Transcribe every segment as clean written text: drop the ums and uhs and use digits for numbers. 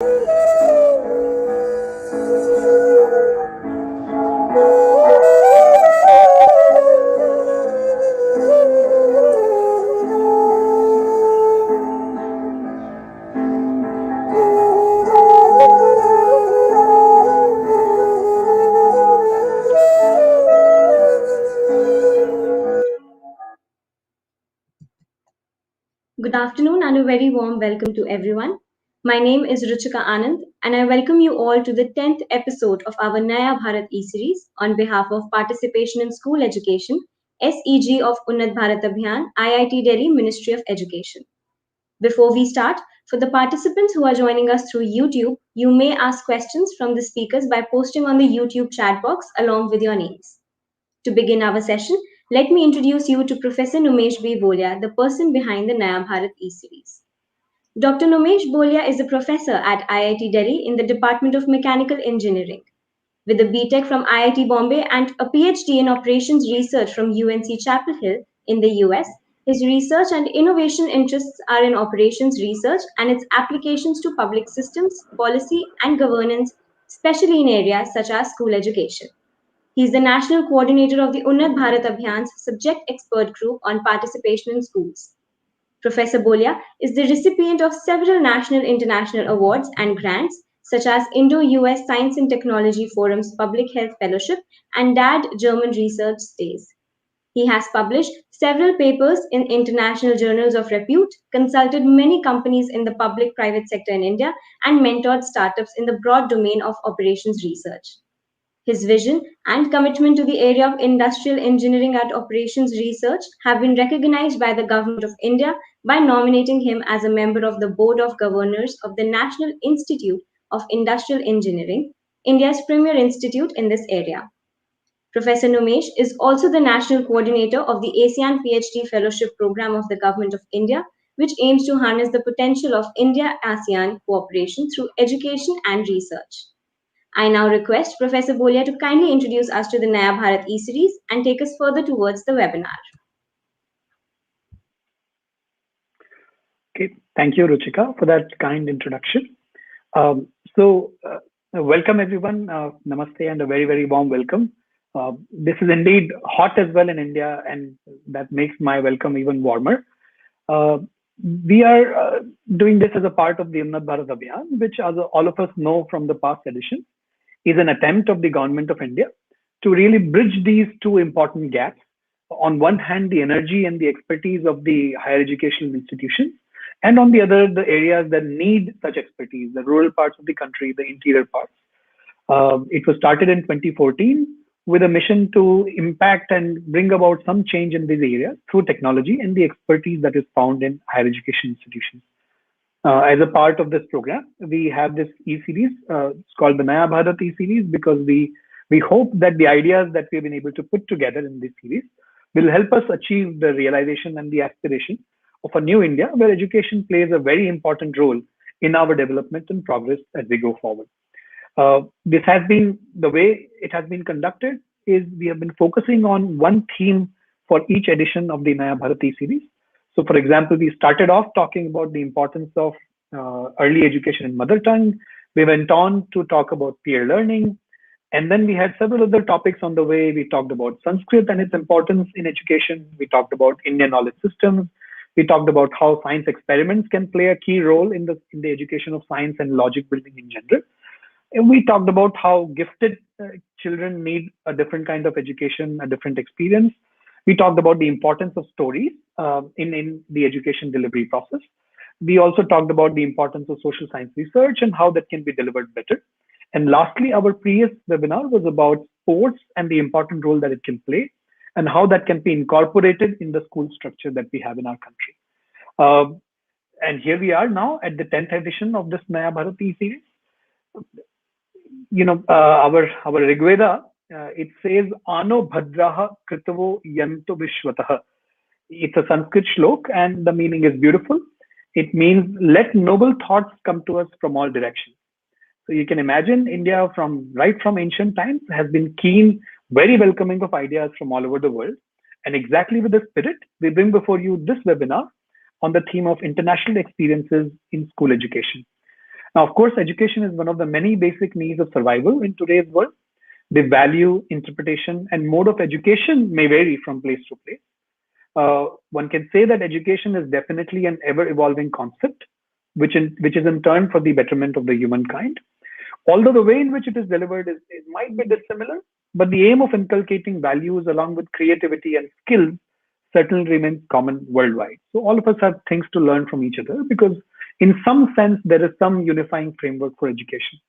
Good afternoon and a very warm welcome to everyone. My name is Ruchika Anand and I welcome you all to the 10th episode of our NayaBharat e-series on behalf of Participation in School Education, SEG of Unnat Bharat Abhiyan, IIT Delhi Ministry of Education. Before we start, for the participants who are joining us through YouTube, you may ask questions from the speakers by posting on the YouTube chat box along with your names. To begin our session, let me introduce you to Professor Numesh B. Bolia, the person behind the Naya Bharat e-series. Dr. Numesh Bolia is a professor at IIT Delhi in the Department of Mechanical Engineering. With a BTech from IIT Bombay and a PhD in Operations Research from UNC Chapel Hill in the US, his research and innovation interests are in operations research and its applications to public systems, policy, and governance, especially in areas such as school education. He is the national coordinator of the Unnat Bharat Abhiyan's subject expert group on participation in schools. Professor Bolia is the recipient of several national international awards and grants, such as Indo-US Science and Technology Forum's Public Health Fellowship and DAD German Research Stays. He has published several papers in international journals of repute, consulted many companies in the public-private sector in India, and mentored startups in the broad domain of operations research. His vision and commitment to the area of industrial engineering at operations research have been recognized by the Government of India by nominating him as a member of the Board of Governors of the National Institute of Industrial Engineering, India's premier institute in this area. Professor Numesh is also the national coordinator of the ASEAN PhD Fellowship Program of the Government of India, which aims to harness the potential of India-ASEAN cooperation through education and research. I now request Professor Bolia to kindly introduce us to the Naya Bharat e-series and take us further towards the webinar. Okay, thank you, Ruchika, for that kind introduction. Welcome everyone. Namaste and a very, very warm welcome. This is indeed hot as well in India, and that makes my welcome even warmer. We are doing this as a part of the Unnat Bharat Abhiyan, which, as all of us know from the past edition, is an attempt of the Government of India to really bridge these two important gaps. On one hand, the energy and the expertise of the higher educational institutions, and on the other, the areas that need such expertise, the rural parts of the country, the interior parts. It was started in 2014 with a mission to impact and bring about some change in these areas through technology and the expertise that is found in higher education institutions. As a part of this program, we have this e-series. It's called the Naya Bharat e-series because we hope that the ideas that we've been able to put together in this series will help us achieve the realization and the aspiration of a new India where education plays a very important role in our development and progress as we go forward. This has been the way it has been conducted is we have been focusing on one theme for each edition of the Naya Bharat e-series. So, for example, we started off talking about the importance of early education in mother tongue. We went on to talk about peer learning. And then we had several other topics on the way. We talked about Sanskrit and its importance in education. We talked about Indian knowledge systems. We talked about how science experiments can play a key role in the education of science and logic building in general. And we talked about how gifted children need a different kind of education, a different experience. We talked about the importance of stories in the education delivery process. We also talked about the importance of social science research and how that can be delivered better. And lastly, our previous webinar was about sports and the important role that it can play and how that can be incorporated in the school structure that we have in our country. And here we are now at the 10th edition of this Naya Bharat e-series. Our Rigveda, it says, Ano Bhadraha Kritavo Yanto Vishwataha. It's a Sanskrit shlok and the meaning is beautiful. It means, let noble thoughts come to us from all directions. So you can imagine India right from ancient times has been keen, very welcoming of ideas from all over the world. And exactly with the spirit, we bring before you this webinar on the theme of international experiences in school education. Now, of course, education is one of the many basic needs of survival in today's world. The value, interpretation, and mode of education may vary from place to place. One can say that education is definitely an ever-evolving concept, which is in turn for the betterment of the humankind. Although the way in which it is delivered is might be dissimilar, but the aim of inculcating values along with creativity and skills certainly remains common worldwide. So all of us have things to learn from each other because, in some sense, there is some unifying framework for education.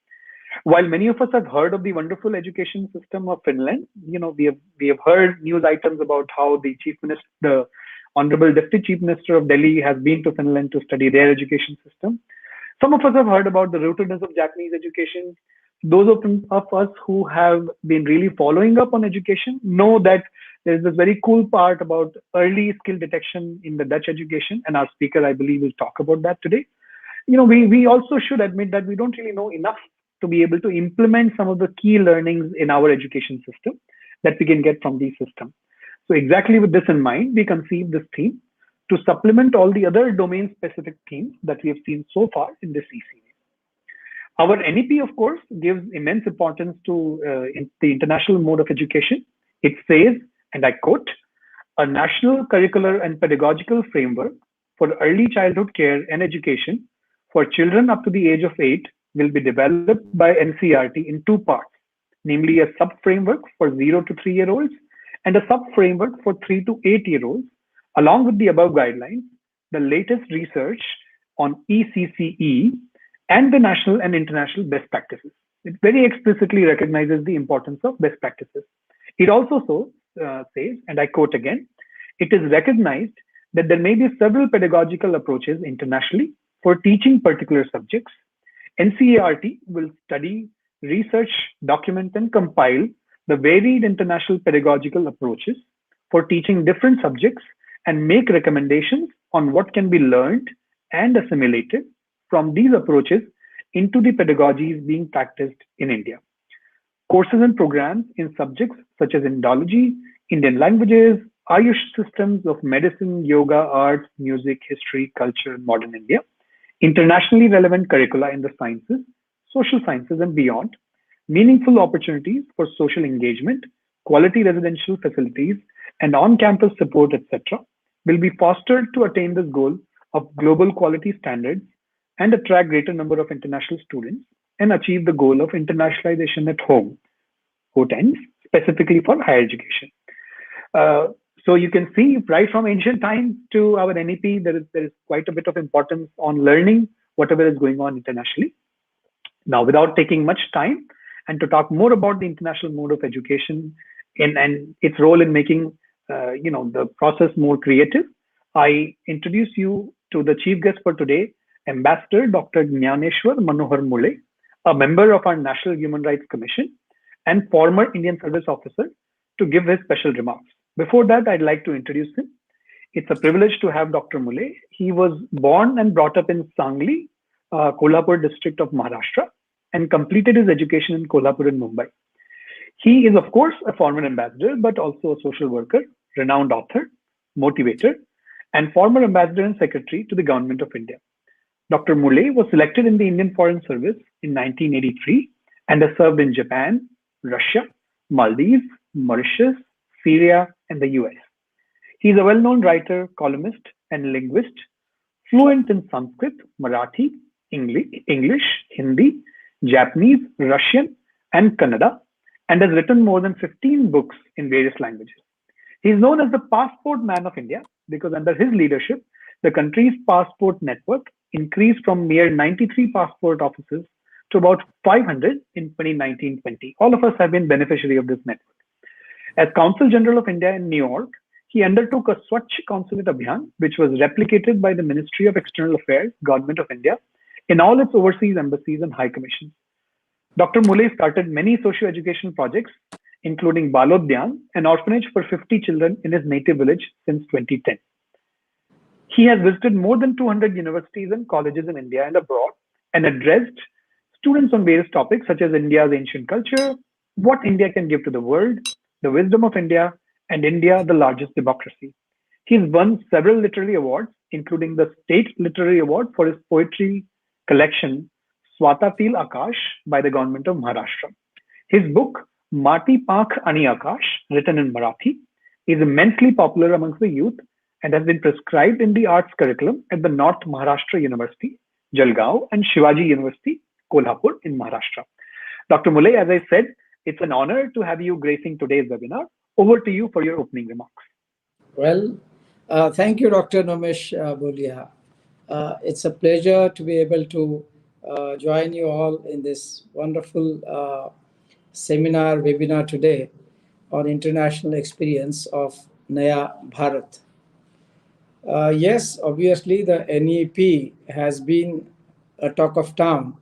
While many of us have heard of the wonderful education system of Finland, we have heard news items about how the Honorable Deputy Chief Minister of Delhi, has been to Finland to study their education system. Some of us have heard about the rootedness of Japanese education. Those of us who have been really following up on education know that there's this very cool part about early skill detection in the Dutch education, and our speaker, I believe, will talk about that today. We also should admit that we don't really know enough to be able to implement some of the key learnings in our education system that we can get from these systems. So exactly with this in mind, we conceived this theme to supplement all the other domain specific themes that we have seen so far in this ECV. Our NEP, of course, gives immense importance to the international mode of education. It says, and I quote, a national curricular and pedagogical framework for early childhood care and education for children up to the age of 8 will be developed by NCERT in two parts, namely a sub-framework for 0 to 3-year-olds and a sub-framework for 3 to 8-year-olds. Along with the above guidelines, the latest research on ECCE and the national and international best practices. It very explicitly recognizes the importance of best practices. It also says, and I quote again, it is recognized that there may be several pedagogical approaches internationally for teaching particular subjects. NCERT will study, research, document, and compile the varied international pedagogical approaches for teaching different subjects and make recommendations on what can be learned and assimilated from these approaches into the pedagogies being practiced in India. Courses and programs in subjects such as Indology, Indian languages, Ayush systems of medicine, yoga, arts, music, history, culture, and modern India, internationally relevant curricula in the sciences, social sciences, and beyond, meaningful opportunities for social engagement, quality residential facilities, and on-campus support, etc., will be fostered to attain this goal of global quality standards and attract greater number of international students and achieve the goal of internationalization at home, quote ends, specifically for higher education. So you can see right from ancient times to our NEP, there is quite a bit of importance on learning whatever is going on internationally. Now, without taking much time, and to talk more about the international mode of education and its role in making the process more creative, I introduce you to the chief guest for today, Ambassador Dr. Jnaneshwar Manohar Mule, a member of our National Human Rights Commission and former Indian Service Officer, to give his special remarks. Before that, I'd like to introduce him. It's a privilege to have Dr. Mule. He was born and brought up in Sangli, Kolhapur district of Maharashtra, and completed his education in Kolhapur and Mumbai. He is, of course, a former ambassador, but also a social worker, renowned author, motivator, and former ambassador and secretary to the Government of India. Dr. Mule was selected in the Indian Foreign Service in 1983 and has served in Japan, Russia, Maldives, Mauritius, Syria, and the US. He is a well-known writer, columnist, and linguist, fluent in Sanskrit, Marathi, English, Hindi, Japanese, Russian, and Kannada, and has written more than 15 books in various languages. He is known as the Passport Man of India because under his leadership, the country's passport network increased from mere 93 passport offices to about 500 in 2019-20. All of us have been beneficiary of this network. As Consul General of India in New York, he undertook a Swachh Consulate Abhiyan, which was replicated by the Ministry of External Affairs, Government of India, in all its overseas embassies and high commissions. Dr. Mule started many socio-educational projects, including Balodyan, an orphanage for 50 children in his native village since 2010. He has visited more than 200 universities and colleges in India and abroad and addressed students on various topics such as India's ancient culture, what India can give to the world, the wisdom of India, and India, the largest democracy. He's won several literary awards, including the State Literary Award for his poetry collection, Swatatil Akash by the government of Maharashtra. His book, Mati Pankh Ani Akash, written in Marathi, is immensely popular amongst the youth and has been prescribed in the arts curriculum at the North Maharashtra University, Jalgaon, and Shivaji University, Kolhapur in Maharashtra. Dr. Muley, as I said, it's an honor to have you gracing today's webinar. Over to you for your opening remarks. Well, thank you, Dr. Nomesh Bolia. It's a pleasure to be able to join you all in this wonderful webinar today on international experience of Naya Bharat. Yes, obviously the NEP has been a talk of town,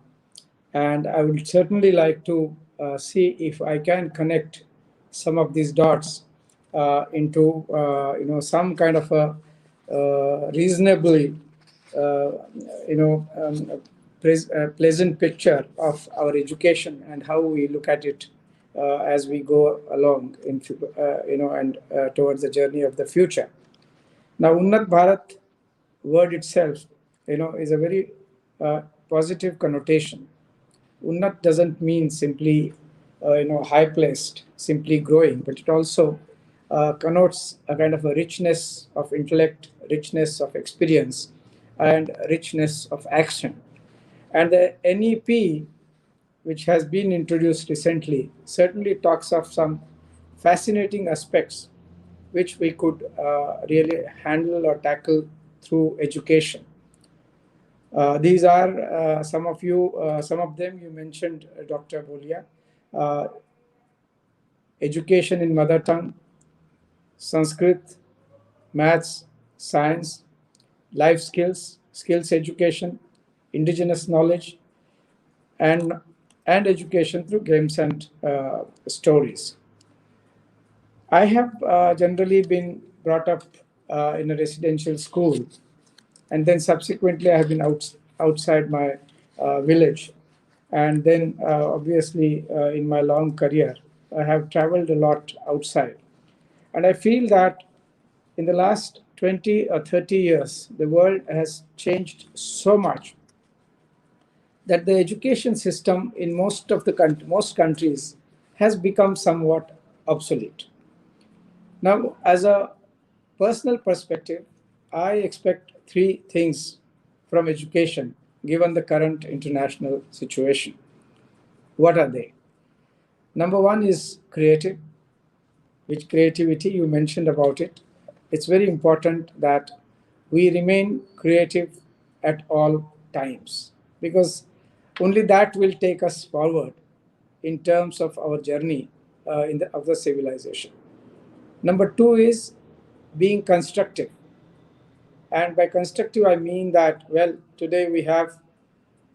and I would certainly like to see if I can connect some of these dots into some kind of a reasonably pleasant picture of our education and how we look at it as we go along in towards the journey of the future. Now, Unnat Bharat word itself, is a very positive connotation. Unnat doesn't mean simply, high placed, simply growing, but it also connotes a kind of a richness of intellect, richness of experience, and richness of action. And the NEP, which has been introduced recently, certainly talks of some fascinating aspects which we could really handle or tackle through education. These are some of them you mentioned, Dr. Bolia. Education in mother tongue, Sanskrit, maths, science, life skills, skills education, indigenous knowledge, and education through games and stories. I have generally been brought up in a residential school, and then subsequently I have been outside my village. And then obviously in my long career, I have traveled a lot outside. And I feel that in the last 20 or 30 years, the world has changed so much that the education system in most countries has become somewhat obsolete. Now, as a personal perspective, I expect three things from education given the current international situation. What are they? Number one is creative, which creativity you mentioned about it. It's very important that we remain creative at all times, because only that will take us forward in terms of our journey of the civilization. Number two is being constructive. And by constructive, I mean that, well, today we have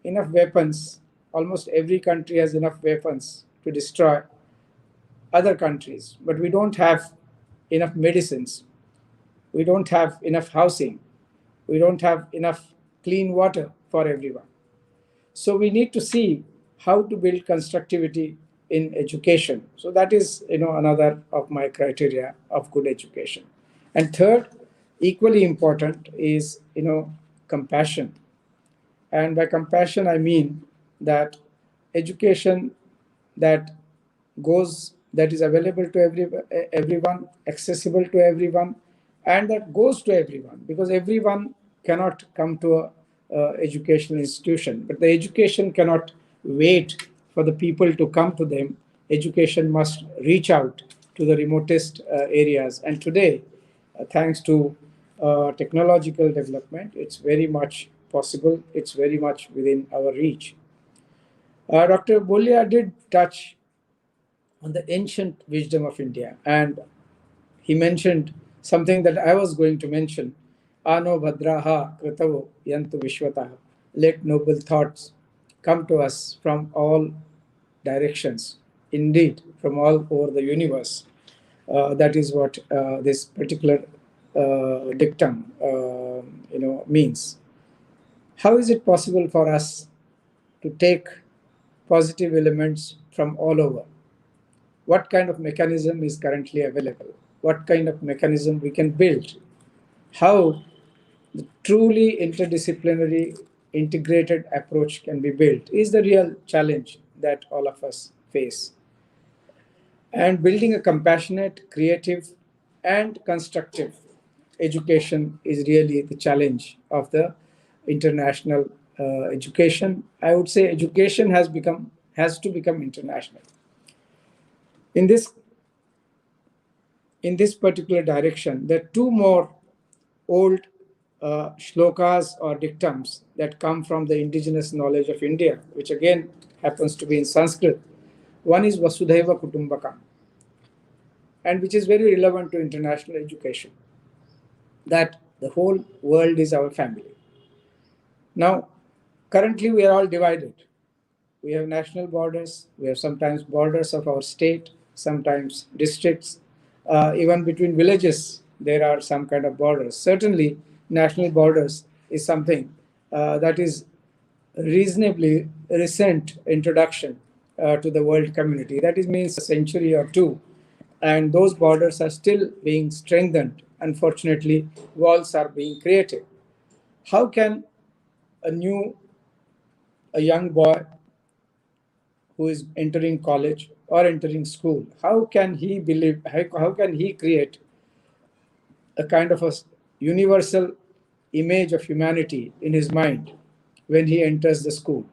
enough weapons. Almost every country has enough weapons to destroy other countries, but we don't have enough medicines. We don't have enough housing. We don't have enough clean water for everyone. So we need to see how to build constructivity in education. So that is, another of my criteria of good education. And third, equally important is, compassion. And by compassion, I mean that education that that is available to everyone, accessible to everyone, and that goes to everyone, because everyone cannot come to a educational institution, but the education cannot wait for the people to come to them. Education must reach out to the remotest areas, and today, thanks to technological development, it's very much possible. It's very much within our reach. Dr. Bolia did touch on the ancient wisdom of India, and he mentioned something that I was going to mention. Ano bhadraha kritavo yantu vishwatah. Let noble thoughts come to us from all directions, indeed, from all over the universe. That is what this particular dictum means. How is it possible for us to take positive elements from all over? What kind of mechanism is currently available? What kind of mechanism we can build? How the truly interdisciplinary integrated approach can be built is the real challenge that all of us face. And building a compassionate, creative, and constructive education is really the challenge of the international education. I would say education has to become international. In this in this particular direction, there are two more old shlokas or dictums that come from the indigenous knowledge of India, which again happens to be in Sanskrit. One is Vasudhaiva Kutumbakam, and which is very relevant to international education, that the whole world is our family. Now, currently we are all divided. We have national borders, we have sometimes borders of our state, sometimes districts, even between villages, there are some kind of borders. Certainly, national borders is something that is reasonably recent introduction to the world community. That is means a century or two, and those borders are still being strengthened. Unfortunately, walls are being created. How can a young boy who is entering college or entering school, how can how can he create a kind of a universal image of humanity in his mind when he enters the school?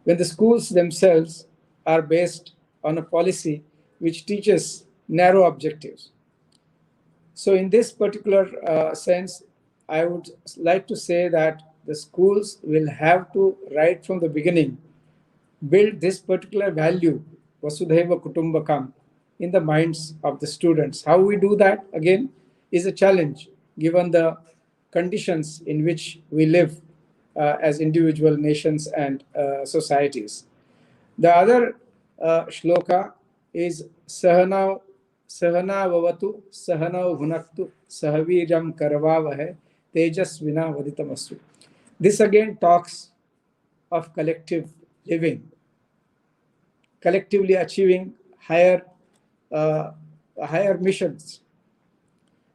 When the schools themselves are based on a policy which teaches narrow objectives. So, in this particular sense, I would like to say that the schools will have to, right from the beginning, build this particular value, Vasudhaiva Kutumbakam, in the minds of the students. How we do that, again, is a challenge given the conditions in which we live as individual nations and societies. The other shloka is Sahana Vavatu Sahana Bhunaktu Sahaviram Karavavahe Tejasvina Vaditamastu. This again talks of collective living, collectively achieving uh, higher missions.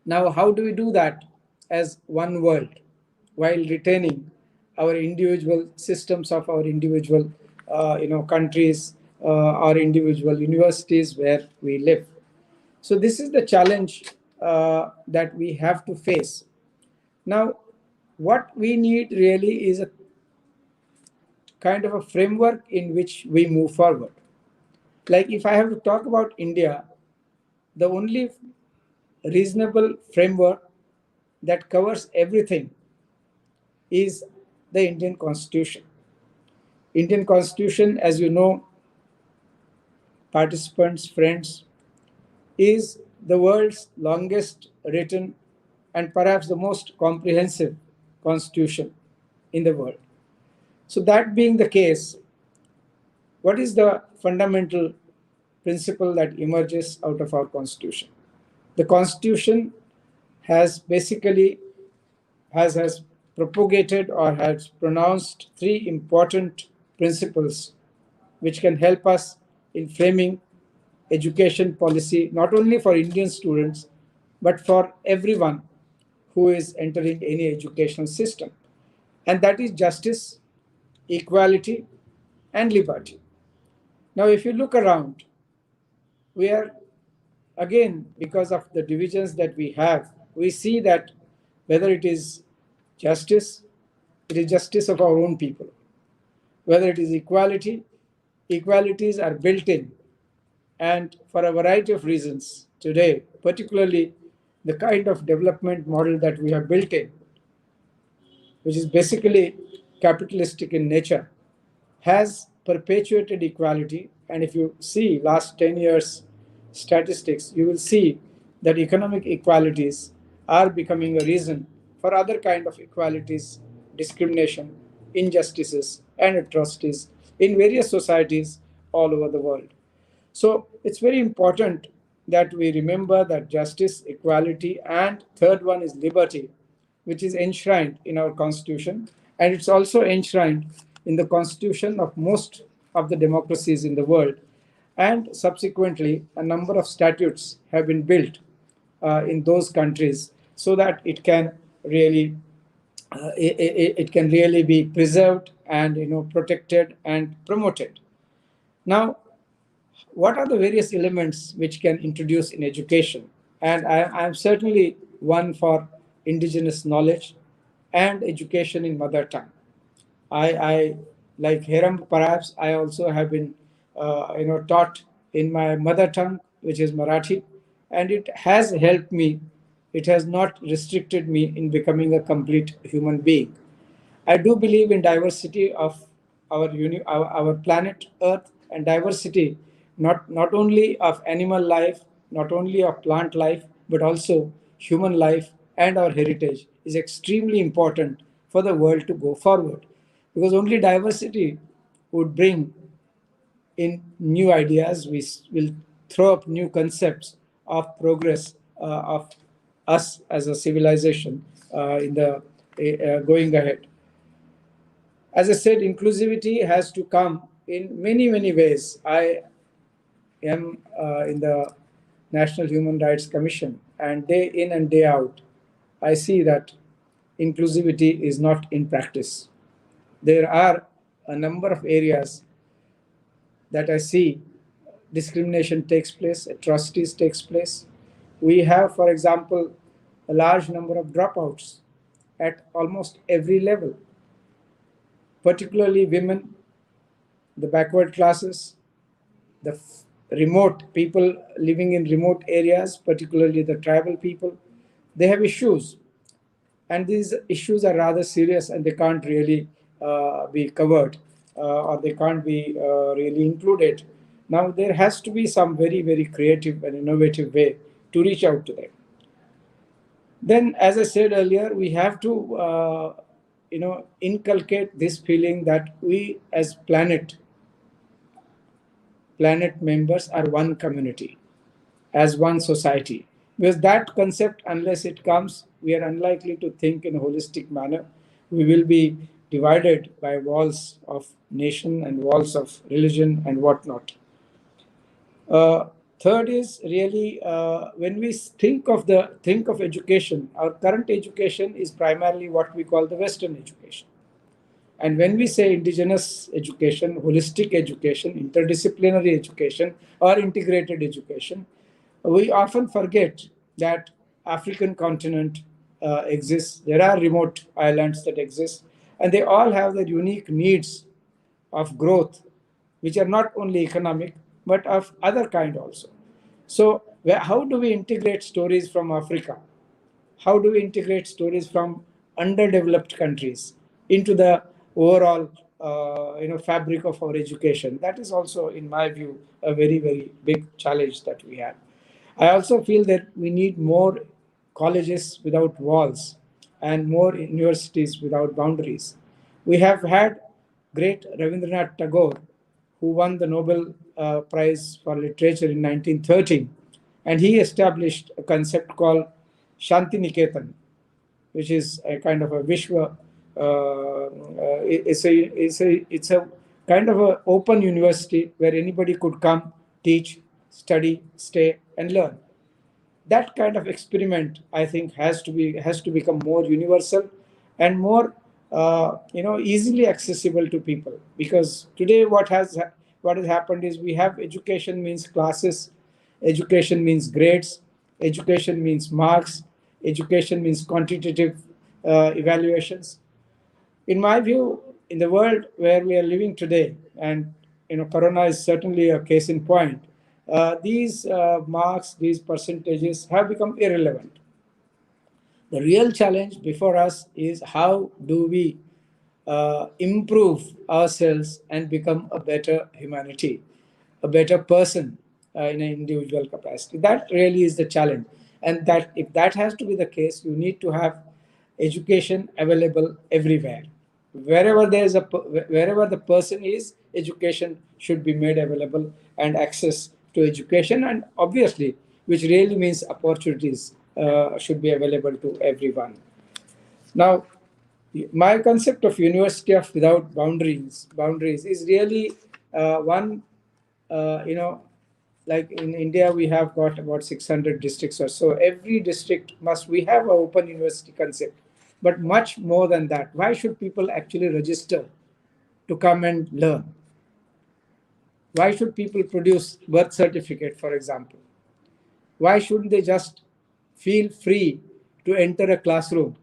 Now, how do we do that as one world while retaining our individual systems of our individual countries or individual universities where we live? So this is the challenge that we have to face. Now, what we need really is a kind of a framework in which we move forward. Like if I have to talk about India, the only reasonable framework that covers everything is the Indian Constitution. Indian Constitution, as you know, participants, friends, is the world's longest written and perhaps the most comprehensive constitution in the world. So that being the case, what is the fundamental principle that emerges out of our constitution? The constitution has basically has propagated or has pronounced three important principles which can help us in framing education policy not only for Indian students but for everyone who is entering any educational system, and that is justice, equality, and liberty. Now, if you look around, we are again, because of the divisions that we have, we see that whether it is justice, it is justice of our own people. Whether it is equality, equalities are built in. And for a variety of reasons today, particularly the kind of development model that we have built in, which is basically capitalistic in nature, has perpetuated equality. And if you see last 10 years statistics, you will see that economic equalities are becoming a reason for other kind of equalities, discrimination, injustices, and atrocities in various societies all over the world. So it's very important that we remember that justice, equality, and third one is liberty, which is enshrined in our constitution, and it's also enshrined in the constitution of most of the democracies in the world. And subsequently, a number of statutes have been built in those countries so that it can really it can really be preserved and protected and promoted. Now, what are the various elements which can introduce in education? And I'm certainly one for indigenous knowledge and education in mother tongue. I like Hiram, perhaps I also have been, taught in my mother tongue, which is Marathi, and it has helped me. It has not restricted me in becoming a complete human being. I do believe in diversity of our planet Earth, and diversity not only of animal life, not only of plant life, but also human life and our heritage is extremely important for the world to go forward, because only diversity would bring in new ideas. We will throw up new concepts of progress of us as a civilization in the going ahead. As I said, inclusivity has to come in many, many ways. I am in the National Human Rights Commission, and day in and day out, I see that inclusivity is not in practice. There are a number of areas that I see discrimination takes place, atrocities takes place. We have, for example, a large number of dropouts at almost every level, particularly women, the backward classes, the remote people living in remote areas, particularly the tribal people. They have issues, and these issues are rather serious, and they can't really be covered, or they can't be really included. Now, there has to be some very, very creative and innovative way to reach out to them. Then, as I said earlier, we have to inculcate this feeling that we as planet members are one community, as one society. Because that concept, unless it comes, we are unlikely to think in a holistic manner. We will be divided by walls of nation and walls of religion and whatnot. Uh, Third is really, when we think of education, our current education is primarily what we call the Western education. And when we say indigenous education, holistic education, interdisciplinary education, or integrated education, we often forget that African continent exists. There are remote islands that exist, and they all have their unique needs of growth, which are not only economic but of other kind also. So, how do we integrate stories from Africa? How do we integrate stories from underdeveloped countries into the overall fabric of our education? That is also, in my view, a very, very big challenge that we have. I also feel that we need more colleges without walls and more universities without boundaries. We have had great Rabindranath Tagore, who won the Nobel Prize for Literature in 1913, and he established a concept called Shanti Niketan, which is a kind of a Vishwa. It's a kind of an open university where anybody could come, teach, study, stay, and learn. That kind of experiment, I think, has to become more universal and more easily accessible to people. Because today, what has happened is we have education means classes, education means grades, education means marks, education means quantitative evaluations. In my view, in the world where we are living today, and corona is certainly a case in point, these marks, these percentages have become irrelevant. The real challenge before us is how do we improve ourselves and become a better humanity, a better person in an individual capacity. That really is the challenge. And that if that has to be the case, you need to have education available everywhere. Wherever the person is, education should be made available, and access to education, and obviously, which really means opportunities should be available to everyone. Now, my concept of university of without boundaries is really one, you know, like in India, we have got about 600 districts or so. Every district we have an open university concept. But much more than that, why should people actually register to come and learn? Why should people produce birth certificate, for example? Why shouldn't they just feel free to enter a classroom?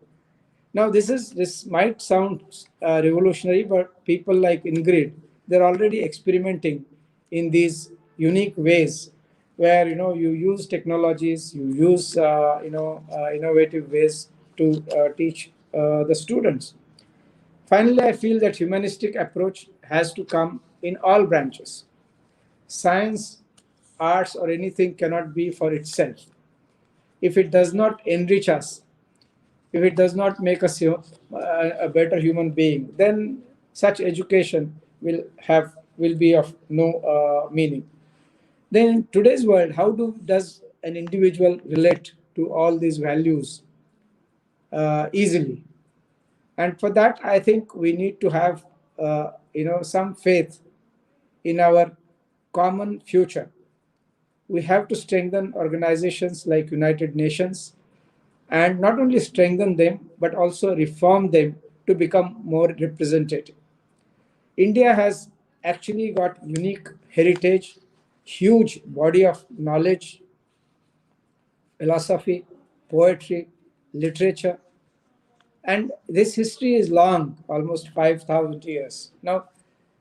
Now, this might sound revolutionary, but people like Ingrid, they're already experimenting in these unique ways, where you use technologies, you use innovative ways to teach the students. Finally, I feel that humanistic approach has to come in all branches. Science, arts, or anything cannot be for itself. If it does not enrich us, if it does not make us a better human being, then such education will be of no meaning. Then in today's world, how does an individual relate to all these values easily? And for that, I think we need to have some faith in our common future. We have to strengthen organizations like United Nations, and not only strengthen them but also reform them to become more representative. India has actually got unique heritage, huge body of knowledge, philosophy, poetry, literature, and this history is long, almost 5,000 years. Now,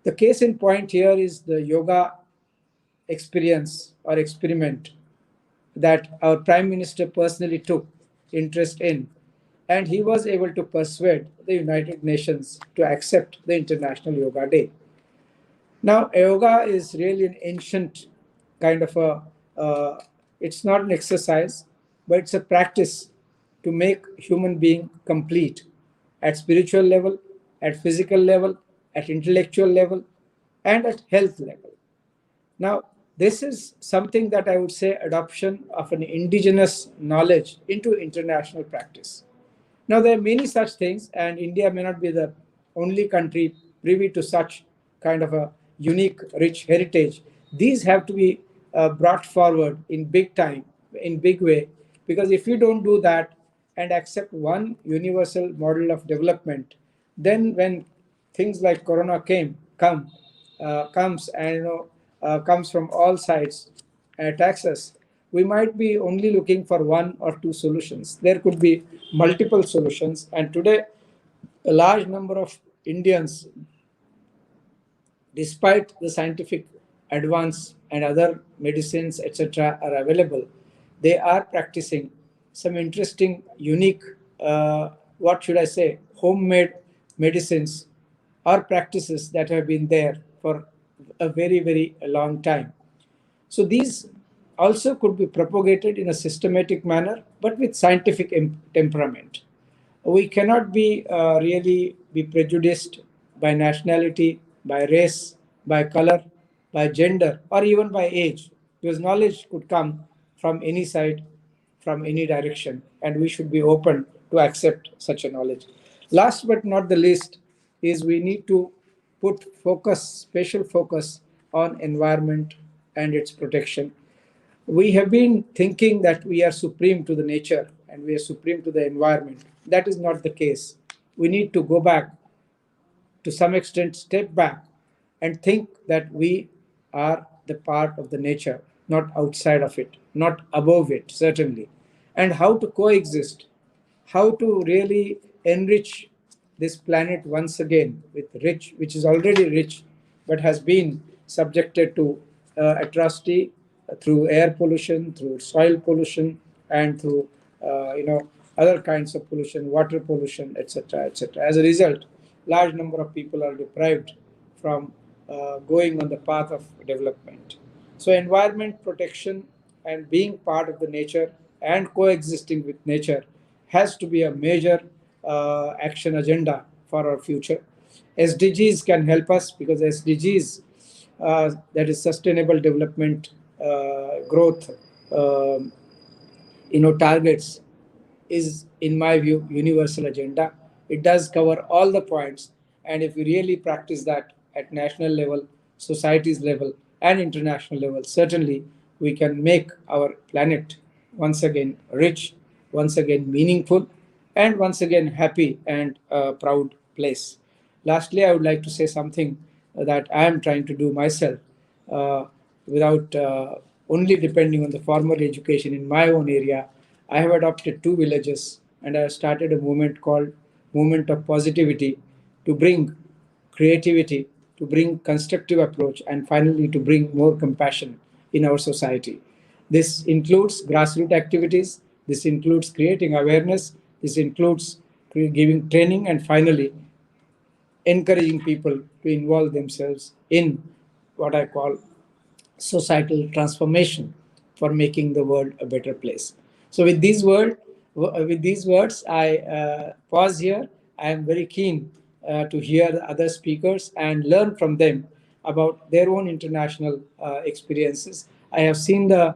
the case in point here is the yoga experience or experiment that our Prime Minister personally took interest in, and he was able to persuade the United Nations to accept the International Yoga Day. Now, yoga is really an ancient kind of it's not an exercise, but it's a practice to make human being complete at spiritual level, at physical level, at intellectual level, and at health level. Now, this is something that I would say adoption of an indigenous knowledge into international practice. Now, there are many such things, and India may not be the only country privy to such kind of a unique, rich heritage. These have to be brought forward in big time, in big way, because if you don't do that and accept one universal model of development, then when things like Corona comes and comes from all sides and attacks us, we might be only looking for one or two solutions. There could be multiple solutions, and today a large number of Indians, despite the scientific advance and other medicines, etc., are available, they are practicing some interesting, unique, what should I say, homemade medicines or practices that have been there for a very, very long time. So these also could be propagated in a systematic manner, but with scientific temperament. We cannot be really be prejudiced by nationality, by race, by color, by gender, or even by age, because knowledge could come from any side, from any direction, and we should be open to accept such a knowledge. Last but not the least is we need to put focus, special focus on environment and its protection. We have been thinking that we are supreme to the nature and we are supreme to the environment. That is not the case. We need to go back, to some extent, step back and think that we are the part of the nature, not outside of it, not above it, certainly. And how to coexist, how to really enrich this planet once again with rich, which is already rich, but has been subjected to atrocity through air pollution, through soil pollution, and through other kinds of pollution, water pollution, etc., etc. As a result, large number of people are deprived from going on the path of development. So, environment protection and being part of the nature and coexisting with nature has to be a major action agenda for our future. SDGs can help us because SDGs, that is Sustainable Development Growth, targets, is, in my view, universal agenda. It does cover all the points, and if we really practice that at national level, societies level, and international level, certainly we can make our planet once again rich, once again meaningful, and once again happy and proud place. Lastly, I would like to say something that I am trying to do myself uh, without only depending on the formal education in my own area. I have adopted two villages and I have started a movement called Movement of Positivity to bring creativity, to bring constructive approach, and finally to bring more compassion in our society. This includes grassroots activities, this includes creating awareness, this includes giving training, and finally encouraging people to involve themselves in what I call societal transformation for making the world a better place. So, with these words, I pause here. I am very keen to hear the other speakers and learn from them about their own international experiences. I have seen the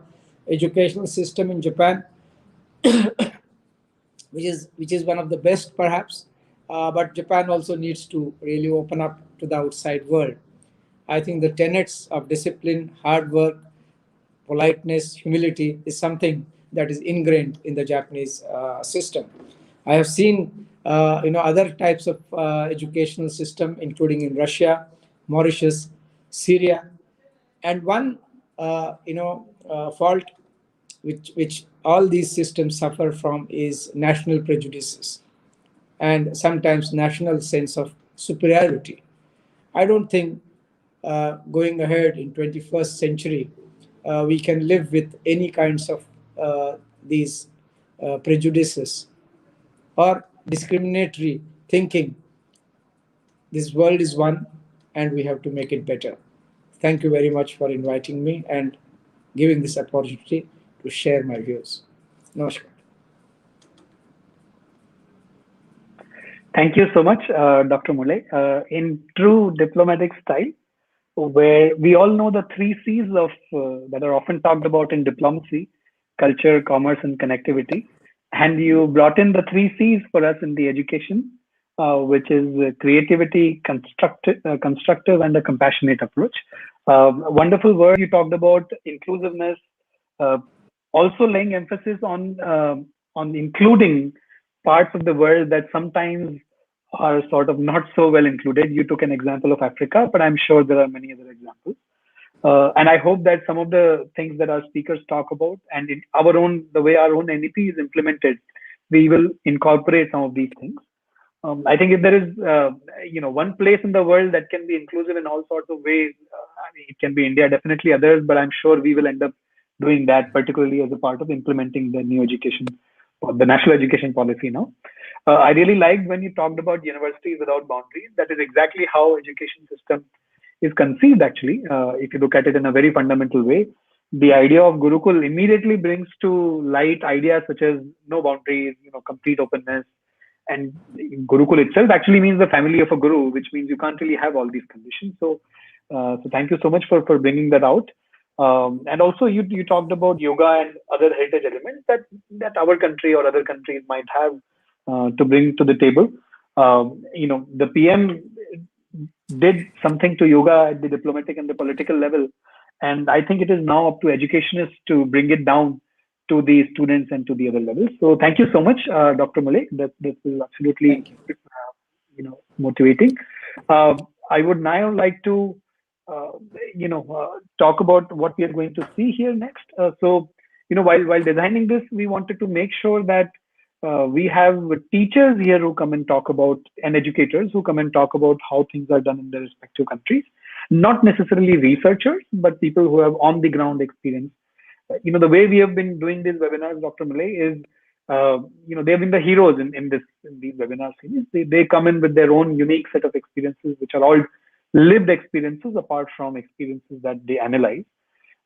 educational system in Japan, which is one of the best perhaps. But Japan also needs to really open up to the outside world. I think the tenets of discipline, hard work, politeness, humility is something that is ingrained in the Japanese system. I have seen other types of educational system, including in Russia, Mauritius, Syria, and one fault which all these systems suffer from is national prejudices and sometimes national sense of superiority. I don't think going ahead in 21st century we can live with any kinds of these prejudices or discriminatory thinking. This world is one and we have to make it better. Thank you very much for inviting me and giving this opportunity to share my views. Namaskar. Thank you so much, Dr. Muley. In true diplomatic style, where we all know the three C's of that are often talked about in diplomacy: culture, commerce, and connectivity. And you brought in the three C's for us in the education, which is creativity, constructive, and a compassionate approach. Wonderful word you talked about inclusiveness, uh, also laying emphasis on including parts of the world that sometimes are sort of not so well included. You took an example of Africa, but I'm sure there are many other examples. And I hope that some of the things that our speakers talk about and in our own, the way our own NEP is implemented, we will incorporate some of these things. I think if there is, one place in the world that can be inclusive in all sorts of ways, I mean, it can be India, definitely others, but I'm sure we will end up doing that, particularly as a part of implementing the new education, or the national education policy now. I really liked when you talked about universities without boundaries. That is exactly how education system is conceived. Actually, if you look at it in a very fundamental way, the idea of Gurukul immediately brings to light ideas such as no boundaries, complete openness, and Gurukul itself actually means the family of a guru, which means you can't really have all these conditions. So thank you so much for bringing that out. And also, you talked about yoga and other heritage elements that our country or other countries might have to bring to the table. The PM did something to yoga at the diplomatic and the political level, and I think it is now up to educationists to bring it down to the students and to the other levels. So thank you so much, Dr. Malay. That was absolutely Thank you. motivating. Uh, I would now like to talk about what we are going to see here next. While designing this, we wanted to make sure that we have teachers here who come and talk about, and educators who come and talk about how things are done in their respective countries. Not necessarily researchers, but people who have on the ground experience. The way we have been doing these webinars, Dr. Malay, is they've been the heroes in these webinar series. They come in with their own unique set of experiences, which are all lived experiences apart from experiences that they analyze.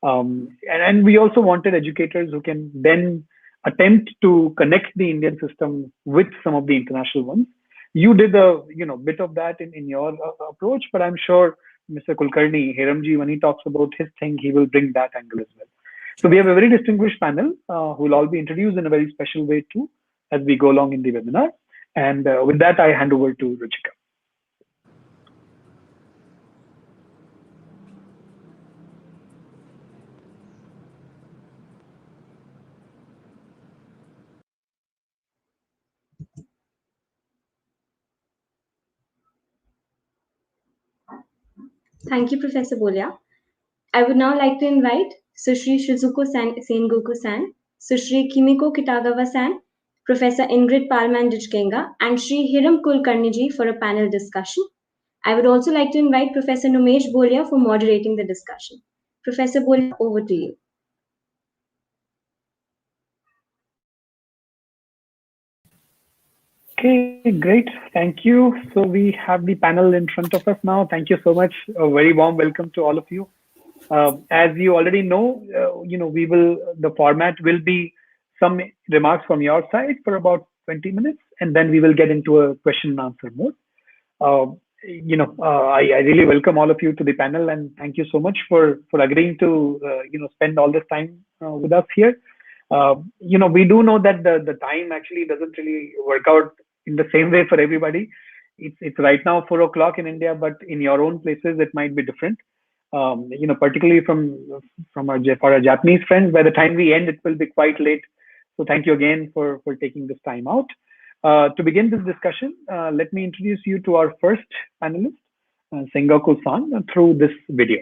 And we also wanted educators who can then attempt to connect the Indian system with some of the international ones. You did a bit of that in your approach, but I'm sure Mr. Kulkarni, Hiramji, when he talks about his thing, he will bring that angle as well. So we Sure. have a very distinguished panel who will all be introduced in a very special way too as we go along in the webinar. And with that, I hand over to Ruchika. Thank you, Professor Bolia. I would now like to invite Sushri Shizuko Sengoku-san, Sushri Kimiko Kitagawa-san, Professor Ingrid Palman-Dijkenga, and Shri Hiram Kulkarni for a panel discussion. I would also like to invite Professor Numesh Bolia for moderating the discussion. Professor Bolia, over to you. Okay, great. Thank you. So we have the panel in front of us now. Thank you so much. A very warm welcome to all of you. As you already know, the format will be some remarks from your side for about 20 minutes, and then we will get into a question and answer mode. I really welcome all of you to the panel, and thank you so much for agreeing to spend all this time with us here. We do know that the time actually doesn't really work out in the same way for everybody. It's right now 4 o'clock in India, but in your own places it might be different. Particularly for our Japanese friends, by the time we end, it will be quite late. So thank you again for taking this time out. To begin this discussion, let me introduce you to our first panelist, Sengoku-san, through this video.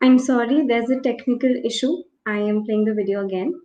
I'm sorry, there's a technical issue. I am playing the video again.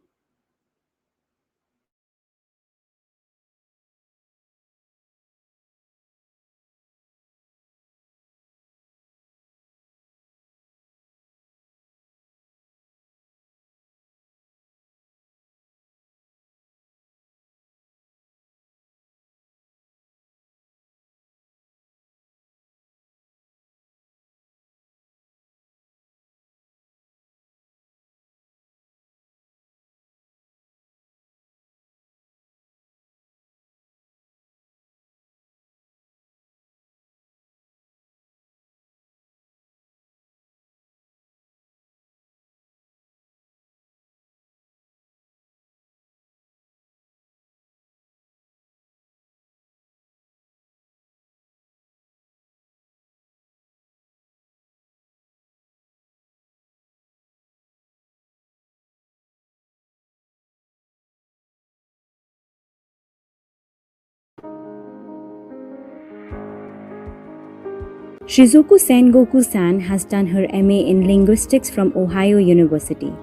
Shizuku Sengoku-san has done her MA in Linguistics from Ohio University.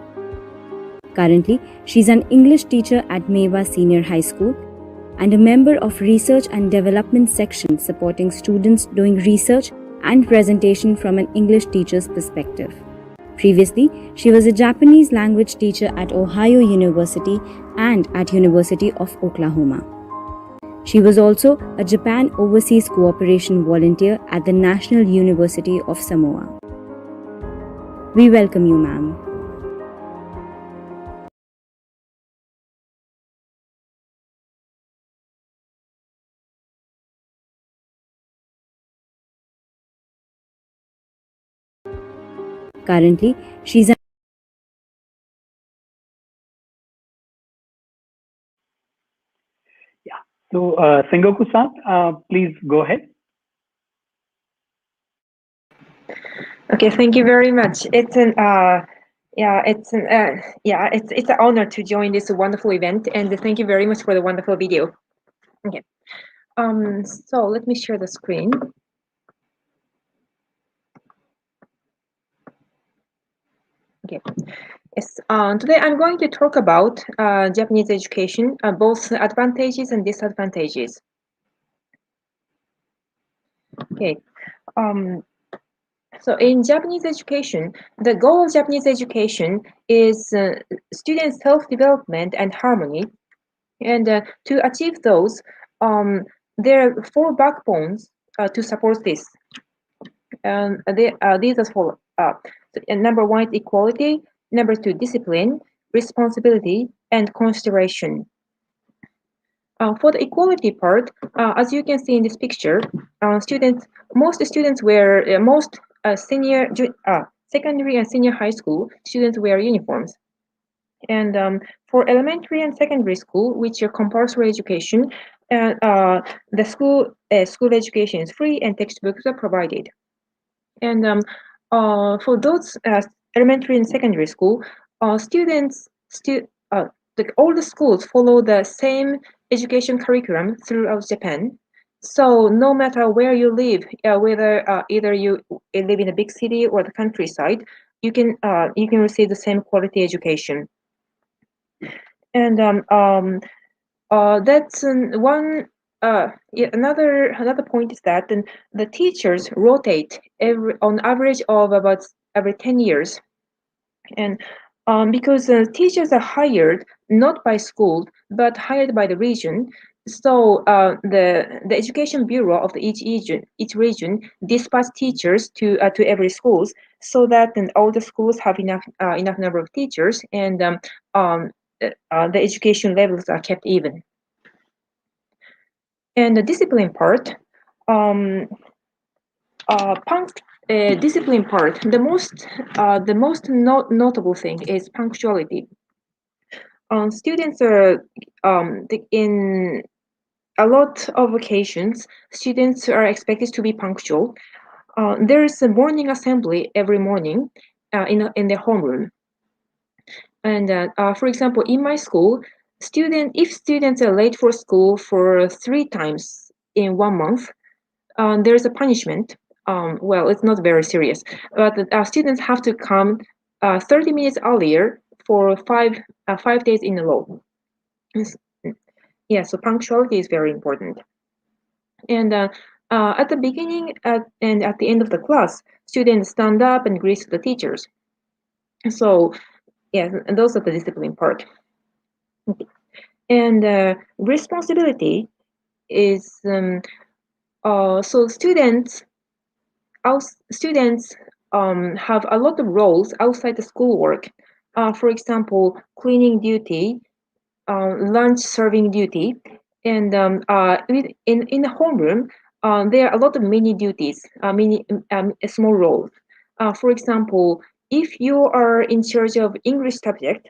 Currently, she's an English teacher at Meiwa Senior High School and a member of Research and Development section supporting students doing research and presentation from an English teacher's perspective. Previously, she was a Japanese language teacher at Ohio University and at University of Oklahoma. She was also a Japan Overseas Cooperation volunteer at the National University of Samoa. We welcome you, ma'am. Currently, she's So, Sengoku-san, please go ahead. Okay, thank you very much. It's an it's an honor to join this wonderful event, and thank you very much for the wonderful video. Okay, so let me share the screen. Okay, yes. Today I'm going to talk about Japanese education, both advantages and disadvantages. Okay. So in Japanese education, the goal of Japanese education is student self-development and harmony. And to achieve those, there are four backbones to support this. These are four. Number one is equality. Number two, discipline, responsibility, and consideration. For the equality part, as you can see in this picture, most students wear secondary and senior high school students wear uniforms. And for elementary and secondary school, which are compulsory education, the school education is free and textbooks are provided. And for those elementary and secondary school, students all the schools follow the same education curriculum throughout Japan. So no matter where you live, whether either you live in a big city or the countryside, you can receive the same quality education. And that's one. Another point is that the teachers rotate on average of about every 10 years, and because teachers are hired not by school but hired by the region, so the education bureau of each region dispatch teachers to every schools, so that then all the schools have enough number of teachers, and the education levels are kept even. And the discipline part, discipline part, the most notable thing is punctuality. Students are in a lot of occasions, students are expected to be punctual. There is a morning assembly every morning in the homeroom. And for example, in my school, if students are late for school for 3 times in 1 month, there's a punishment. Well, it's not very serious, but students have to come 30 minutes earlier for 5 days in a row. Yeah, so punctuality is very important. And at the beginning and at the end of the class, students stand up and greet the teachers. So yeah, and those are the discipline part. Okay. And responsibility is so students have a lot of roles outside the schoolwork. For example, cleaning duty, lunch serving duty, and in the homeroom, there are a lot of mini duties, small roles. For example, if you are in charge of English subject,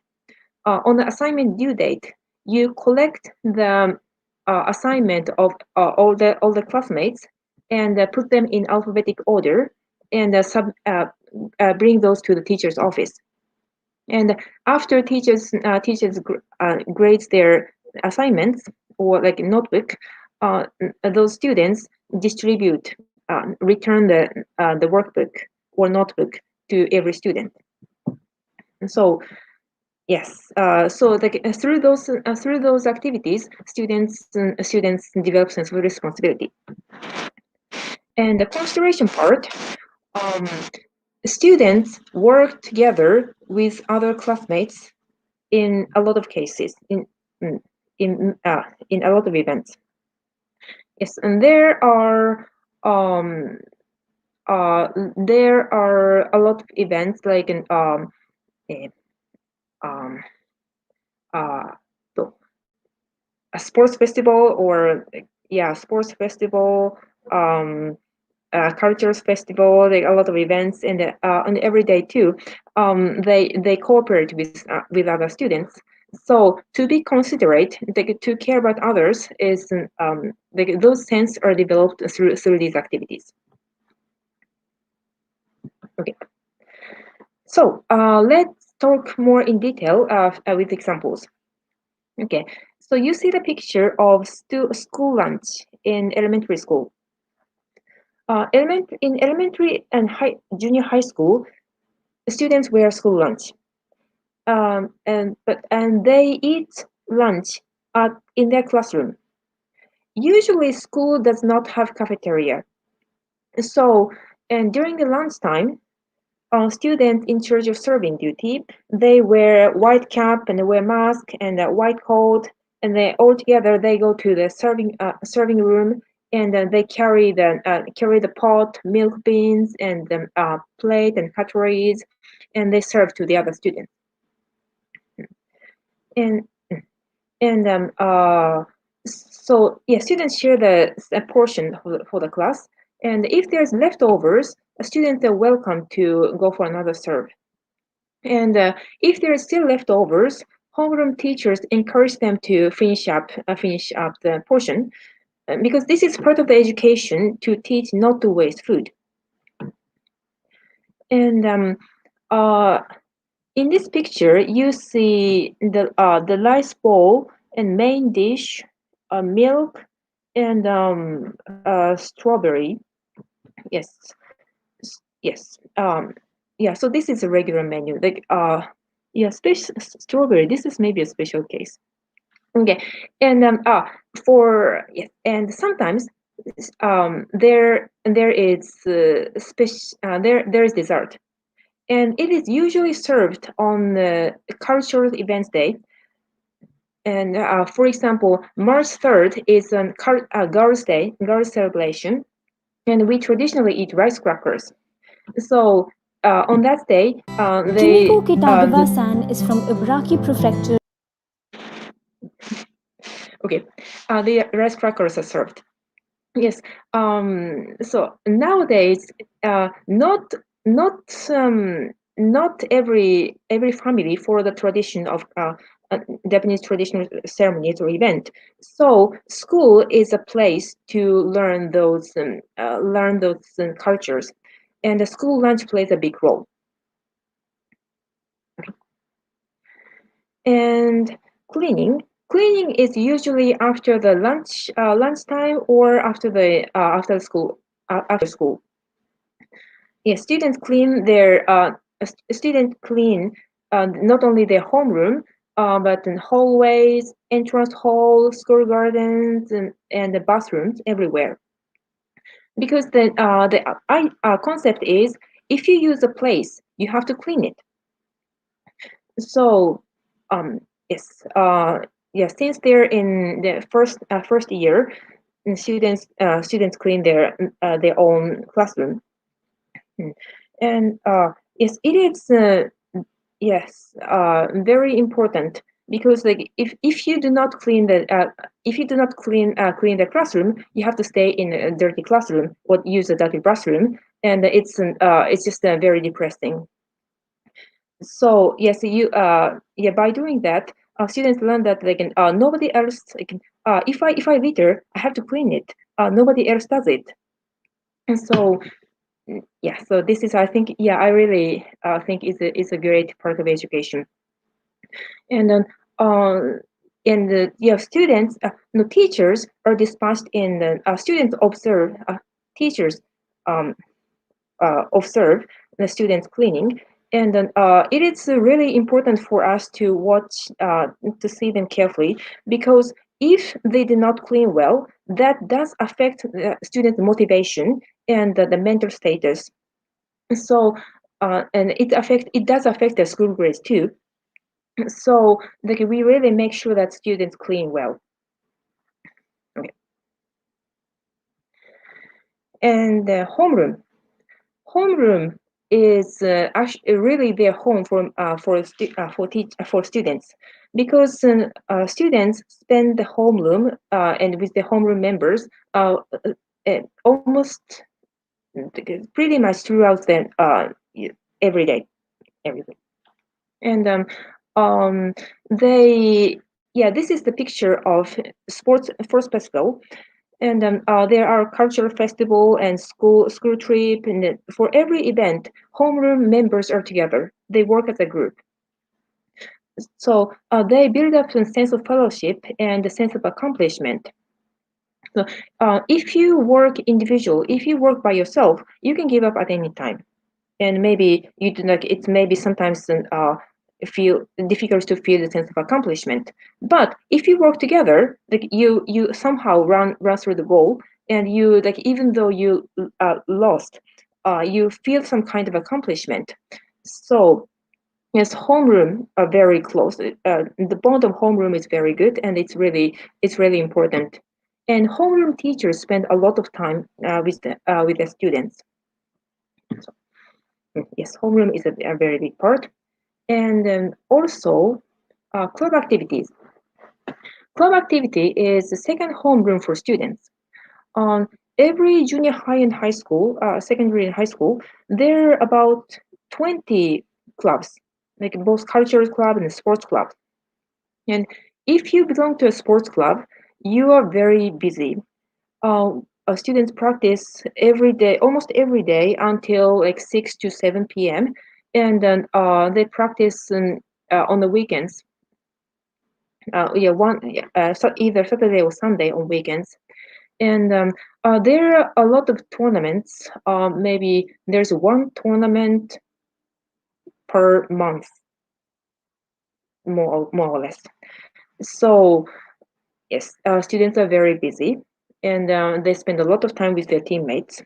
on the assignment due date, you collect the assignment of all the classmates and put them in alphabetic order, and bring those to the teacher's office. And after teachers grades their assignments or like a notebook, those students return the workbook or notebook to every student. So yes, so through those activities, students develop sense of responsibility. And the consideration part, students work together with other classmates in a lot of cases, in a lot of events. Yes, and there are a lot of events like a sports festival, or sports festival, cultures festival, like a lot of events, and every day too. They cooperate with other students. So to be considerate, to care about others is those sense are developed through these activities. Okay. So let's talk more in detail with examples. Okay. So you see the picture of school lunch in elementary school. In elementary and junior high school, students wear school lunch, and they eat lunch in their classroom. Usually, school does not have cafeteria, so and during the lunchtime, students in charge of serving duty, they wear white cap and they wear mask and a white coat, and they all together they go to the serving room, and they carry the pot, milk beans, and the plate and cutleries, and they serve to the other students. And so yeah, students share a portion for the class, and if there's leftovers, students are welcome to go for another serve. And if there are still leftovers, homeroom teachers encourage them to finish up the portion, because this is part of the education to teach not to waste food. And in this picture, you see the rice bowl and main dish, milk, and strawberry. Yes, yes. Yeah. So this is a regular menu. Like yeah, special strawberry. This is maybe a special case. Okay, and yes, and sometimes there is there is dessert, and it is usually served on cultural events day. And for example, March 3rd is Girls' Day, Girls' celebration, and we traditionally eat rice crackers. So on that day, Kimiko Kitagawa-san is from Ibaraki Prefecture. Okay, the rice crackers are served. Yes. So nowadays, not every family follow the tradition of Japanese traditional ceremonies or event. So school is a place to learn those cultures, and the school lunch plays a big role. And cleaning. Cleaning is usually after the lunchtime or after school. Yes, students clean not only their homeroom, but in hallways, entrance halls, school gardens, and the bathrooms everywhere. Because the concept is, if you use a place, you have to clean it. So yes, since they're in the first year, students clean their own classroom. And yes, it is very important, because like if you do not clean clean the classroom, you have to stay in a dirty classroom or use a dirty bathroom, and it's just very depressing. So yes, by doing that, students learn that they can nobody else if I litter, I have to clean it. Nobody else does it, and so yeah. So this is, I think, I really think is a great part of education. And then students, no, teachers are dispatched in the students observe teachers observe the students cleaning, and then it is really important for us to watch to see them carefully, because if they do not clean well, that does affect the student motivation, and the mental status. So and it does affect the school grades too. So like we really make sure that students clean well. Okay. And the homeroom. Homeroom is actually really their home for students, because students spend the homeroom and with the homeroom members almost pretty much throughout the every day, everything. And they yeah, this is the picture of sports festival. And there are cultural festival and school trip, and for every event, homeroom members are together. They work as a group, so they build up a sense of fellowship and a sense of accomplishment. So if you work individual, if you work by yourself, you can give up at any time, and maybe you do not. It's maybe sometimes feel difficult to feel the sense of accomplishment. But if you work together, like you somehow run through the goal, and you like even though you lost, you feel some kind of accomplishment. So yes, homeroom are very close. The bond of homeroom is very good, and it's really important. And homeroom teachers spend a lot of time with the students. So, yes, homeroom is a very big part. And also, club activities. Club activity is the second homeroom for students. On every junior high and high school, secondary and high school, there are about 20 clubs, like both cultural club and sports club. And if you belong to a sports club, you are very busy. Students practice every day, almost every day, until like 6 to 7 p.m. And then they practice on the weekends. Either Saturday or Sunday on weekends. And there are a lot of tournaments. Maybe there's one tournament per month, more or less. So yes, students are very busy, and they spend a lot of time with their teammates.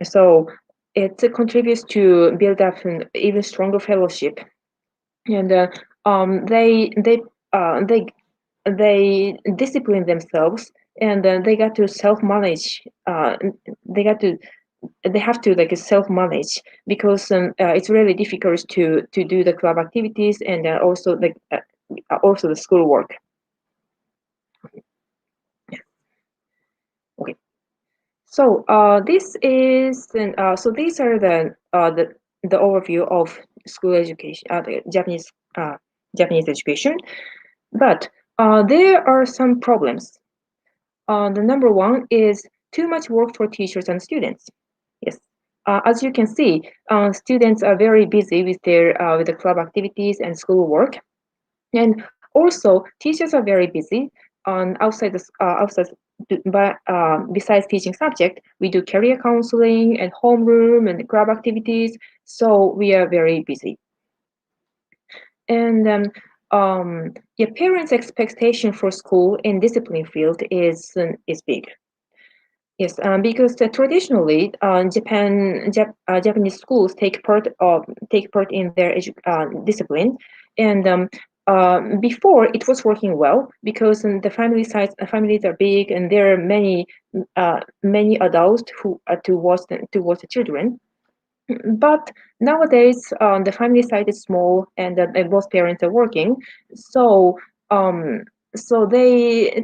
So it contributes to build up an even stronger fellowship. And they uh, they they discipline themselves, and they got to self-manage. They got to they have to like self-manage, because it's really difficult to do the club activities, and also the schoolwork. Okay. So these are the overview of school education, the Japanese education. But there are some problems. The number one is too much work for teachers and students. Yes, as you can see, students are very busy with the club activities and schoolwork, and also teachers are very busy on outside. But besides teaching subject, we do career counseling and homeroom and club activities. So we are very busy. And parents' expectation for school and discipline field is big. Yes, because traditionally, Japanese schools take part in their discipline, and before it was working well, because families are big, and there are many adults who to watch the children. But nowadays, the family size is small, and both parents are working. So, um,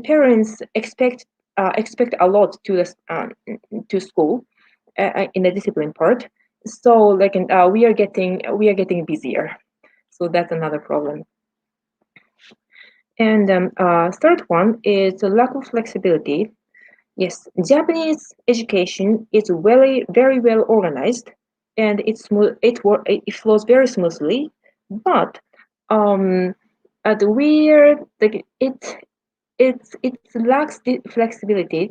parents expect a lot to school in the discipline part. So, like, we are getting busier. So that's another problem. And third one is the lack of flexibility. Yes, Japanese education is very well organized, and it flows very smoothly. But it lacks the flexibility.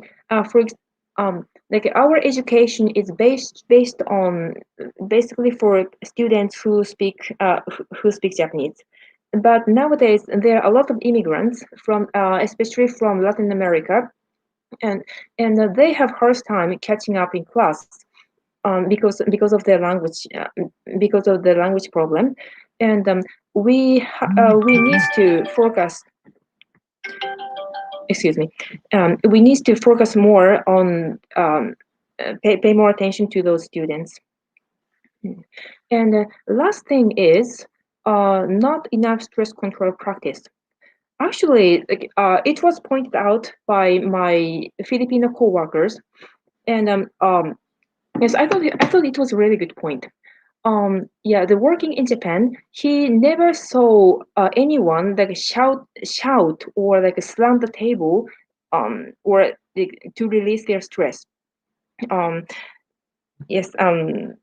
Like our education is based on basically for students who speak Japanese. But nowadays there are a lot of immigrants from especially from Latin America, and they have hard time catching up in class, because of their language, because of the language problem, and we need to focus. Excuse me. We need to focus more on, pay more attention to those students. And last thing is, not enough stress control practice. Actually, like, it was pointed out by my Filipino coworkers, and yes, I thought it was a really good point. Yeah, the working in Japan, he never saw anyone like shout or like slam the table, or like, to release their stress. Um, yes,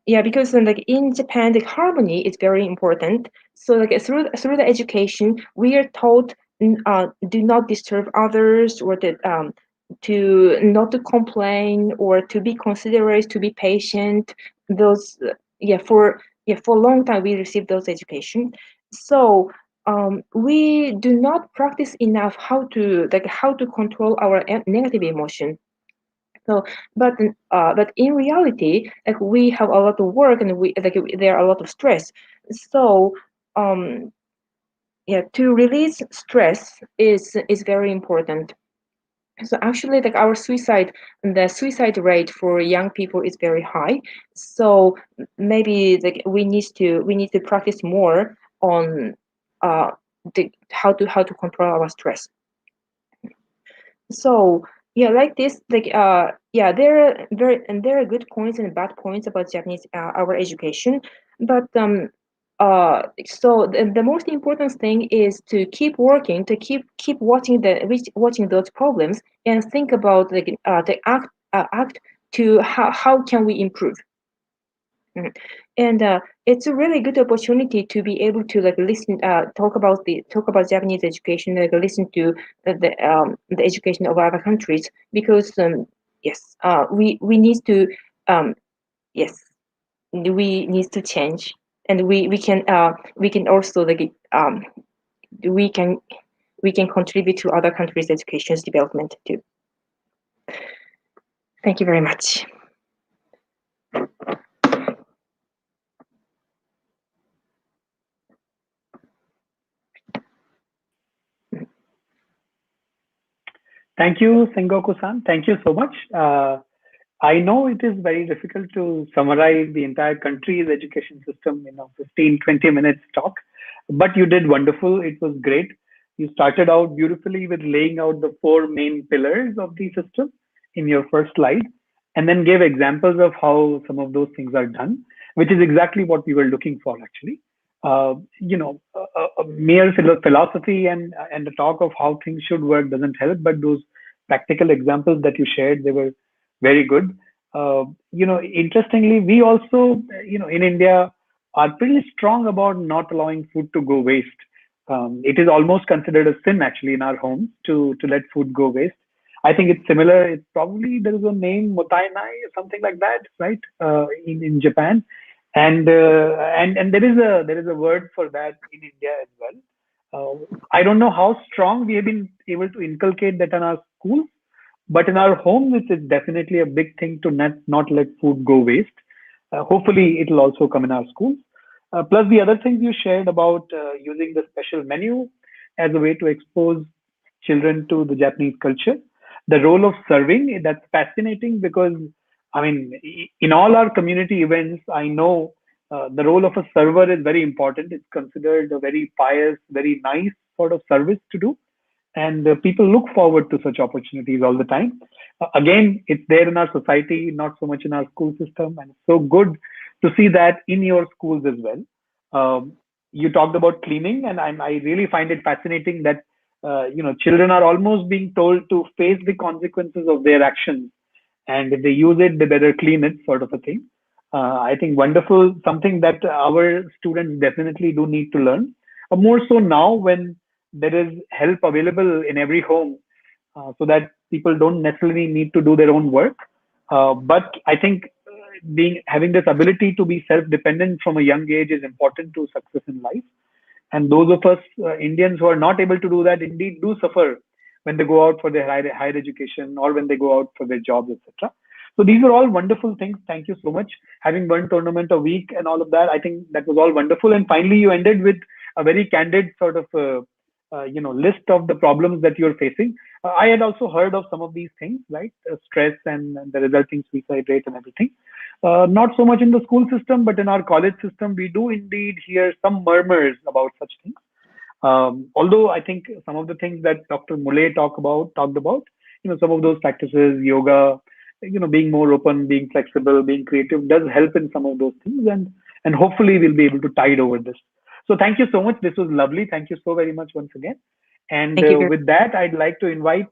yeah, because like in Japan, the harmony is very important. So like through the education, we are taught, do not disturb others, or that, to not to complain, or to be considerate, to be patient. Those, for a long time we received those education. So we do not practice enough how to control our negative emotion. So, but in reality, like we have a lot of work, and there are a lot of stress. So, um, yeah, to release stress is very important. So actually, like the suicide rate for young people is very high. So maybe like we need to practice more on, uh how to control our stress. So yeah, like this, like, yeah, there are good points and bad points about Japanese, our education, but so the most important thing is to keep working, to keep watching those problems, and think about like, the act to how can we improve. Mhm. And it's a really good opportunity to be able to like listen, talk about Japanese education, like listen to the education of other countries, because yes, we need to, um, yes, we need to change, and we can also like, we can we can contribute to other countries' education's development too. Thank you very much. Thank you, Sengoku-san. Thank you so much. I know it is very difficult to summarize the entire country's education system in a 15, 20 minutes talk, but you did wonderful. It was great. You started out beautifully with laying out the four main pillars of the system in your first slide, and then gave examples of how some of those things are done, which is exactly what we were looking for, actually. A mere philosophy and the talk of how things should work doesn't help, but those practical examples that you shared, they were very good. Interestingly, we also, in India, are pretty strong about not allowing food to go waste. It is almost considered a sin, actually, in our homes to let food go waste. I think it's similar. It's probably there is a name Motainai or something like that, right? In Japan, and there is a word for that in India as well. I don't know how strong we have been able to inculcate that in our schools, but in our homes, it is definitely a big thing to not let food go waste. Hopefully, it'll also come in our schools. Plus, the other things you shared about using the special menu as a way to expose children to the Japanese culture. The role of serving, that's fascinating because, I mean, in all our community events, I know the role of a server is very important. It's considered a very pious, very nice sort of service to do, and people look forward to such opportunities all the time. Again, it's there in our society, not so much in our school system, and it's so good to see that in your schools as well. You talked about cleaning, and I really find it fascinating that children are almost being told to face the consequences of their actions, and if they use it, they better clean it, sort of a thing. I think wonderful, something that our students definitely do need to learn. More so now when there is help available in every home, so that people don't necessarily need to do their own work. But I think being having this ability to be self-dependent from a young age is important to success in life. And those of us Indians who are not able to do that indeed do suffer when they go out for their higher education or when they go out for their jobs, etc. So these are all wonderful things. Thank you so much. Having one tournament a week and all of that, I think that was all wonderful. And finally, you ended with a very candid sort of list of the problems that you're facing. I had also heard of some of these things, right? Stress and the resulting suicide rate and everything. Not so much in the school system, but in our college system, we do indeed hear some murmurs about such things. Although I think some of the things that Dr. Muley talked about, some of those practices, yoga, being more open, being flexible, being creative, does help in some of those things, and hopefully we'll be able to tide over this. So thank you so much. This was lovely. Thank you so very much once again. And with that, I'd like to invite.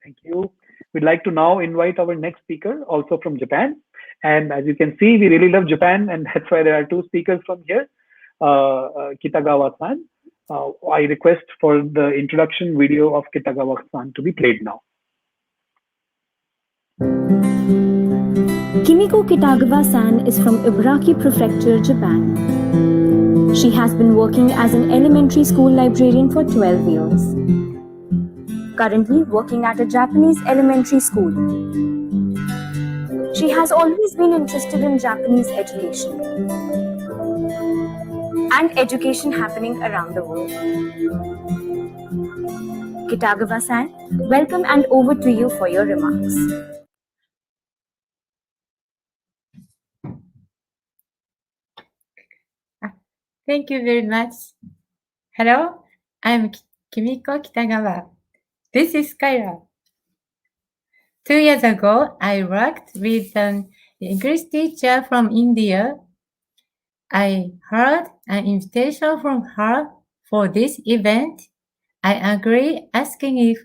Thank you. We'd like to now invite our next speaker, also from Japan. And as you can see, we really love Japan, and that's why there are two speakers from here, Kitagawa-san. I request for the introduction video of Kitagawa-san to be played now. Kimiko Kitagawa-san is from Ibaraki Prefecture, Japan. She has been working as an elementary school librarian for 12 years. Currently working at a Japanese elementary school. She has always been interested in Japanese education and education happening around the world. Kitagawa-san, welcome, and over to you for your remarks. Thank you very much. Hello, I'm Kimiko Kitagawa. This is Kyra. 2 years ago, I worked with an English teacher from India. I heard an invitation from her for this event. I agreed, asking if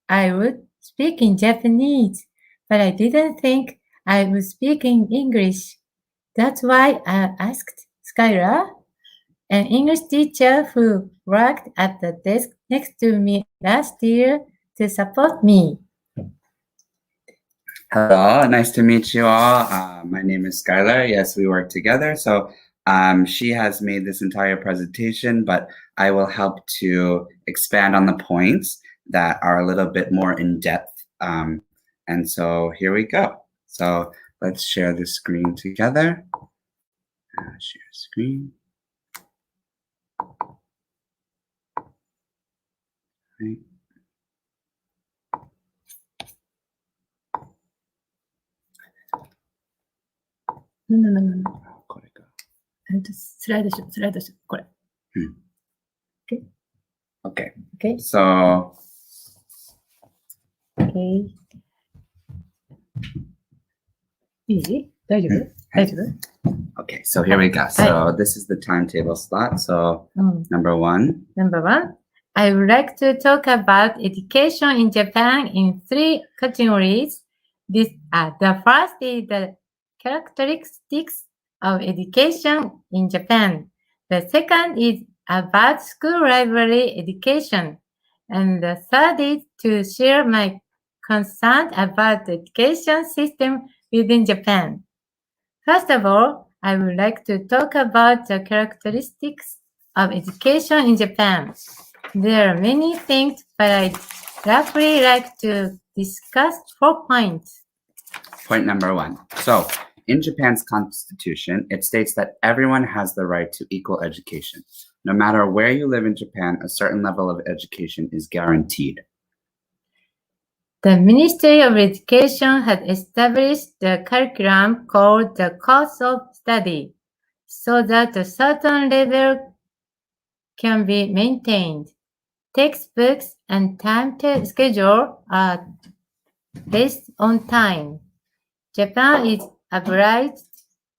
I would speak in Japanese, but I didn't think I would speak in English. That's why I asked Skylar, an English teacher who worked at the desk next to me last year, to support me. Hello, nice to meet you all. My name is Skylar. Yes, we work together. So she has made this entire presentation, but I will help to expand on the points that are a little bit more in depth. And so here we go. So let's share the screen together. Share screen. Right. No. これか。スライドしよう。これ。Okay. Okay. Okay. So. Okay. いい？大丈夫？ Okay, so here we go. So this is the timetable slot. So number one. Number one, I would like to talk about education in Japan in 3 categories. The first is the characteristics of education in Japan. The second is about school library education. And the third is to share my concern about the education system within Japan. First of all, I would like to talk about the characteristics of education in Japan. There are many things, but I'd roughly like to discuss 4 points. Point number one. So, in Japan's constitution, it states that everyone has the right to equal education. No matter where you live in Japan, a certain level of education is guaranteed. The Ministry of Education had established the curriculum called the Course of Study, so that a certain level can be maintained. Textbooks and time schedule are based on time. Japan is obliged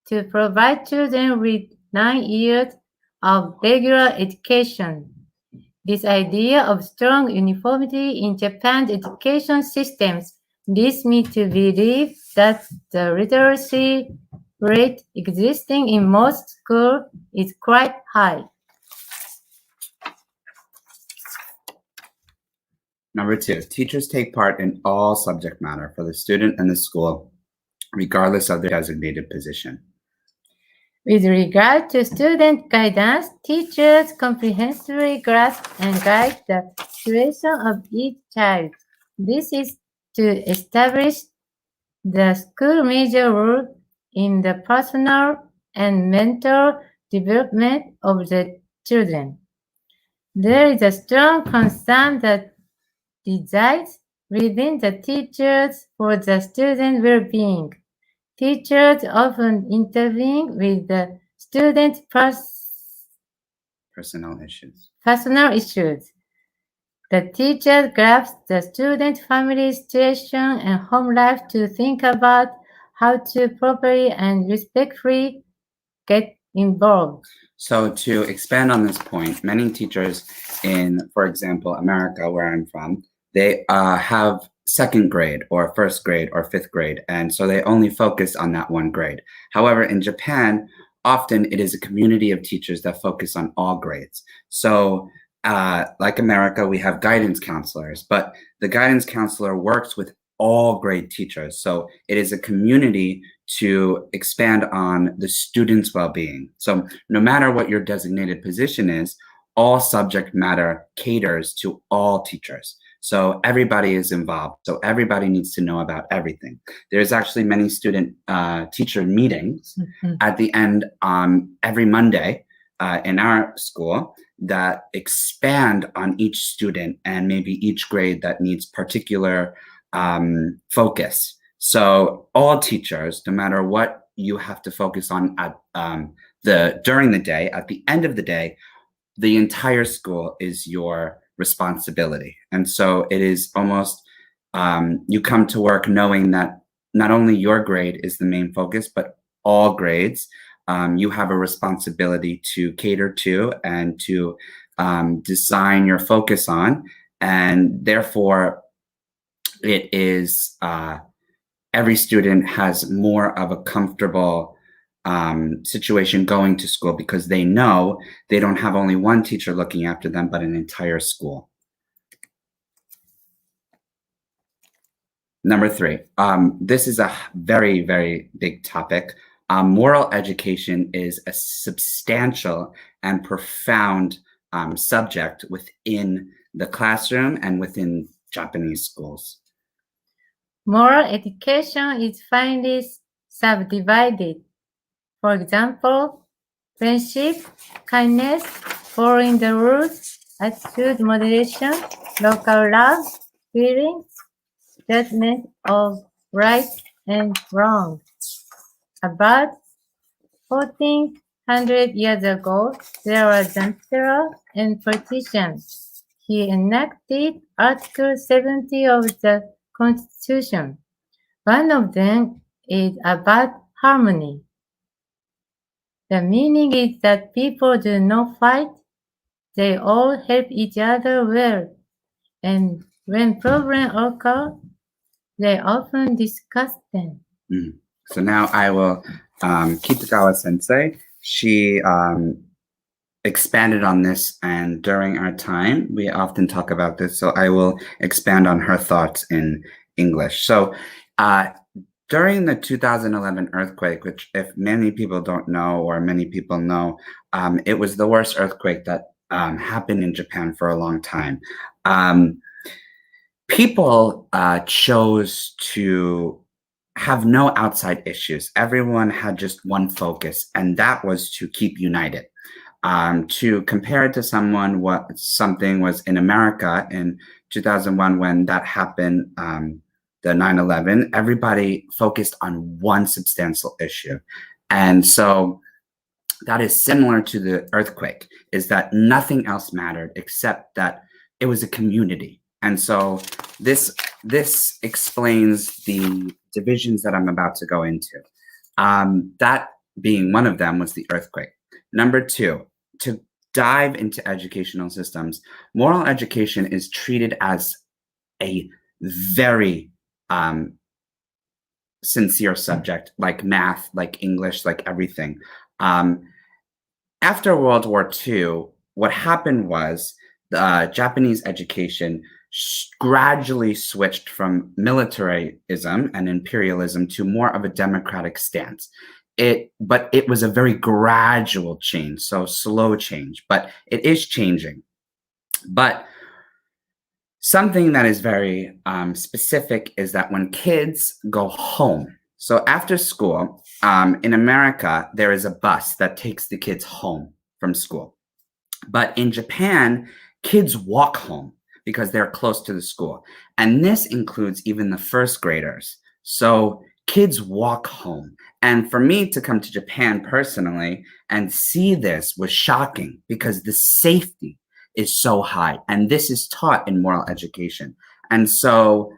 to provide children with 9 years of regular education. This idea of strong uniformity in Japan's education systems leads me to believe that the literacy rate existing in most schools is quite high. Number two, teachers take part in all subject matter for the student and the school, regardless of their designated position. With regard to student guidance, teachers comprehensively grasp and guide the situation of each child. This is to establish the school major role in the personal and mental development of the children. There is a strong concern that resides within the teachers for the student well-being. Teachers often intervene with the students' Personal issues. personal issues. The teacher grasps the student family situation and home life to think about how to properly and respectfully get involved. So to expand on this point, many teachers in, for example, America, where I'm from, they have second grade or first grade or fifth grade. And so they only focus on that one grade. However, in Japan, often it is a community of teachers that focus on all grades. So like America, we have guidance counselors, but the guidance counselor works with all grade teachers. So it is a community to expand on the student's well-being. So no matter what your designated position is, all subject matter caters to all teachers. So everybody is involved. So everybody needs to know about everything. There's actually many student teacher meetings at the end every Monday in our school that expand on each student and maybe each grade that needs particular focus. So all teachers, no matter what you have to focus on at during the day, at the end of the day, the entire school is your responsibility. And so it is almost you come to work knowing that not only your grade is the main focus, but all grades you have a responsibility to cater to and to design your focus on. And therefore, it is every student has more of a comfortable situation going to school because they know they don't have only one teacher looking after them, but an entire school. Number 3, this is a very, very big topic. Moral education is a substantial and profound subject within the classroom and within Japanese schools. Moral education is finely subdivided. For example, friendship, kindness, following the rules, attitude, moderation, local love, feelings, judgment of right and wrong. About 1400 years ago, there was an emperor and politician. He enacted Article 70 of the Constitution. One of them is about harmony. The meaning is that people do not fight, they all help each other well, and when problems occur, they often discuss them. So now I will, Kitagawa sensei, she expanded on this, and during our time, we often talk about this, so I will expand on her thoughts in English. So during the 2011 earthquake, which if many people don't know or many people know, it was the worst earthquake that happened in Japan for a long time. People chose to have no outside issues. Everyone had just one focus, and that was to keep united. To compare it to something was in America in 2001 when that happened, the 9/11, everybody focused on one substantial issue. And so that is similar to the earthquake, is that nothing else mattered except that it was a community. And so this explains the divisions that I'm about to go into. That being one of them was the earthquake. Number 2, to dive into educational systems, moral education is treated as a very sincere subject, like math, like English, like everything. After World War II, what happened was Japanese education gradually switched from militarism and imperialism to more of a democratic stance. but it was a very gradual change, so slow change, but it is changing. But something that is very specific is that when kids go home, so after school, in America, there is a bus that takes the kids home from school. But in Japan, kids walk home because they're close to the school. And this includes even the first graders. So kids walk home. And for me to come to Japan personally and see this was shocking because the safety is so high. And this is taught in moral education. And so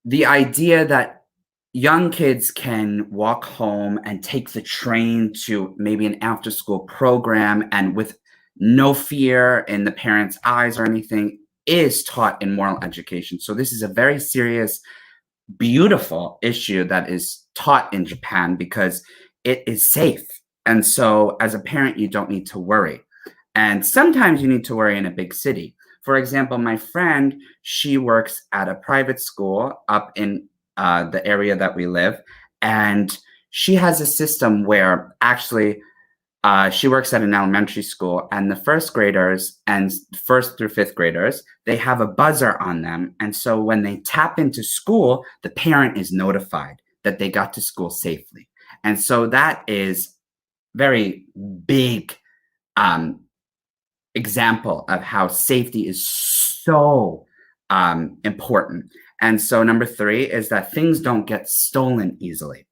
the idea that young kids can walk home and take the train to maybe an after school program and with no fear in the parents' eyes or anything is taught in moral education. So this is a very serious, beautiful issue that is taught in Japan because it is safe. And so as a parent, you don't need to worry. And sometimes you need to worry in a big city. For example, my friend, she works at a private school up in the area that we live. And she has a system where actually she works at an elementary school, and the first graders and first through fifth graders, they have a buzzer on them. And so when they tap into school, the parent is notified that they got to school safely. And so that is very big example of how safety is so important. And so number 3 is that things don't get stolen easily.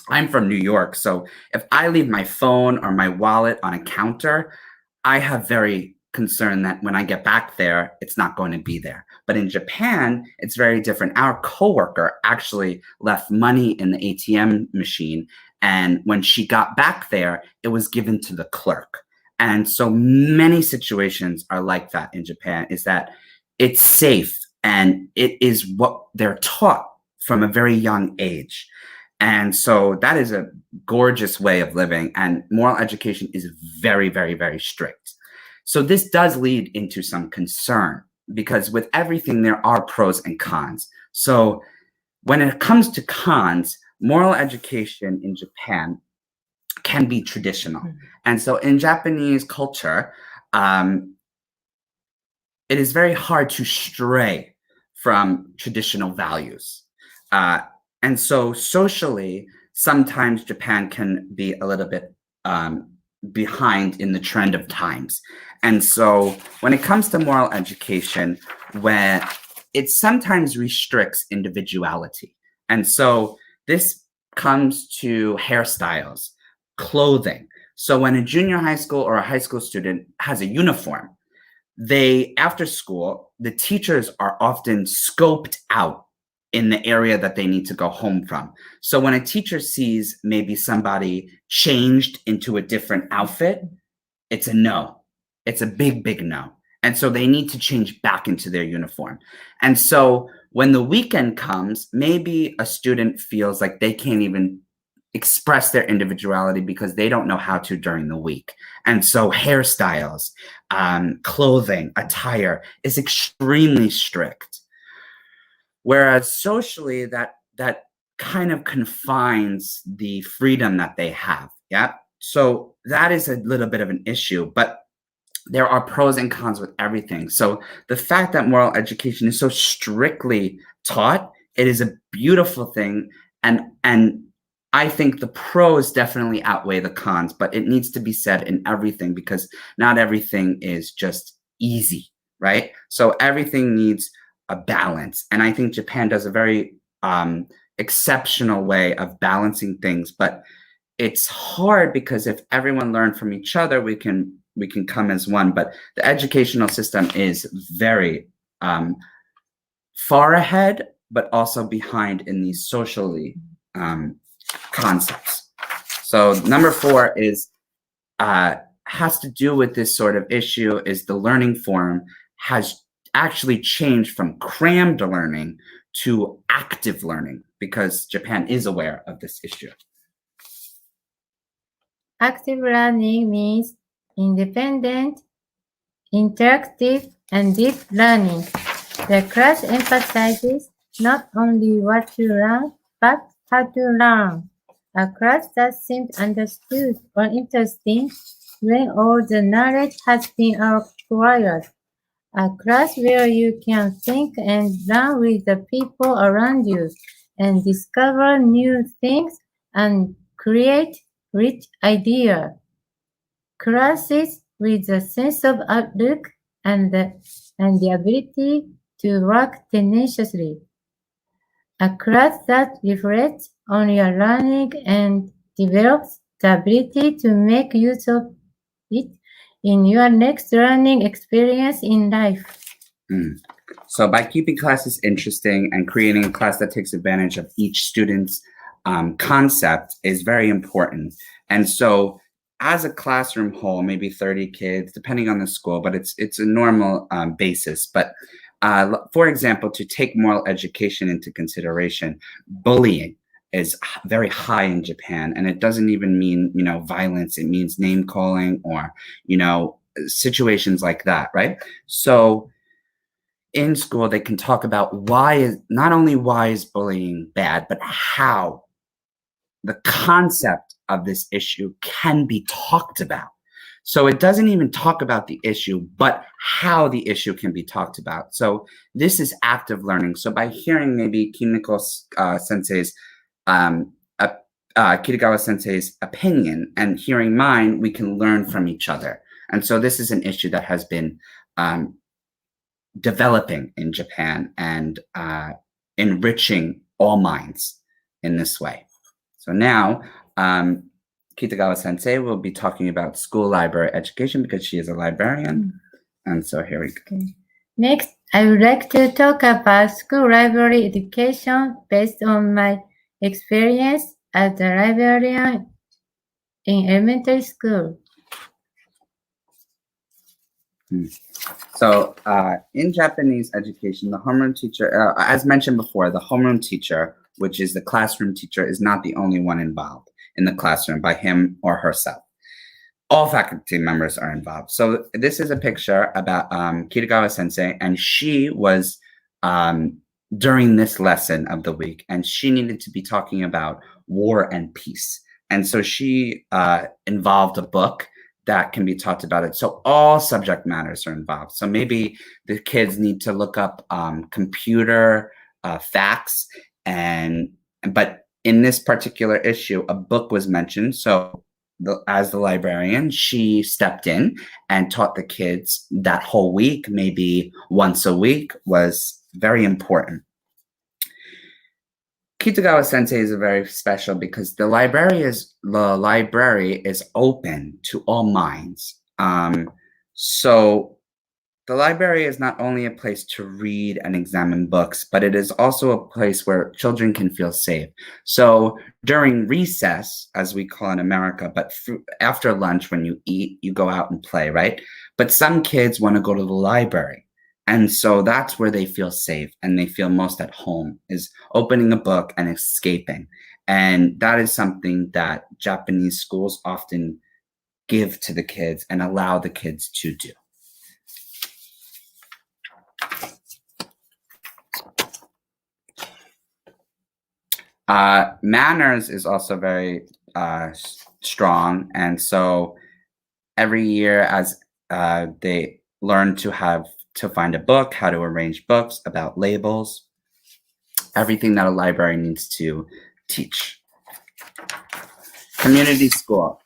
I'm from New York, so if I leave my phone or my wallet on a counter, I have very concern that when I get back there, it's not going to be there. But in Japan, it's very different. Our coworker actually left money in the ATM machine, and when she got back there, it was given to the clerk. And so many situations are like that in Japan, is that it's safe, and it is what they're taught from a very young age. And so that is a gorgeous way of living, and moral education is very, very, very strict. So this does lead into some concern because with everything, there are pros and cons. So when it comes to cons, moral education in Japan can be traditional. And so in Japanese culture, it is very hard to stray from traditional values. And so socially, sometimes Japan can be a little bit behind in the trend of times. And so when it comes to moral education, where it sometimes restricts individuality. And so this comes to hairstyles, clothing. So when a junior high school or a high school student has a uniform, after school, the teachers are often scoped out in the area that they need to go home from. So when a teacher sees maybe somebody changed into a different outfit, it's a no. It's a big, big no. And so they need to change back into their uniform. And so when the weekend comes, maybe a student feels like they can't even express their individuality because they don't know how to during the week. And so hairstyles, clothing, attire is extremely strict. Whereas socially, that kind of confines the freedom that they have. Yeah. So that is a little bit of an issue, but there are pros and cons with everything. So the fact that moral education is so strictly taught, it is a beautiful thing. And I think the pros definitely outweigh the cons, but it needs to be said in everything because not everything is just easy, right? So everything needs a balance. And I think Japan does a very exceptional way of balancing things, but it's hard because if everyone learned from each other, we can come as one. But the educational system is very far ahead, but also behind in these socially concepts. So number 4 is has to do with this sort of issue is the learning form has actually changed from crammed learning to active learning because Japan is aware of this issue. Active learning means independent, interactive, and deep learning. The class emphasizes not only what to learn, but how to learn. A class that seemed understood or interesting when all the knowledge has been acquired. A class where you can think and learn with the people around you and discover new things and create rich ideas. Classes with a sense of outlook and the ability to work tenaciously. A class that reflects on your learning and develops the ability to make use of it in your next learning experience in life. So by keeping classes interesting and creating a class that takes advantage of each student's concept is very important. And so as a classroom whole, maybe 30 kids, depending on the school, but it's a normal basis. But for example, to take moral education into consideration, bullying is very high in Japan, and it doesn't even mean, violence. It means name calling or, situations like that, right? So in school, they can talk about not only why is bullying bad, but how the concept of this issue can be talked about. So it doesn't even talk about the issue, but how the issue can be talked about. So this is active learning. So by hearing maybe Kimiko sensei's, Kitagawa sensei's opinion and hearing mine, we can learn from each other. And so this is an issue that has been developing in Japan and enriching all minds in this way. So now, Kitagawa sensei will be talking about school library education because she is a librarian. And so here we go. Okay. Next, I would like to talk about school library education based on my experience as a librarian in elementary school. So in Japanese education, the homeroom teacher, as mentioned before, the homeroom teacher, which is the classroom teacher, is not the only one involved in the classroom by him or herself. All faculty members are involved. So this is a picture about Kitagawa sensei, and she was during this lesson of the week, and she needed to be talking about war and peace. And so she involved a book that can be talked about it. So all subject matters are involved. So maybe the kids need to look up computer facts, but in this particular issue, a book was mentioned. So as the librarian, she stepped in and taught the kids that whole week, maybe once a week, was very important. Kitagawa sensei is very special because the library is open to all minds. So the library is not only a place to read and examine books, but it is also a place where children can feel safe. So during recess, as we call in America, but after lunch when you eat, you go out and play, right? But some kids want to go to the library. And so that's where they feel safe and they feel most at home, is opening a book and escaping. And that is something that Japanese schools often give to the kids and allow the kids to do. Manners is also very strong. And so every year as they learn to find a book, how to arrange books, about labels, everything that a library needs to teach. Community school.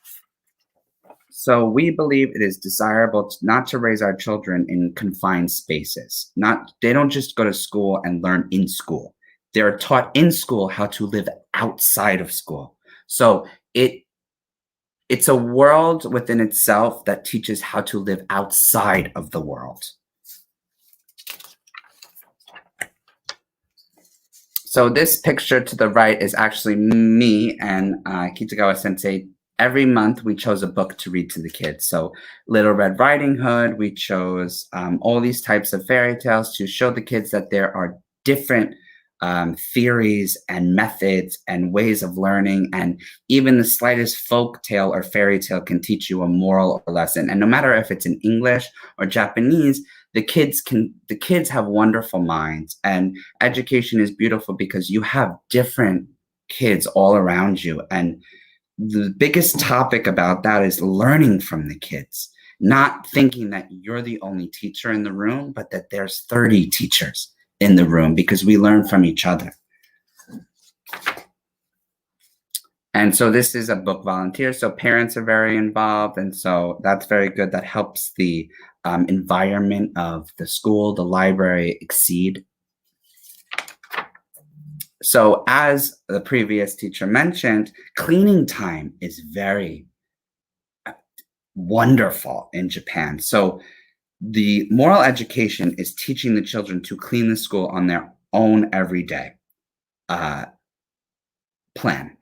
So we believe it is desirable not to raise our children in confined spaces. They don't just go to school and learn in school. They're taught in school how to live outside of school. So it's a world within itself that teaches how to live outside of the world. So this picture to the right is actually me and Kitagawa sensei. Every month we chose a book to read to the kids. So Little Red Riding Hood, we chose all these types of fairy tales to show the kids that there are different theories and methods and ways of learning, and even the slightest folk tale or fairy tale can teach you a moral or lesson. And no matter if it's in English or Japanese, the kids have wonderful minds, and education is beautiful because you have different kids all around you. And the biggest topic about that is learning from the kids, not thinking that you're the only teacher in the room, but that there's 30 teachers in the room, because we learn from each other. And so this is a book volunteer, so parents are very involved, and so that's very good. That helps the environment of the school, the library exceed. So as the previous teacher mentioned, cleaning time is very wonderful in Japan. So the moral education is teaching the children to clean the school on their own everyday plan.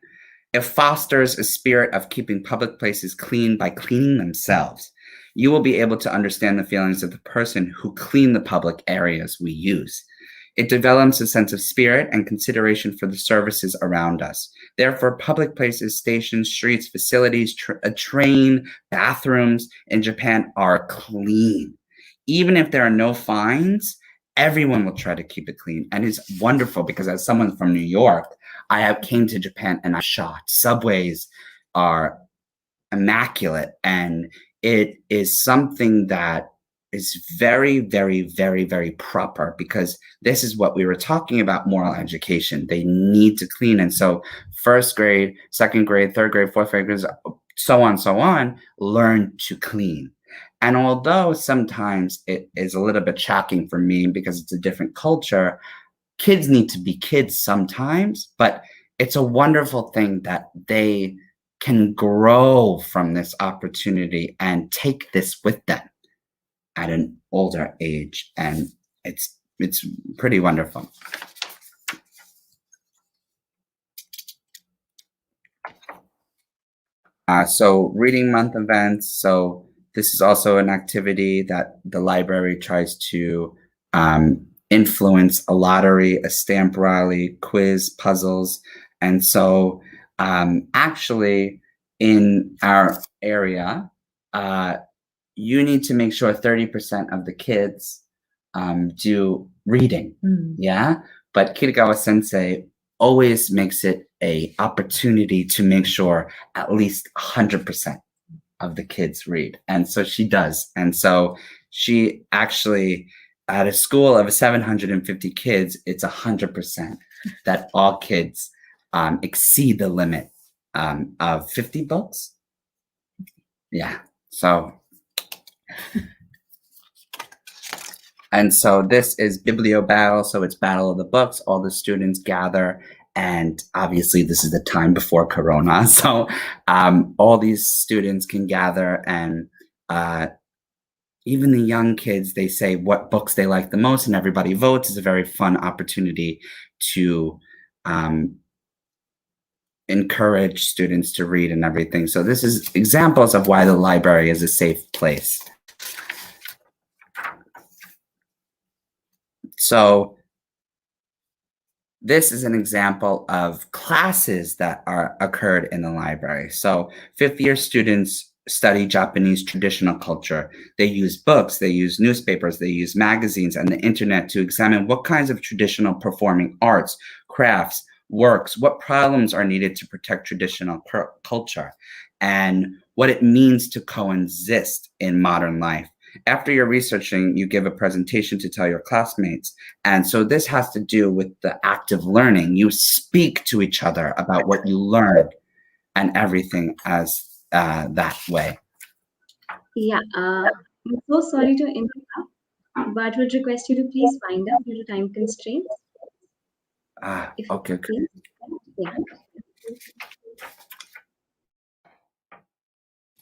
It fosters a spirit of keeping public places clean by cleaning themselves. You will be able to understand the feelings of the person who clean the public areas we use. It develops a sense of spirit and consideration for the services around us. Therefore, public places, stations, streets, facilities, a train, bathrooms in Japan are clean. Even if there are no fines, everyone will try to keep it clean. And it's wonderful because as someone from New York, I came to Japan and I'm shocked. Subways are immaculate, and it is something that is very, very, very, very proper, because this is what we were talking about, moral education. They need to clean. And so first grade, second grade, third grade, fourth grade, so on, learn to clean. And although sometimes it is a little bit shocking for me because it's a different culture, kids need to be kids sometimes, but it's a wonderful thing that they can grow from this opportunity and take this with them at an older age, and it's pretty wonderful. So reading month events. So this is also an activity that the library tries to influence: a lottery, a stamp rally, quiz, puzzles. And so actually in our area, you need to make sure 30% of the kids do reading. Yeah. But Kirigawa sensei always makes it a opportunity to make sure at least 100% of the kids read. And so she does. And so she actually, at a school of 750 kids, it's 100% that all kids exceed the limit of 50 books. Yeah. So, and so this is Biblio Battle. So it's Battle of the Books. All the students gather, and obviously this is the time before Corona. So all these students can gather, and even the young kids, they say what books they like the most, and everybody votes. Is a very fun opportunity to encourage students to read and everything. So this is examples of why the library is a safe place. So this is an example of classes that are occurred in the library. So fifth year students study Japanese traditional culture. They use books, they use newspapers, they use magazines and the internet to examine what kinds of traditional performing arts, crafts, works, what problems are needed to protect traditional culture, and what it means to coexist in modern life. After you're researching, you give a presentation to tell your classmates. And so this has to do with the active learning. You speak to each other about what you learned and everything as that way. Yeah, I'm so sorry to interrupt, but would request you to please wind up due to time constraints. Okay. Yeah.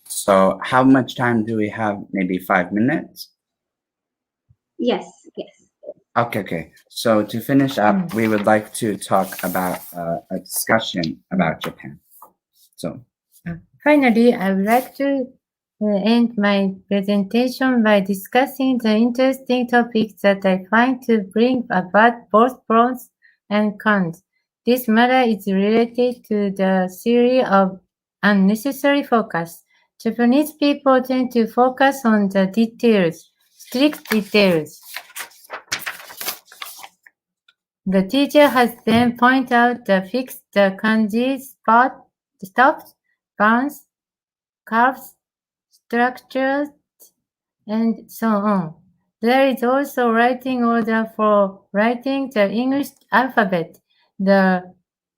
So how much time do we have? Maybe 5 minutes? Yes. Okay. So to finish up, we would like to talk about a discussion about Japan. So finally, I would like to end my presentation by discussing the interesting topics that I find to bring about both pros and cons. This matter is related to the theory of unnecessary focus. Japanese people tend to focus on the details, strict details. The teacher has then pointed out the fixed the kanji spot, stops, bounds, curves, structures, and so on. There is also writing order for writing the English alphabet. The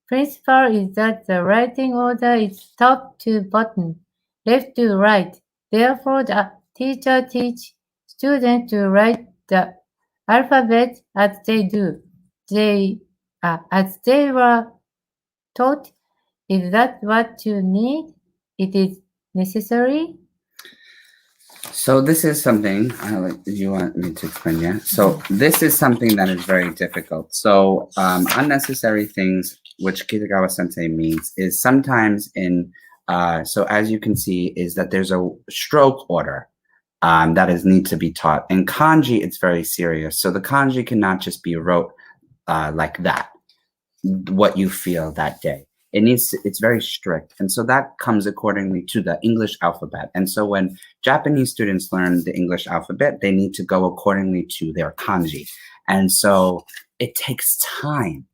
principle is that the writing order is top to bottom, left to right. Therefore, the teacher teaches students to write the alphabet as they do. As they were taught. Is that what you need? It is necessary? So this is something you want me to explain, yeah? So this is something that is very difficult. So unnecessary things, which Kitagawa Sensei means, is sometimes in so as you can see, is that there's a stroke order that is need to be taught. In kanji, it's very serious. So the kanji cannot just be wrote like that, what you feel that day. It's very strict. And so that comes accordingly to the English alphabet. And so when Japanese students learn the English alphabet, they need to go accordingly to their kanji. And so it takes time.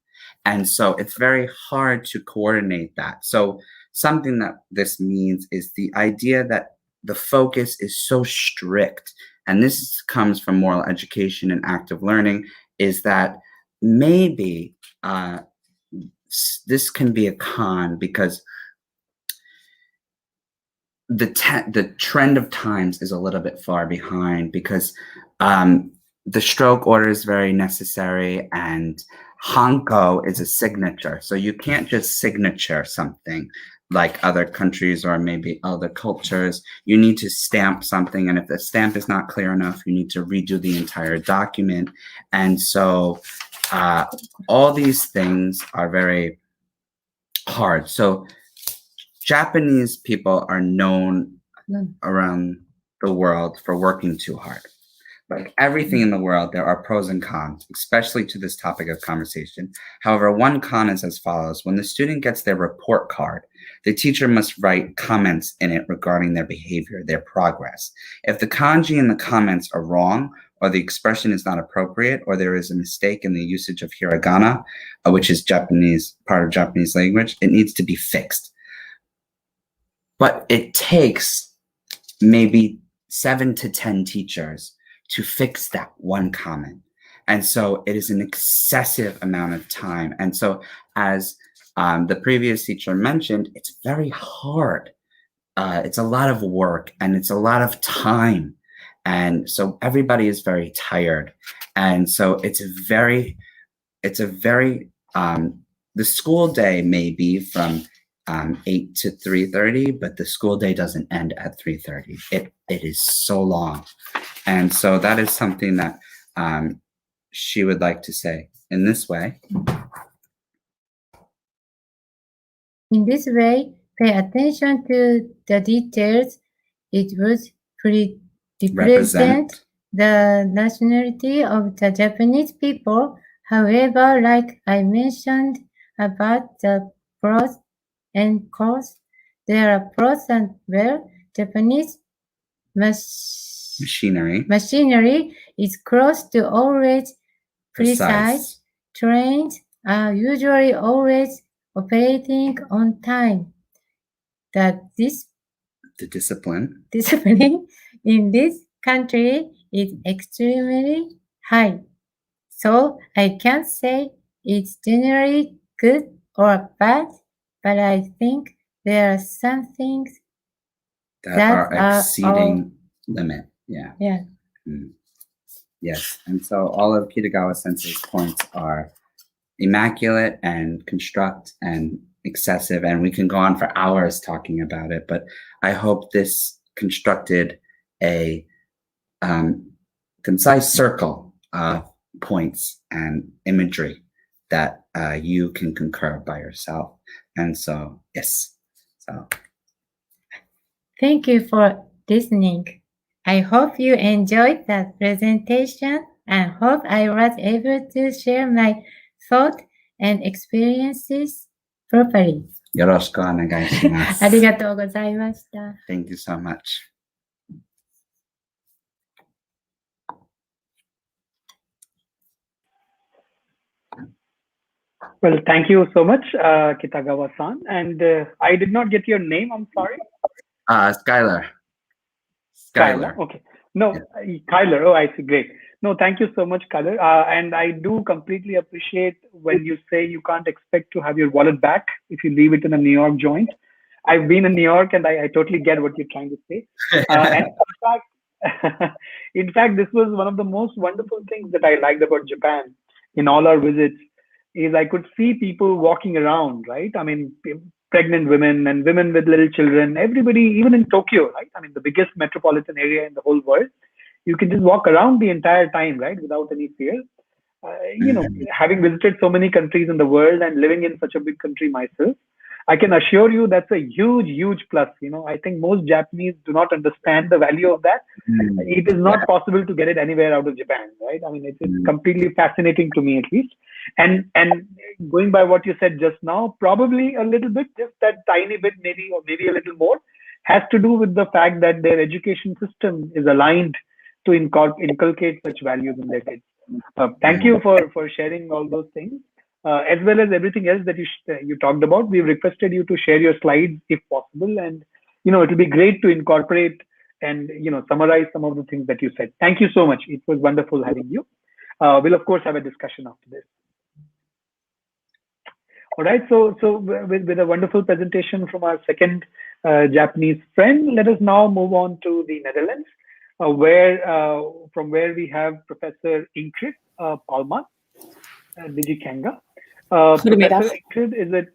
And so it's very hard to coordinate that. So something that this means is the idea that the focus is so strict, and this comes from moral education and active learning, is that maybe this can be a con because the trend of times is a little bit far behind, because the stroke order is very necessary, and hanko is a signature. So you can't just signature something like other countries or maybe other cultures. You need to stamp something, and if the stamp is not clear enough, you need to redo the entire document. And so all these things are very hard. So Japanese people are known around the world for working too hard. Like everything in the world, there are pros and cons, especially to this topic of conversation. However, one con is as follows. When the student gets their report card, the teacher must write comments in it regarding their behavior, their progress. If the kanji in the comments are wrong, or the expression is not appropriate, or there is a mistake in the usage of hiragana, which is Japanese, part of Japanese language, it needs to be fixed. But it takes maybe 7 to 10 teachers to fix that one comment. And so it is an excessive amount of time. And so as the previous teacher mentioned, it's very hard. It's a lot of work and it's a lot of time. And so everybody is very tired. And so it's a very, the school day may be from 8 to 3:30, but the school day doesn't end at 3:30. It is so long. And so that is something that she would like to say in this way. In this way, pay attention to the details. It would represent the nationality of the Japanese people. However, like I mentioned about the pros and cons, there are pros and well, Japanese machinery is close to always precise. Trains are usually always operating on time. The discipline in this country is extremely high. So I can't say it's generally good or bad, but I think there are some things that are exceeding limit. Yeah. Yeah. Yes. And so all of Kitagawa Sensei's points are immaculate and construct and excessive, and we can go on for hours talking about it, but I hope this constructed a concise circle of points and imagery that you can concur by yourself. And so, yes. So thank you for listening. I hope you enjoyed that presentation and hope I was able to share my thoughts and experiences properly. よろしくお願いします。ありがとうございました。Thank you so much. Well, thank you so much, Kitagawa-san. And I did not get your name. I'm sorry. Skylar. Skylar. Okay. No, Kyler. Oh, I see. Great. No, thank you so much, Kyler. And I do completely appreciate when you say you can't expect to have your wallet back if you leave it in a New York joint. I've been in New York, and I totally get what you're trying to say. And in fact, this was one of the most wonderful things that I liked about Japan in all our visits. Is I could see people walking around, right? I mean, pregnant women and women with little children, everybody, even in Tokyo, right? I mean, the biggest metropolitan area in the whole world. You can just walk around the entire time, right, without any fear. Having visited so many countries in the world and living in such a big country myself, I can assure you that's a huge, huge plus. I think most Japanese do not understand the value of that. It is not possible to get it anywhere out of Japan, right? I mean, it's completely fascinating to me, at least. And going by what you said just now, probably a little bit, just that tiny bit, maybe, or maybe a little more, has to do with the fact that their education system is aligned to inculcate such values in their kids. Thank you for sharing all those things, as well as everything else that you talked about. We've requested you to share your slides if possible, and it'll be great to incorporate and summarize some of the things that you said. Thank you so much. It was wonderful having you. We'll of course have a discussion after this. All right. So with a wonderful presentation from our second Japanese friend, let us now move on to the Netherlands. From where we have Professor Ingrid Palma Digikanga. Professor Ingrid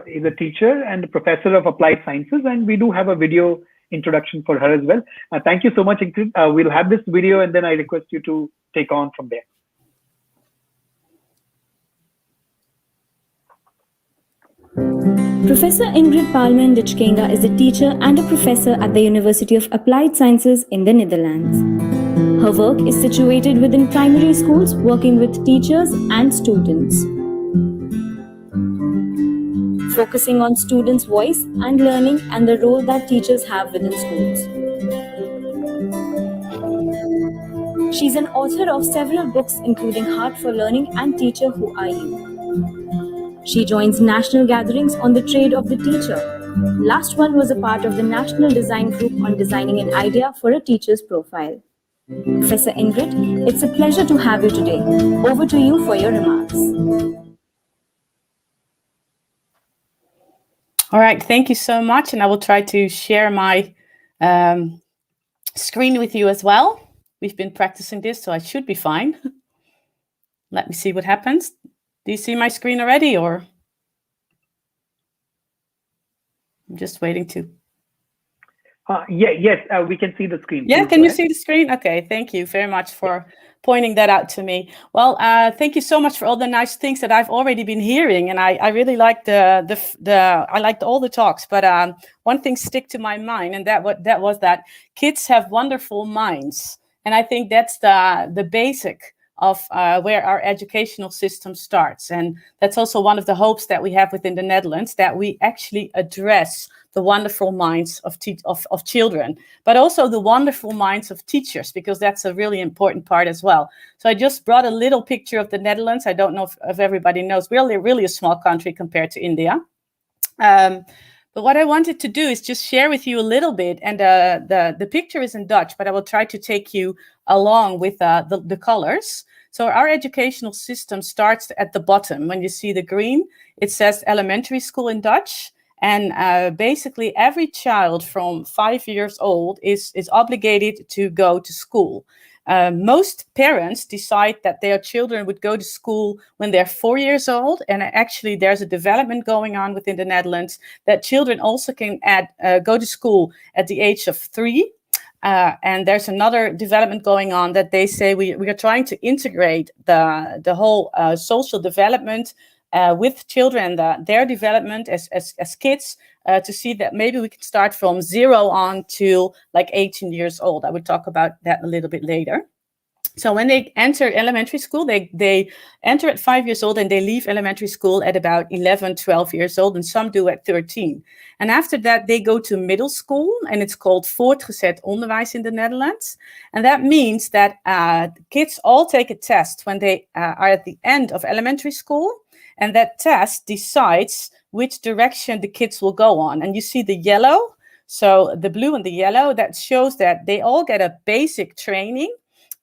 is a teacher and a professor of applied sciences, and we do have a video introduction for her as well. Thank you so much, Ingrid. We'll have this video, and then I request you to take on from there. Professor Ingrid Palmen Dijkanga is a teacher and a professor at the University of Applied Sciences in the Netherlands. Her work is situated within primary schools, working with teachers and students, focusing on students' voice and learning and the role that teachers have within schools. She's an author of several books, including Heart for Learning and Teacher, Who Are You? She joins national gatherings on the trade of the teacher. Last one was a part of the National Design Group on designing an idea for a teacher's profile. Professor Ingrid, it's a pleasure to have you today. Over to you for your remarks. All right, thank you so much. And I will try to share my screen with you as well. We've been practicing this, so I should be fine. Let me see what happens. Do you see my screen already, or? I'm just waiting to. Yes, we can see the screen. Yeah, can you see the screen? Okay, thank you very much for pointing that out to me. Well, thank you so much for all the nice things that I've already been hearing, and I really liked I liked all the talks. But one thing stick to my mind, and that was that kids have wonderful minds, and I think that's the basic of where our educational system starts. And that's also one of the hopes that we have within the Netherlands, that we actually address the wonderful minds of children, but also the wonderful minds of teachers, because that's a really important part as well. So I just brought a little picture of the Netherlands. I don't know if everybody knows, really a small country compared to India. But what I wanted to do is just share with you a little bit, and the picture is in Dutch, but I will try to take you along with the colors. So our educational system starts at the bottom. When you see the green, it says elementary school in Dutch. And basically every child from 5 years old is obligated to go to school. Most parents decide that their children would go to school when they're 4 years old. And actually there's a development going on within the Netherlands that children also can go to school at the age of 3. And there's another development going on that they say we are trying to integrate the whole social development with children, their development as kids, to see that maybe we can start from 0 on to like 18 years old. I would talk about that a little bit later. So when they enter elementary school, they enter at 5 years old and they leave elementary school at about 11, 12 years old, and some do at 13. And after that, they go to middle school, and it's called voortgezet onderwijs in the Netherlands. And that means that kids all take a test when they are at the end of elementary school. And that test decides which direction the kids will go on. And you see the yellow, so the blue and the yellow, that shows that they all get a basic training.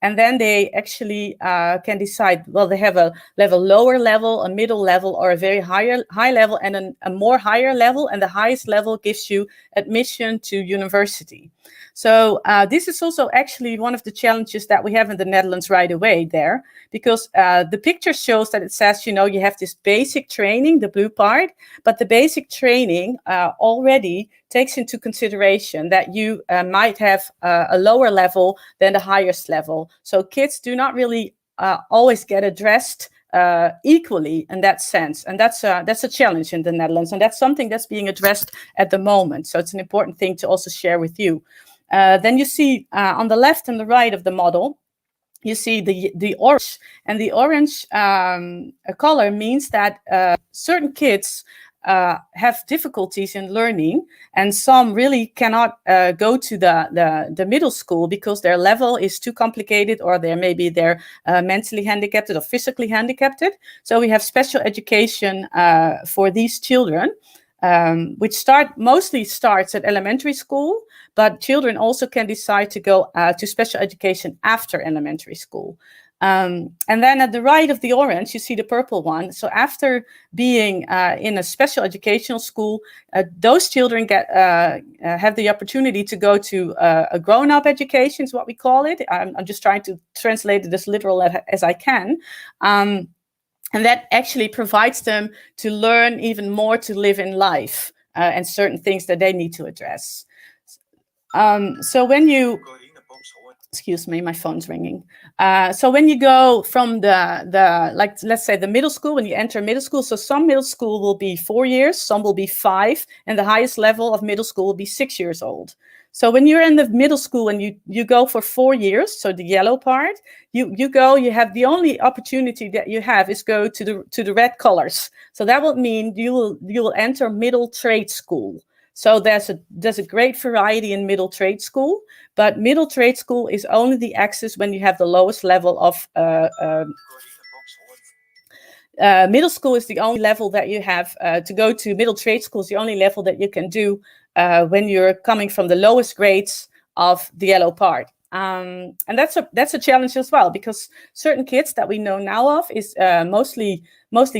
And then they actually can decide, well, they have a lower level, a middle level, or a very high level, and a more higher level. And the highest level gives you admission to university. So this is also actually one of the challenges that we have in the Netherlands right away there, because the picture shows that it says, you have this basic training, the blue part, but the basic training already takes into consideration that you might have a lower level than the highest level. So kids do not really always get addressed equally in that sense. And that's a challenge in the Netherlands. And that's something that's being addressed at the moment. So it's an important thing to also share with you. Then you see on the left and the right of the model, you see the orange. And the orange color means that certain kids have difficulties in learning, and some really cannot go to the middle school because their level is too complicated, or they're mentally handicapped or physically handicapped. So we have special education for these children, which mostly starts at elementary school, but children also can decide to go to special education after elementary school. And then at the right of the orange, you see the purple one. So after being in a special educational school, those children have the opportunity to go to a grown-up education, is what we call it. I'm just trying to translate it as literal as I can. And that actually provides them to learn even more to live in life and certain things that they need to address. So when you... Excuse me, my phone's ringing. So when you go from let's say the middle school, when you enter middle school, so some middle school will be 4 years, some will be 5, and the highest level of middle school will be 6 years old. So when you're in the middle school and you go for 4 years, so the yellow part, you have the only opportunity that you have is go to the red colors. So that will mean you will enter middle trade school. So there's a great variety in middle trade school, but middle trade school is only the access when you have the lowest level of middle school is the only level that you have to go to. Middle trade school is the only level that you can do when you're coming from the lowest grades of the yellow part. And that's a challenge as well, because certain kids that we know now of is mostly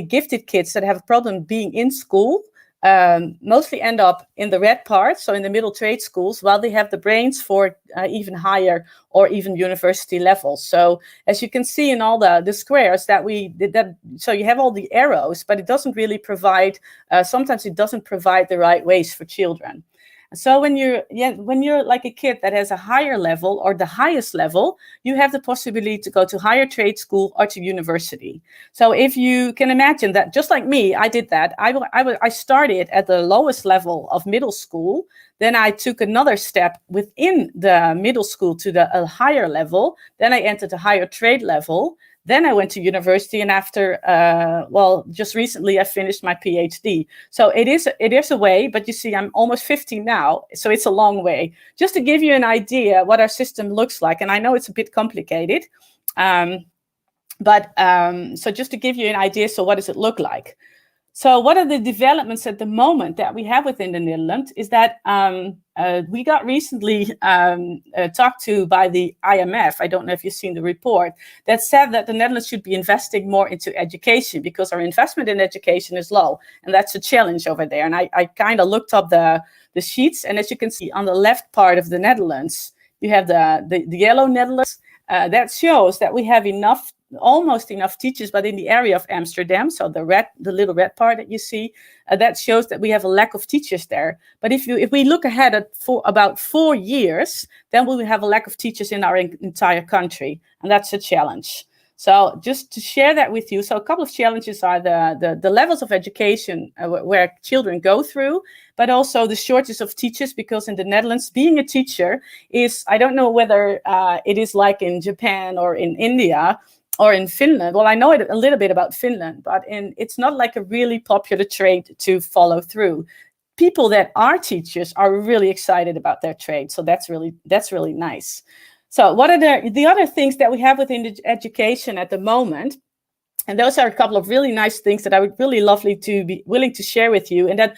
gifted kids that have a problem being in school. Mostly end up in the red part, so in the middle trade schools, while they have the brains for even higher or even university levels. So as you can see in all the squares so you have all the arrows, but it doesn't really provide, sometimes it doesn't provide the right ways for children. So when you're like a kid that has a higher level or the highest level, you have the possibility to go to higher trade school or to university. So if you can imagine that, just like me, I did that. I started at the lowest level of middle school. Then I took another step within the middle school to a higher level. Then I entered a higher trade level. Then I went to university, and after, just recently I finished my PhD. So it is a way, but you see, I'm almost 50 now, so it's a long way. Just to give you an idea what our system looks like, and I know it's a bit complicated, so just to give you an idea, so what does it look like? So what are the developments at the moment that we have within the Netherlands is that we got recently talked to by the IMF. I don't know if you've seen the report that said that the Netherlands should be investing more into education because our investment in education is low. And that's a challenge over there. And I kind of looked up the sheets. And as you can see on the left part of the Netherlands, you have the yellow Netherlands. That shows that we have almost enough teachers, but in the area of Amsterdam, so the little red part that you see, that shows that we have a lack of teachers there. But if we look ahead for about 4 years, then we will have a lack of teachers in our entire country, and that's a challenge. So just to share that with you, so a couple of challenges are the levels of education where children go through, but also the shortage of teachers, because in the Netherlands, being a teacher is, I don't know whether it is like in Japan or in India or in Finland. Well, I know a little bit about Finland, but it's not like a really popular trade to follow through. People that are teachers are really excited about their trade, so that's really nice. So what are the other things that we have within the education at the moment And those are a couple of really nice things that I would really lovely to be willing to share with you. And that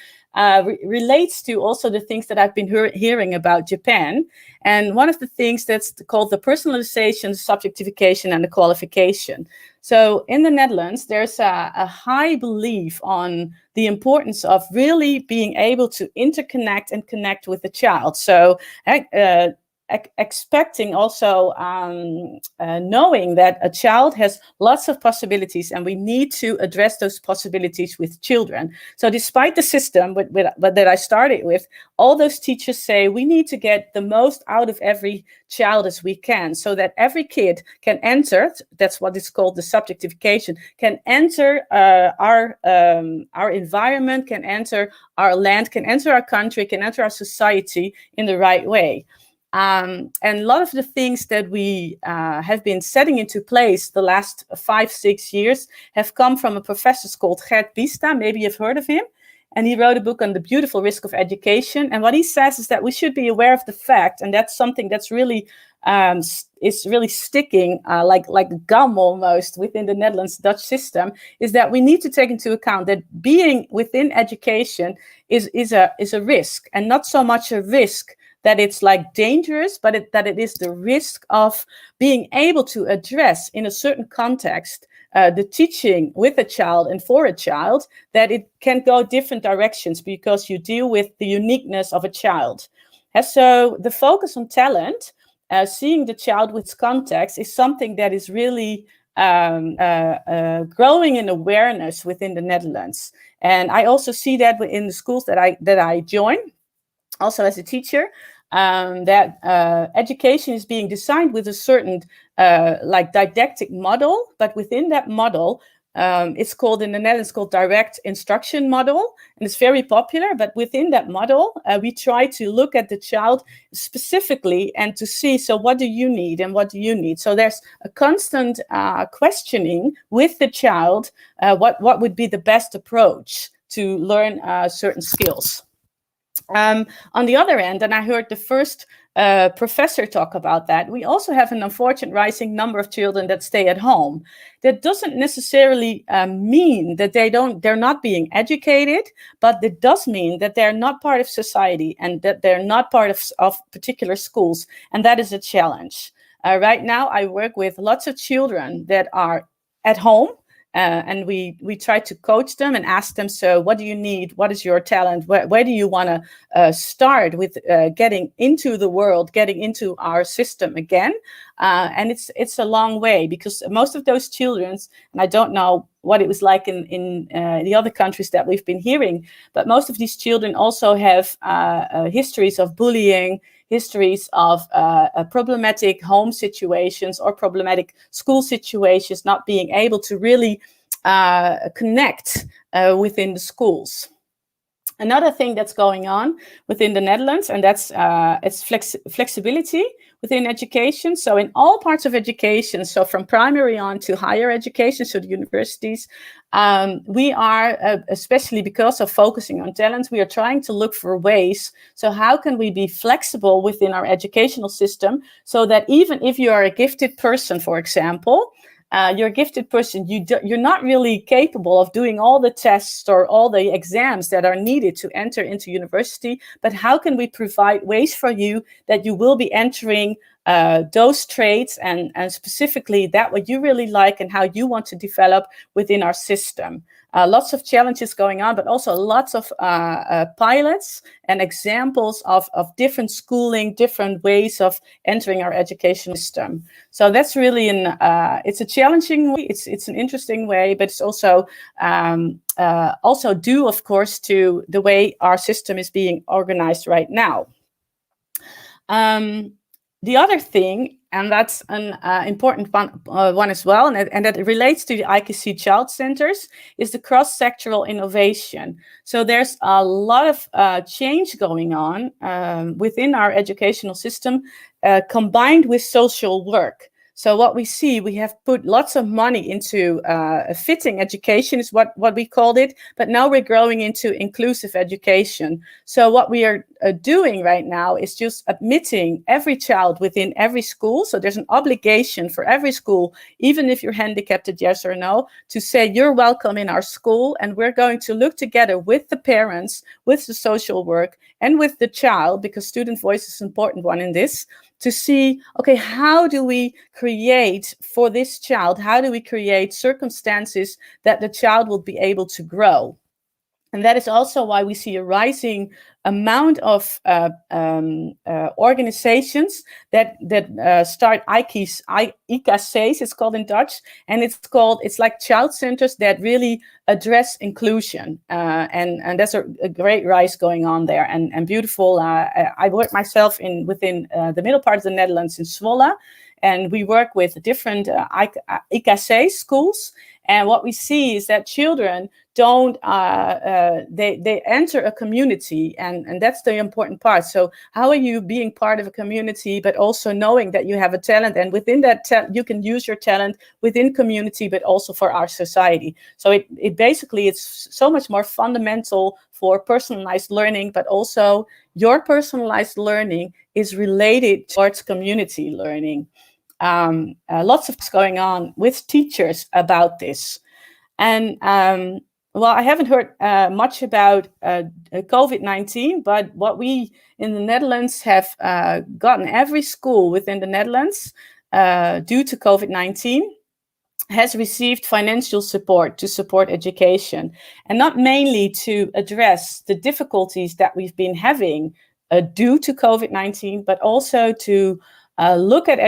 relates to also the things that I've been hearing about Japan. And one of the things that's called the personalization, subjectification, and the qualification. So in the Netherlands, there's a high belief on the importance of really being able to interconnect and connect with the child. So expecting also knowing that a child has lots of possibilities, and we need to address those possibilities with children. So despite the system that I started with, all those teachers say we need to get the most out of every child as we can, so that every kid can enter, that's what is called the subjectification, can enter our environment, can enter our land, can enter our country, can enter our society in the right way. And a lot of the things that we have been setting into place the last 5-6 years have come from a professor called Gert Bista. Maybe you've heard of him. And he wrote a book on the beautiful risk of education. And what he says is that we should be aware of the fact, and that's something that's really is really sticking like gum almost within the Netherlands Dutch system, is that we need to take into account that being within education is a risk, and not so much a risk that it's like dangerous, but that it is the risk of being able to address in a certain context the teaching with a child and for a child, that it can go different directions because you deal with the uniqueness of a child. And so the focus on talent, seeing the child with context, is something that is really growing in awareness within the Netherlands. And I also see that in the schools that I join, also as a teacher, that education is being designed with a certain like didactic model, but within that model, it's called in the Netherlands called direct instruction model, and it's very popular. But within that model, we try to look at the child specifically and to see, so what do you need and what do you need? So there's a constant questioning with the child, what would be the best approach to learn certain skills. On the other end, and I heard the first professor talk about that, we also have an unfortunate rising number of children that stay at home. That doesn't necessarily mean that they're not being educated, but it does mean that they're not part of society and that they're not part of particular schools, and that is a challenge. Right now, I work with lots of children that are at home. And we try to coach them and ask them, so what do you need? What is your talent? Where do you want to start with getting into the world, getting into our system again? And it's a long way, because most of those children, and I don't know what it was like in the other countries that we've been hearing, but most of these children also have histories of bullying, histories of problematic home situations or problematic school situations, not being able to really connect within the schools. Another thing that's going on within the Netherlands, and that's it's flexibility within education. So in all parts of education, so from primary on to higher education, so the universities, we are, especially because of focusing on talent, we are trying to look for ways. So how can we be flexible within our educational system, so that even if you are a gifted person, for example, you're a gifted person, you're not really capable of doing all the tests or all the exams that are needed to enter into university, but how can we provide ways for you that you will be entering those traits and specifically that what you really like and how you want to develop within our system. Lots of challenges going on, but also lots of pilots and examples of different schooling, different ways of entering our education system. So that's really it's a challenging way, it's an interesting way, but it's also due, of course, to the way our system is being organized right now. The other thing, and that's an important one as well, and that relates to the IKC Child Centers, is the cross-sectoral innovation. So there's a lot of change going on within our educational system, combined with social work. So what we see, we have put lots of money into a fitting education is what we called it, but now we're growing into inclusive education. So what we are doing right now is just admitting every child within every school. So there's an obligation for every school, even if you're handicapped, yes or no, to say you're welcome in our school, and we're going to look together with the parents, with the social work, and with the child, because student voice is an important one in this, to see, okay, how do we create for this child, how do we create circumstances that the child will be able to grow? And that is also why we see a rising amount of organizations that start IKC's, it's called in Dutch, and it's like child centers that really address inclusion, and there's a great rise going on there, and beautiful. I work myself within the middle part of the Netherlands in Zwolle, and we work with different IKC schools. And what we see is that children don't, they enter a community, and that's the important part. So how are you being part of a community, but also knowing that you have a talent, and within that you can use your talent within community, but also for our society. So it basically, it's so much more fundamental for personalized learning, but also your personalized learning is related towards community learning. Lots of going on with teachers about this. And well, I haven't heard much about COVID-19, but what we in the Netherlands have gotten, every school within the Netherlands due to COVID-19 has received financial support to support education, and not mainly to address the difficulties that we've been having due to COVID-19, but also to look at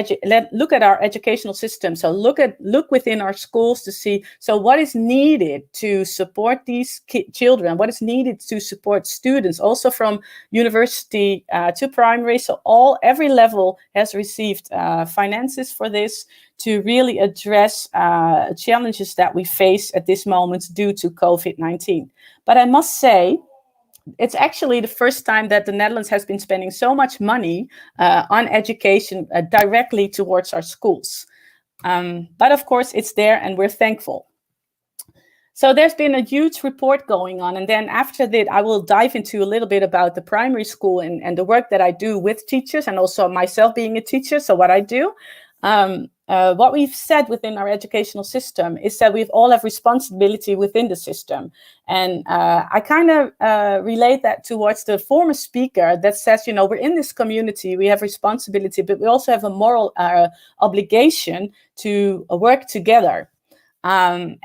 our educational system. So look within our schools to see, so what is needed to support these children, what is needed to support students, also from university to primary. So every level has received finances for this to really address challenges that we face at this moment due to COVID-19. But I must say, it's actually the first time that the Netherlands has been spending so much money on education directly towards our schools. But of course, it's there, and we're thankful. So there's been a huge report going on. And then after that, I will dive into a little bit about the primary school and the work that I do with teachers, and also myself being a teacher. So what I do. What we've said within our educational system is that we all have responsibility within the system. And I kind of relate that towards the former speaker that says, you know, we're in this community, we have responsibility, but we also have a moral obligation to work together. And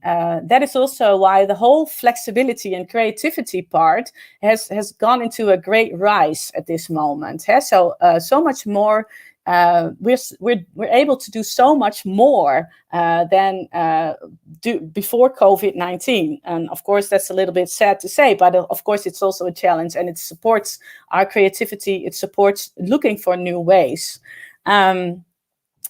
that is also why the whole flexibility and creativity part has gone into a great rise at this moment. So much more. We're able to do so much more than before COVID-19, and of course that's a little bit sad to say, but of course it's also a challenge, and it supports our creativity. It supports looking for new ways. And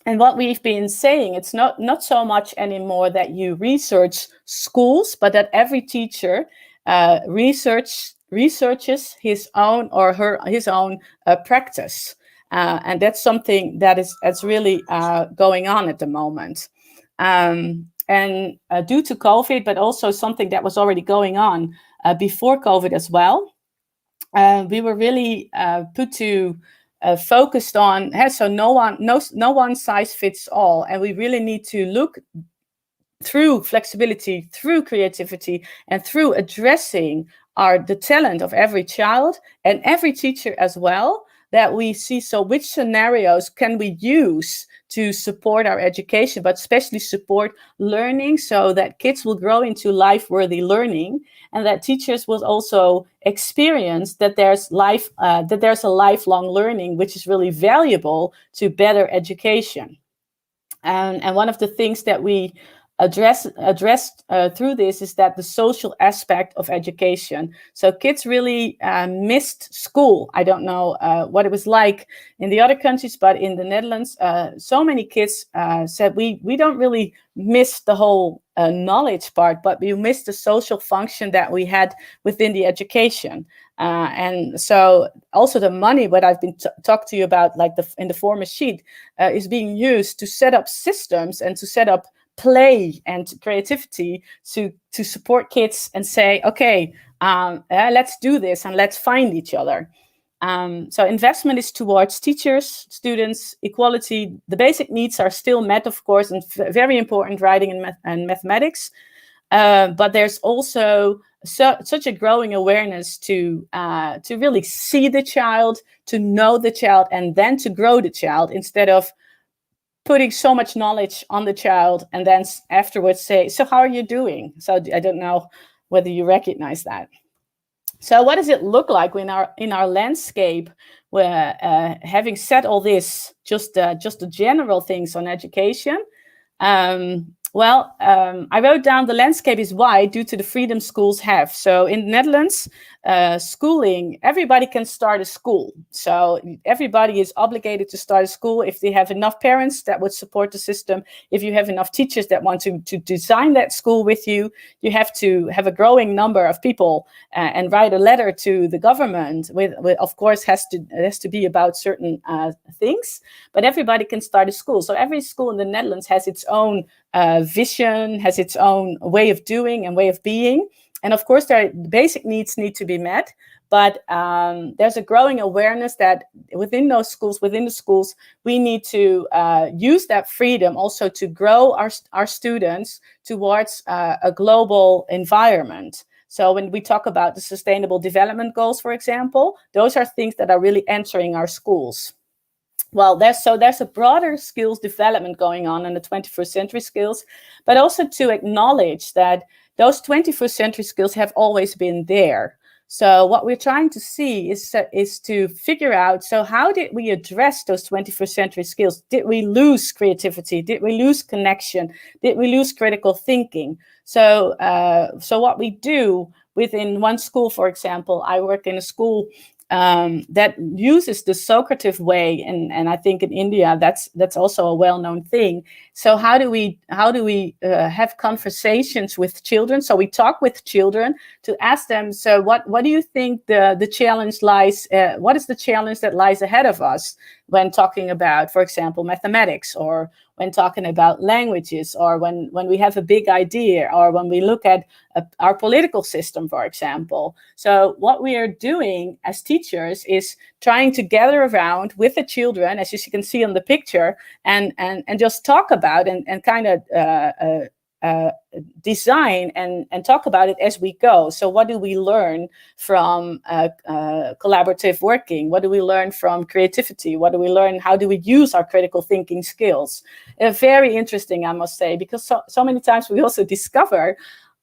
what we've been saying, it's not so much anymore that you research schools, but that every teacher researches his own or his own practice. And that's something that's really going on at the moment. And due to COVID, but also something that was already going on before COVID as well, we were really focused on, so no one size fits all. And we really need to look through flexibility, through creativity, and through addressing the talent of every child and every teacher as well, that we see, so which scenarios can we use to support our education, but especially support learning, so that kids will grow into life-worthy learning, and that teachers will also experience that there's a lifelong learning, which is really valuable to better education. And one of the things that we addressed through this is that the social aspect of education. So kids really missed school. I don't know what it was like in the other countries, but in the Netherlands, so many kids said we don't really miss the whole knowledge part, but we miss the social function that we had within the education. And so also the money, what I've been talked to you about, like in the former sheet, is being used to set up systems and to set up play and creativity to support kids and say, okay, let's do this and let's find each other. So investment is towards teachers, students, equality. The basic needs are still met, of course, and very important, writing and mathematics. But there's also such a growing awareness to really see the child, to know the child, and then to grow the child, instead of putting so much knowledge on the child and then afterwards say, so how are you doing? So I don't know whether you recognize that. So what does it look like in our landscape, where having said all this, just the general things on education? I wrote down the landscape is wide due to the freedom schools have. So in the Netherlands, schooling, everybody can start a school. So everybody is obligated to start a school if they have enough parents that would support the system. If you have enough teachers that want to design that school with you, you have to have a growing number of people and write a letter to the government. With of course, has to be about certain things. But everybody can start a school. So every school in the Netherlands has its own vision, has its own way of doing and way of being. And of course, their basic needs need to be met. But there's a growing awareness that within the schools, we need to use that freedom also to grow our students towards a global environment. So when we talk about the Sustainable Development Goals, for example, those are things that are really entering our schools. Well, there's a broader skills development going on in the 21st century skills, but also to acknowledge that those 21st century skills have always been there. So what we're trying to see is to figure out, so how did we address those 21st century skills? Did we lose creativity? Did we lose connection? Did we lose critical thinking? So what we do within one school, for example, I work in a school that uses the Socrative way, and I think in India that's also a well-known thing. So how do we have conversations with children? So we talk with children to ask them, so what do you think the challenge lies? What is the challenge that lies ahead of us when talking about, for example, mathematics, or when talking about languages, or when we have a big idea, or when we look at our political system, for example. So what we are doing as teachers is trying to gather around with the children, as you can see on the picture, and just talk about and kind of design and talk about it as we go. So what do we learn from collaborative working? What do we learn from creativity? What do we learn? How do we use our critical thinking skills? Very interesting, I must say, because so many times we also discover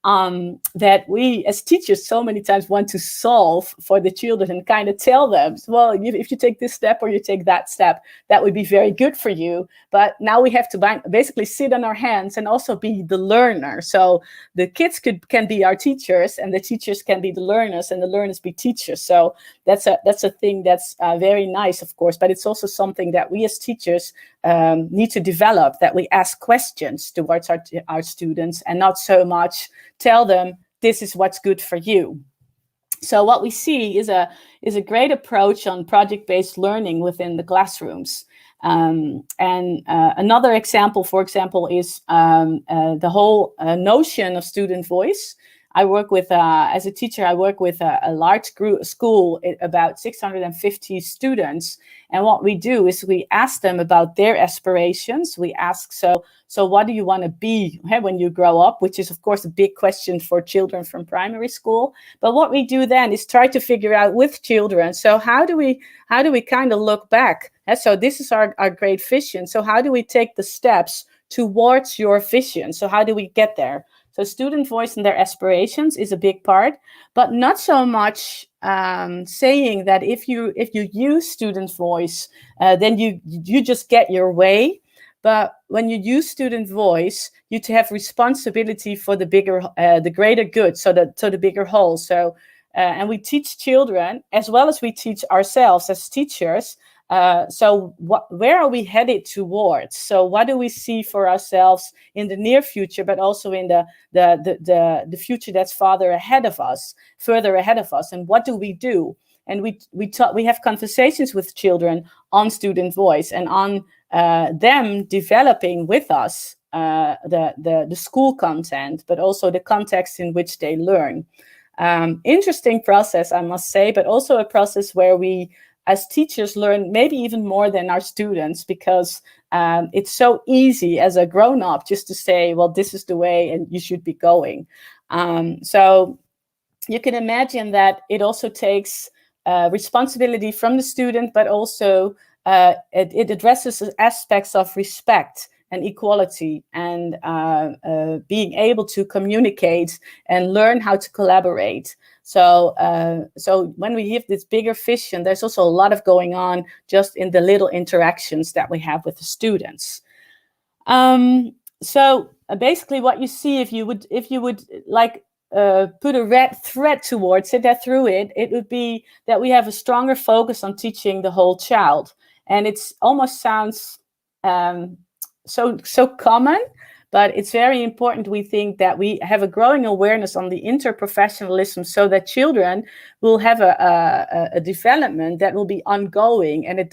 that we as teachers so many times want to solve for the children and kind of tell them, well, if you take this step or you take that step, that would be very good for you. But now we have to basically sit on our hands and also be the learner. So the kids can be our teachers, and the teachers can be the learners, and the learners be teachers. So that's a thing that's very nice, of course, but it's also something that we as teachers need to develop, that we ask questions towards our students and not so much tell them this is what's good for you. So what we see is a great approach on project-based learning within the classrooms. Another example, for example, is the whole notion of student voice. I work with, as a teacher, I work with a large school, about 650 students. And what we do is we ask them about their aspirations. We ask, so what do you want to be when you grow up? Which is, of course, a big question for children from primary school. But what we do then is try to figure out with children, so how do we kind of look back? And so this is our great vision. So how do we take the steps towards your vision? So how do we get there? So student voice and their aspirations is a big part, but not so much saying that if you use student voice, then you just get your way. But when you use student voice, you have responsibility for the bigger, the greater good, so the bigger whole. So, and we teach children as well as we teach ourselves as teachers. So where are we headed towards? So what do we see for ourselves in the near future, but also in the future that's further ahead of us, and what do we do? And we have conversations with children on student voice and on them developing with us the school content, but also the context in which they learn. Interesting process, I must say, but also a process where we as teachers learn maybe even more than our students, because it's so easy as a grown-up just to say, well, this is the way and you should be going. So you can imagine that it also takes responsibility from the student, but also it addresses aspects of respect and equality and being able to communicate and learn how to collaborate. So when we have this bigger vision, there's also a lot of going on just in the little interactions that we have with the students. So basically, what you see, if you would like put a red thread towards it, that through it, it would be that we have a stronger focus on teaching the whole child, and it's almost sounds so common. But it's very important, we think, that we have a growing awareness on the interprofessionalism, so that children will have a development that will be ongoing, and it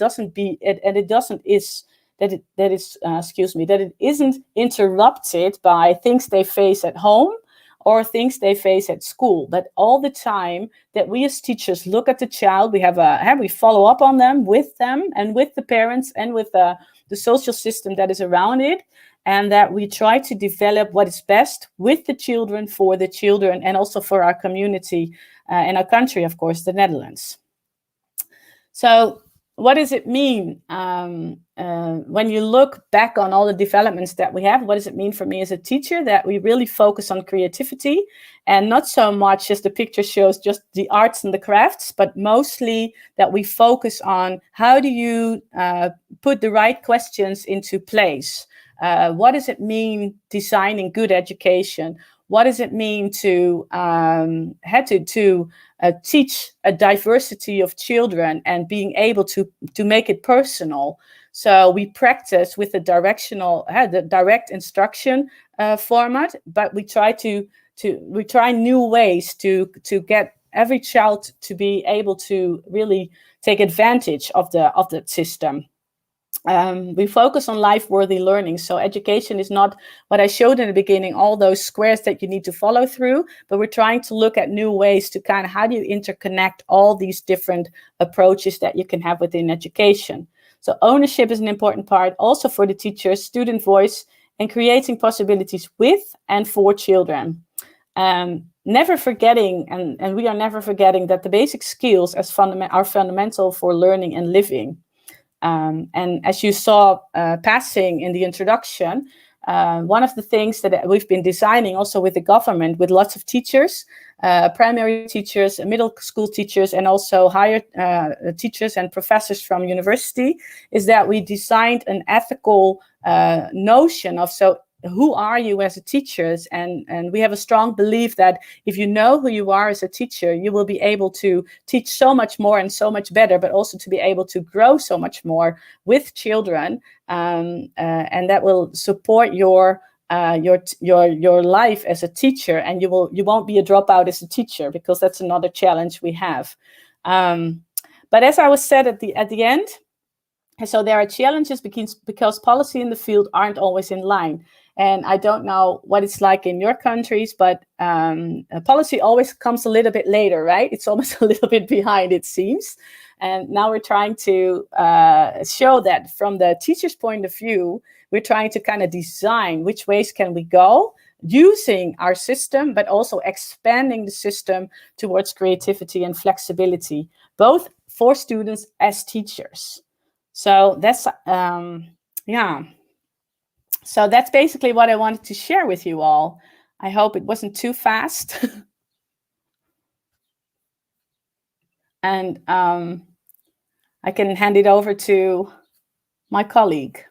isn't interrupted by things they face at home or things they face at school. But all the time that we as teachers look at the child, we follow up on them and with the parents and with the social system that is around it, and that we try to develop what is best with the children, for the children, and also for our community and our country, of course, the Netherlands. So what does it mean when you look back on all the developments that we have? What does it mean for me as a teacher that we really focus on creativity, and not so much as the picture shows, just the arts and the crafts, but mostly that we focus on how do you put the right questions into place? What does it mean designing good education? What does it mean to teach a diversity of children and being able to make it personal? So we practice with the direct instruction format, but we try new ways to get every child to be able to really take advantage of the system. We focus on life-worthy learning. So education is not what I showed in the beginning, all those squares that you need to follow through, but we're trying to look at new ways to kind of how do you interconnect all these different approaches that you can have within education. So ownership is an important part also for the teachers, student voice, and creating possibilities with and for children. Never forgetting, and we are never forgetting, that the basic skills are fundamental for learning and living. And as you saw passing in the introduction, one of the things that we've been designing also with the government, with lots of teachers, primary teachers, middle school teachers, and also higher teachers and professors from university, is that we designed an ethical notion of, so who are you as a teacher? And we have a strong belief that if you know who you are as a teacher, you will be able to teach so much more and so much better, but also to be able to grow so much more with children, and that will support your life as a teacher, and you won't be a dropout as a teacher, because that's another challenge we have. But as I was said at the end, so there are challenges because policy in the field aren't always in line. And I don't know what it's like in your countries, but policy always comes a little bit later, right? It's almost a little bit behind, it seems. And now we're trying to show that from the teacher's point of view, we're trying to kind of design which ways can we go using our system, but also expanding the system towards creativity and flexibility, both for students as teachers. So that's, So that's basically what I wanted to share with you all. I hope it wasn't too fast. And I can hand it over to my colleague.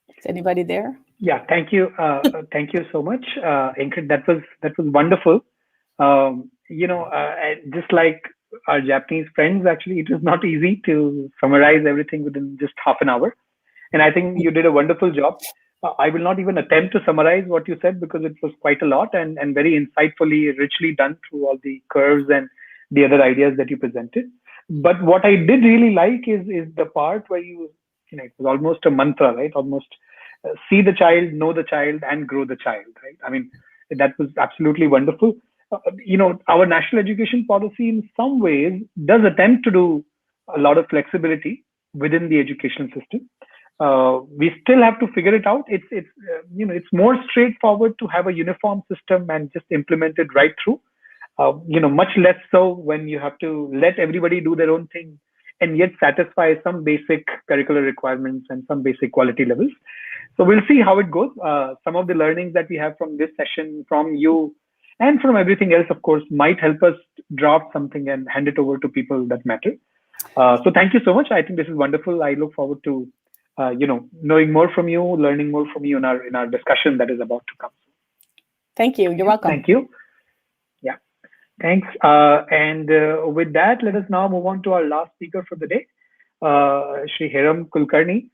Is anybody there? Yeah, thank you. Thank you so much, Ingrid. That was wonderful. Just like our Japanese friends, actually, it was not easy to summarize everything within just half an hour. And I think you did a wonderful job. I will not even attempt to summarize what you said because it was quite a lot and very insightfully, richly done through all the curves and the other ideas that you presented. But what I did really like is the part where it was almost a mantra, right? Almost see the child, know the child, and grow the child, right? I mean, that was absolutely wonderful. Our national education policy in some ways does attempt to do a lot of flexibility within the education system. We still have to figure it out. It's more straightforward to have a uniform system and just implement it right through. Much less so when you have to let everybody do their own thing and yet satisfy some basic curricular requirements and some basic quality levels. So we'll see how it goes. Some of the learnings that we have from this session, from you, and from everything else, of course, might help us draft something and hand it over to people that matter. So thank you so much. I think this is wonderful. I look forward to knowing more from you, learning more from you in our discussion that is about to come. Thank you. You're welcome. Thank you. Yeah, thanks. And with that, let us now move on to our last speaker for the day, Shri Hiram Kulkarni.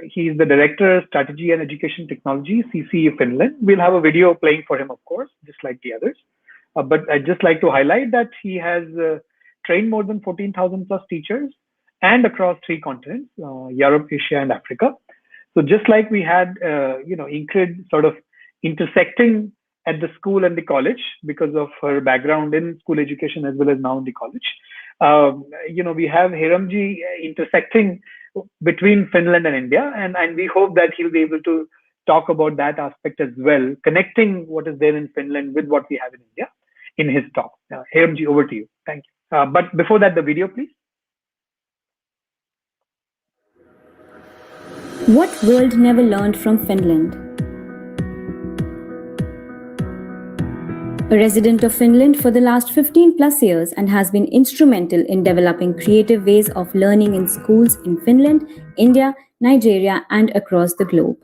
He is the Director, Strategy and Education Technology, CCE Finland. We'll have a video playing for him, of course, just like the others. But I'd just like to highlight that he has trained more than 14,000 plus teachers and across 3 continents, Europe, Asia, and Africa. So just like we had, Ingrid sort of intersecting at the school and the college because of her background in school education as well as now in the college. We have Hiramji intersecting between Finland and India, and we hope that he'll be able to talk about that aspect as well, connecting what is there in Finland with what we have in India in his talk. Hiramji, over to you. Thank you. But before that, the video, please. What world never learned from Finland? A resident of Finland for the last 15 plus years and has been instrumental in developing creative ways of learning in schools in Finland, India, Nigeria, and across the globe.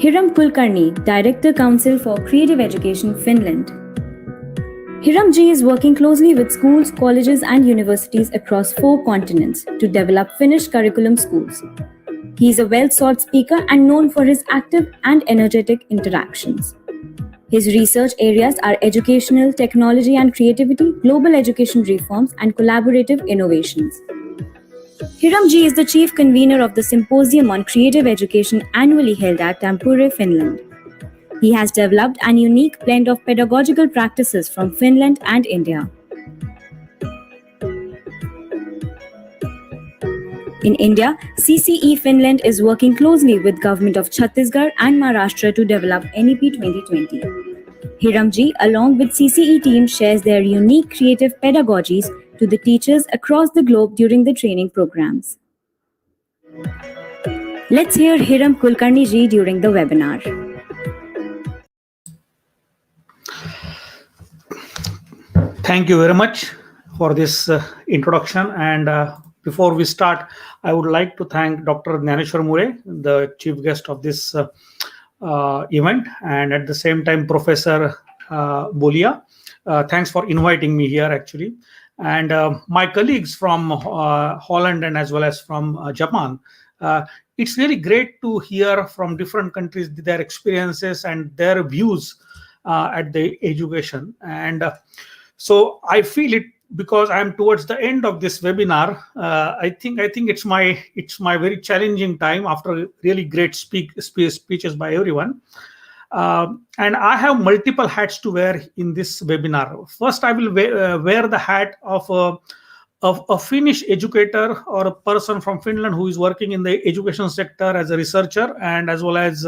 Hiram Kulkarni, Director Council for Creative Education, Finland. Hiram Ji is working closely with schools, colleges, and universities across 4 continents to develop Finnish curriculum schools. He is a well-sought speaker and known for his active and energetic interactions. His research areas are educational, technology and creativity, global education reforms, and collaborative innovations. Hiram Ji is the chief convener of the Symposium on Creative Education annually held at Tampere, Finland. He has developed an unique blend of pedagogical practices from Finland and India. In India, CCE Finland is working closely with Government of Chhattisgarh and Maharashtra to develop NEP 2020. Hiram Ji, along with CCE team, shares their unique creative pedagogies to the teachers across the globe during the training programs. Let's hear Hiram Kulkarni Ji during the webinar. Thank you very much for this introduction. And before we start, I would like to thank Dr. Gyaneshwar Mure, the chief guest of this event, and at the same time, Professor Bolia. Thanks for inviting me here, actually. And my colleagues from Holland and as well as from Japan. It's really great to hear from different countries their experiences and their views at the education. And so I feel it because I'm towards the end of this webinar. I think it's my very challenging time after really great speeches by everyone. And I have multiple hats to wear in this webinar. First, I will wear the hat of a Finnish educator or a person from Finland who is working in the education sector as a researcher and as well as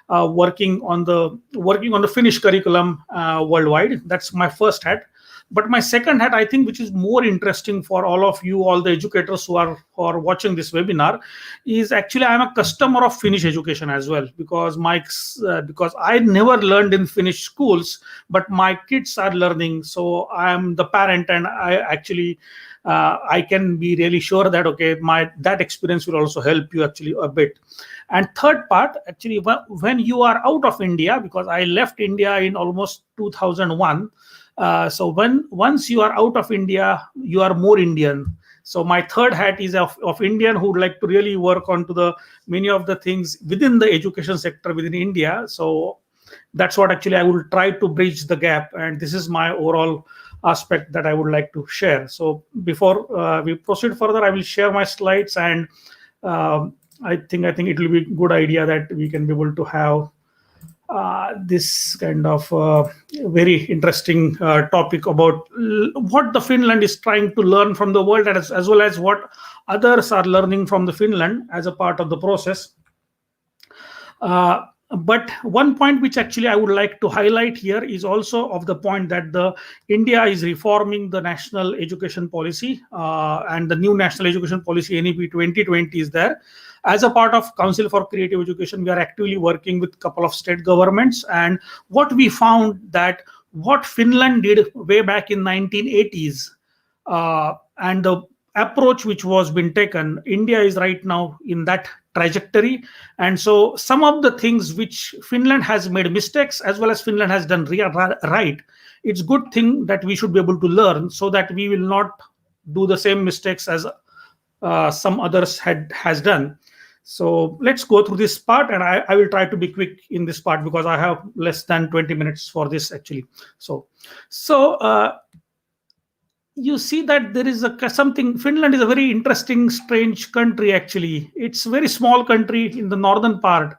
working on the Finnish curriculum worldwide. That's my first hat. But my second hat, I think, which is more interesting for all of you, all the educators who are watching this webinar, is actually I'm a customer of Finnish education as well, because I never learned in Finnish schools, but my kids are learning. So I am the parent, and I actually I can be really sure that that experience will also help you actually a bit. And third part, actually, when you are out of India, because I left India in almost 2001. So once you are out of India, you are more Indian. So my third hat is of Indian who would like to really work on to the many of the things within the education sector within India. So that's what actually I will try to bridge the gap, and this is my overall aspect that I would like to share. So before we proceed further, I will share my slides, and I think it will be a good idea that we can be able to have this kind of very interesting topic about what the Finland is trying to learn from the world, as well as what others are learning from the Finland as a part of the process. But one point which actually I would like to highlight here is also of the point that the India is reforming the national education policy, and the new national education policy NEP 2020 is there. As a part of Council for Creative Education, we are actively working with a couple of state governments, and what we found that what Finland did way back in 1980s, and the approach which was been taken, India is right now in that trajectory. And so some of the things which Finland has made mistakes, as well as Finland has done right, it's good thing that we should be able to learn, so that we will not do the same mistakes as some others has done. So let's go through this part, and I will try to be quick in this part because I have less than 20 minutes for this actually. So you see that there is something. Finland is a very interesting, strange country actually. It's a very small country in the northern part.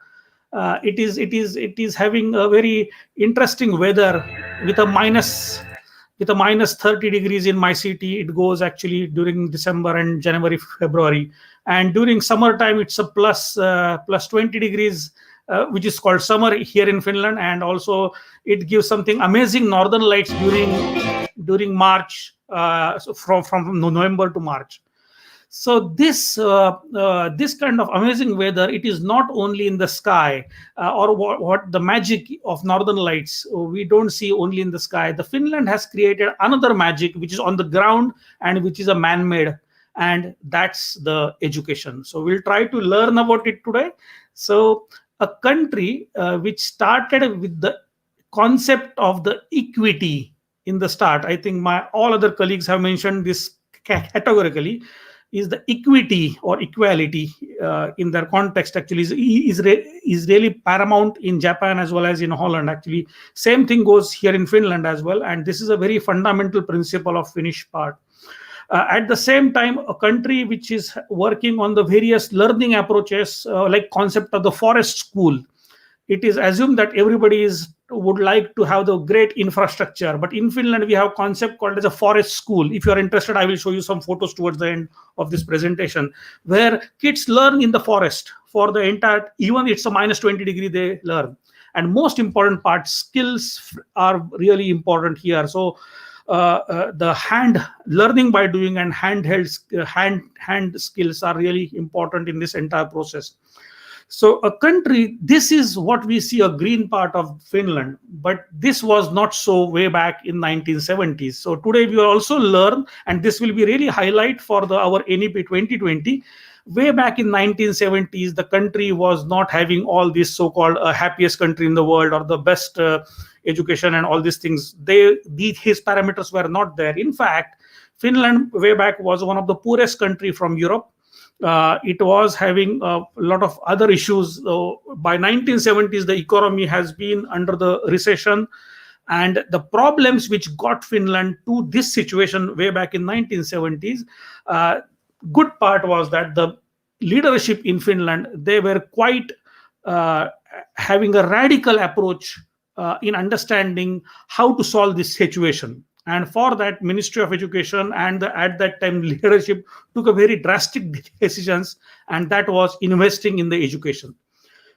It is having a very interesting weather with a minus 30 degrees in my city. It goes actually during December and January, February, and during summertime it's a plus 20 degrees, which is called summer here in Finland. And also it gives something amazing northern lights during March, so from November to March. So this kind of amazing weather, it is not only in the sky, or what the magic of northern lights we don't see only in the sky. The Finland has created another magic which is on the ground and which is a man-made, and that's the education. So we'll try to learn about it today. So a country which started with the concept of the equity in the start, I think all other colleagues have mentioned this categorically, is the equity or equality in their context actually is really paramount in Japan as well as in Holland. Actually, same thing goes here in Finland as well, and this is a very fundamental principle of Finnish part. At the same time, a country which is working on the various learning approaches, like concept of the forest school. It is assumed that everybody would like to have the great infrastructure, but in Finland we have a concept called as a forest school. If you are interested, I will show you some photos towards the end of this presentation, where kids learn in the forest for the entire, even it's a minus 20 degree, they learn. And most important part, skills are really important here. So the hand learning by doing and hand skills are really important in this entire process. So a country, this is what we see, a green part of Finland, but this was not so way back in 1970s. So today we will also learn, and this will be really highlight for our NEP 2020. Way back in 1970s, the country was not having all this so-called happiest country in the world or the best education and all these things. His parameters were not there. In fact, Finland way back was one of the poorest country from Europe. It was having a lot of other issues. By 1970s, the economy has been under the recession, and the problems which got Finland to this situation way back in 1970s, good part was that the leadership in Finland, they were quite having a radical approach in understanding how to solve this situation. And for that, Ministry of Education and at that time leadership took a very drastic decisions, and that was investing in the education.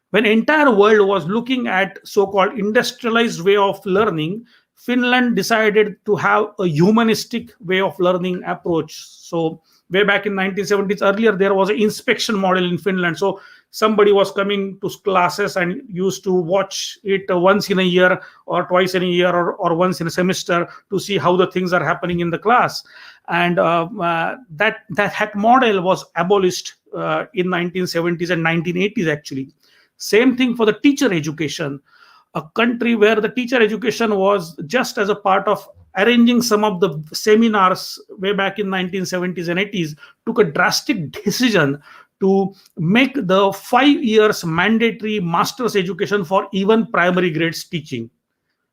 When entire world was looking at so-called industrialized way of learning, Finland decided to have a humanistic way of learning approach. So way back in 1970s, earlier there was an inspection model in Finland. So somebody was coming to classes and used to watch it once in a year or twice in a year or once in a semester to see how the things are happening in the class. and that model was abolished in 1970s and 1980s actually. Same thing for the teacher education. A country where the teacher education was just as a part of arranging some of the seminars way back in 1970s and 80s, took a drastic decision to make the 5 years mandatory master's education for even primary grades teaching.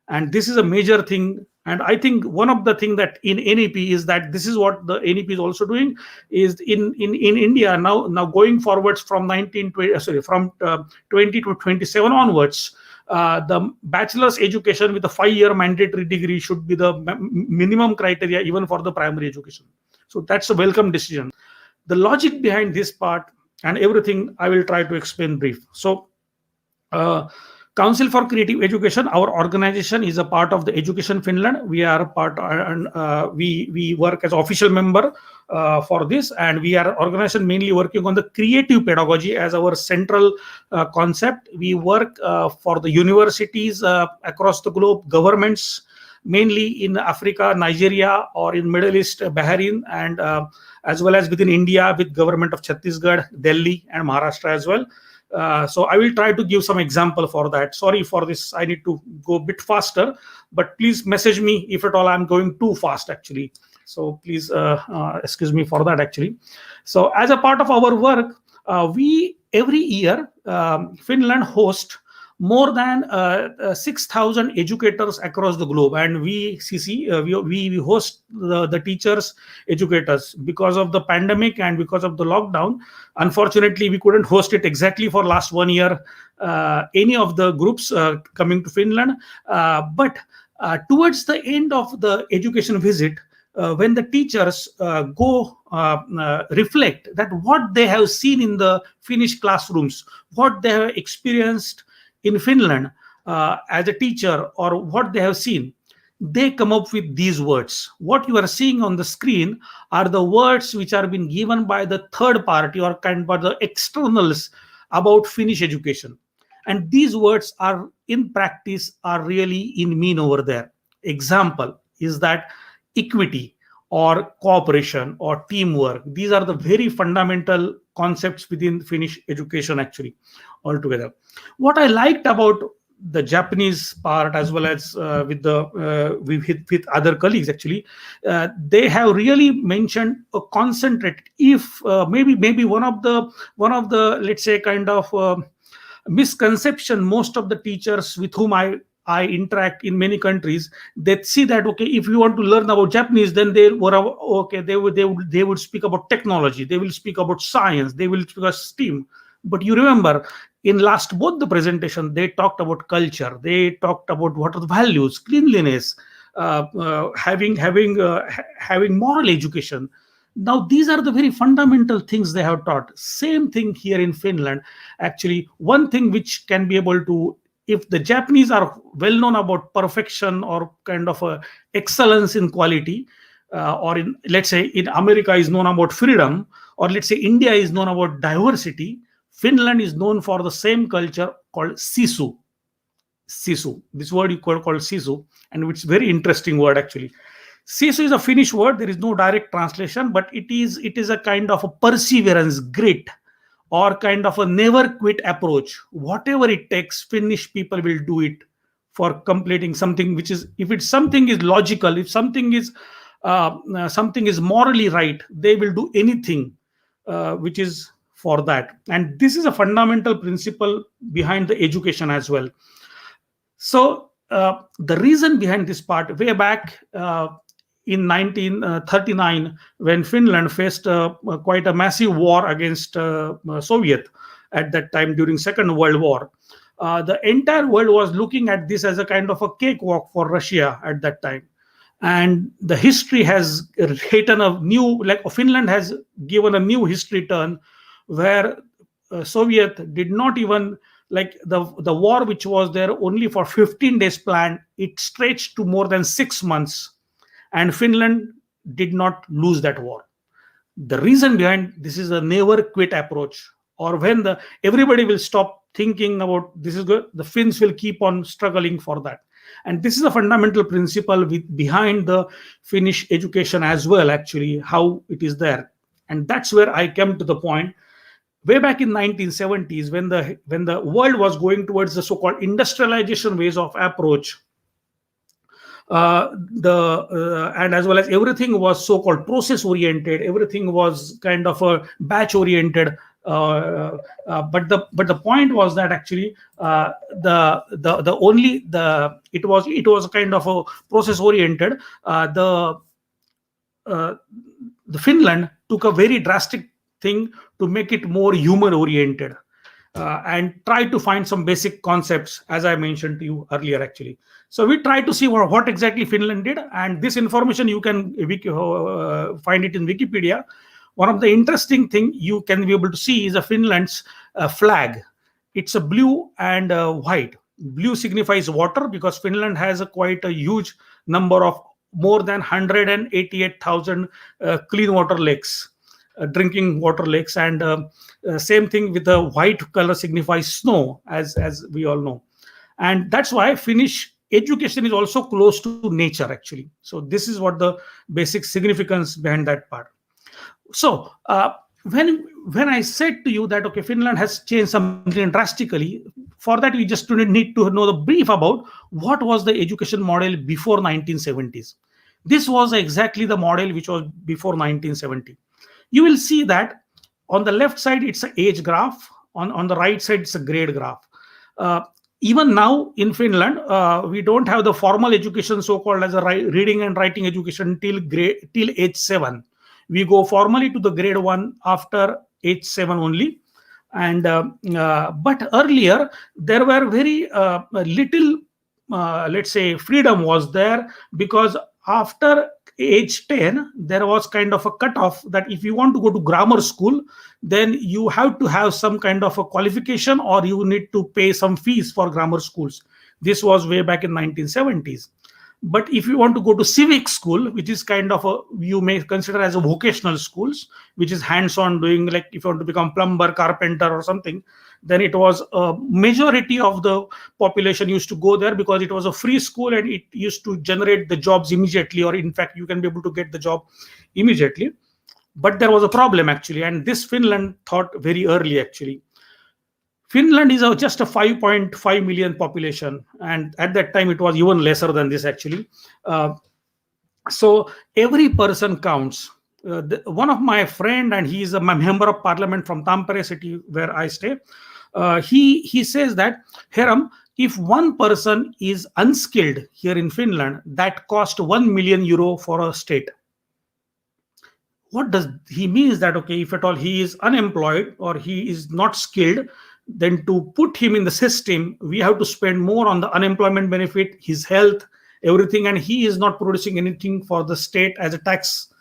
And this is a major thing. And I think one of the things that in NEP is that this is what the NEP is also doing is in India now going forwards from 20 to 27 onwards, the bachelor's education with a 5-year mandatory degree should be the minimum criteria even for the primary education. So that's a welcome decision. The logic behind this part and everything I will try to explain brief. So Council for Creative Education, our organization is a part of the Education Finland. We are part and we work as official member for this, and we are organization mainly working on the creative pedagogy as our central concept. We work for the universities across the globe, governments, mainly in Africa, Nigeria, or in Middle East, Bahrain, and as well as within India with government of Chhattisgarh, Delhi, and Maharashtra as well. So I will try to give some example for that. Sorry for this, I need to go a bit faster, but please message me if at all I'm going too fast actually. So please excuse me for that actually. So as a part of our work, we every year Finland hosts more than 6,000 educators across the globe, and we host the teachers, educators. Because of the pandemic and because of the lockdown, unfortunately we couldn't host it exactly for last 1 year, any of the groups coming to Finland, but towards the end of the education visit, when the teachers go reflect that what they have seen in the Finnish classrooms, what they have experienced in Finland as a teacher, or what they have seen, they come up with these words. What you are seeing on the screen are the words which are being given by the third party or by the externals about Finnish education. And these words are in practice are really in mean over there. Example is that equity or cooperation or teamwork. These are the very fundamental concepts within Finnish education actually altogether. What I liked about the Japanese part as well as with other colleagues actually, they have really mentioned a concentrated. If maybe one of the let's say kind of misconception most of the teachers with whom I interact in many countries, they see that okay, if you want to learn about Japanese, then they would speak about technology, they will speak about science, they will speak about STEAM. But you remember in last both the presentation, they talked about culture, they talked about what are the values, cleanliness, having moral education. Now these are the very fundamental things they have taught. Same thing here in Finland actually. One thing which can be able to, if the Japanese are well known about perfection or kind of a excellence in quality, or in, let's say in America is known about freedom, or let's say India is known about diversity, Finland is known for the same culture called sisu. Sisu, this word you call sisu, and it's very interesting word actually. Sisu is a Finnish word. There is no direct translation, but it is a kind of a perseverance, grit, or kind of a never quit approach. Whatever it takes, Finnish people will do it for completing something which is, if it's something is logical, if something is morally right, they will do anything which is for that. And this is a fundamental principle behind the education as well. So the reason behind this part, way back in 1939, when Finland faced quite a massive war against Soviet at that time during Second World War, the entire world was looking at this as a kind of a cakewalk for Russia at that time. And the history has written a new, like Finland has given a new history turn, where Soviet did not even, like the war which was there only for 15 days planned, it stretched to more than 6 months, and Finland did not lose that war. The reason behind this is a never quit approach, or when everybody will stop thinking about this is good, the Finns will keep on struggling for that. And this is a fundamental principle behind the Finnish education as well, actually, how it is there. And that's where I came to the point way back in 1970s, when the world was going towards the so-called industrialization ways of approach. And as well as everything was so-called process oriented, everything was kind of a batch oriented. But the point was that actually it was kind of a process oriented. The Finland took a very drastic thing to make it more human oriented, and try to find some basic concepts, as I mentioned to you earlier, actually. So we try to see what exactly Finland did, and this information you can find it in Wikipedia. One of the interesting thing you can be able to see is a Finland's flag. It's a blue and white. Blue signifies water, because Finland has quite a huge number of more than 188,000 clean water lakes, drinking water lakes. And same thing with the white color signifies snow, as we all know. And that's why Finnish education is also close to nature, actually. So this is what the basic significance behind that part. So when I said to you that, okay, Finland has changed something drastically, for that we just need to know the brief about what was the education model before 1970s. This was exactly the model which was before 1970. You will see that on the left side it's an age graph, on the right side it's a grade graph. Even now in Finland, we don't have the formal education, so-called as a reading and writing education till age 7. We go formally to the grade 1 after age 7 only. And but earlier there were very little, let's say, freedom was there, because after age 10 there was kind of a cutoff that if you want to go to grammar school, then you have to have some kind of a qualification, or you need to pay some fees for grammar schools. This was way back in 1970s. But if you want to go to civic school, which is kind of you may consider as a vocational schools, which is hands-on doing, like if you want to become plumber, carpenter or something, then it was a majority of the population used to go there, because it was a free school and it used to generate the jobs immediately, or in fact you can be able to get the job immediately. But there was a problem, actually, and this Finland thought very early, actually. Finland is just a 5.5 million population, and at that time it was even lesser than this, actually. So every person counts. One of my friend, and he is a member of parliament from Tampere city where I stay, he says that, Hiram, if one person is unskilled here in Finland, that cost 1 million euro for a state. What does he means? That, okay, if at all he is unemployed or he is not skilled, then to put him in the system, we have to spend more on the unemployment benefit, his health, everything, and he is not producing anything for the state as a tax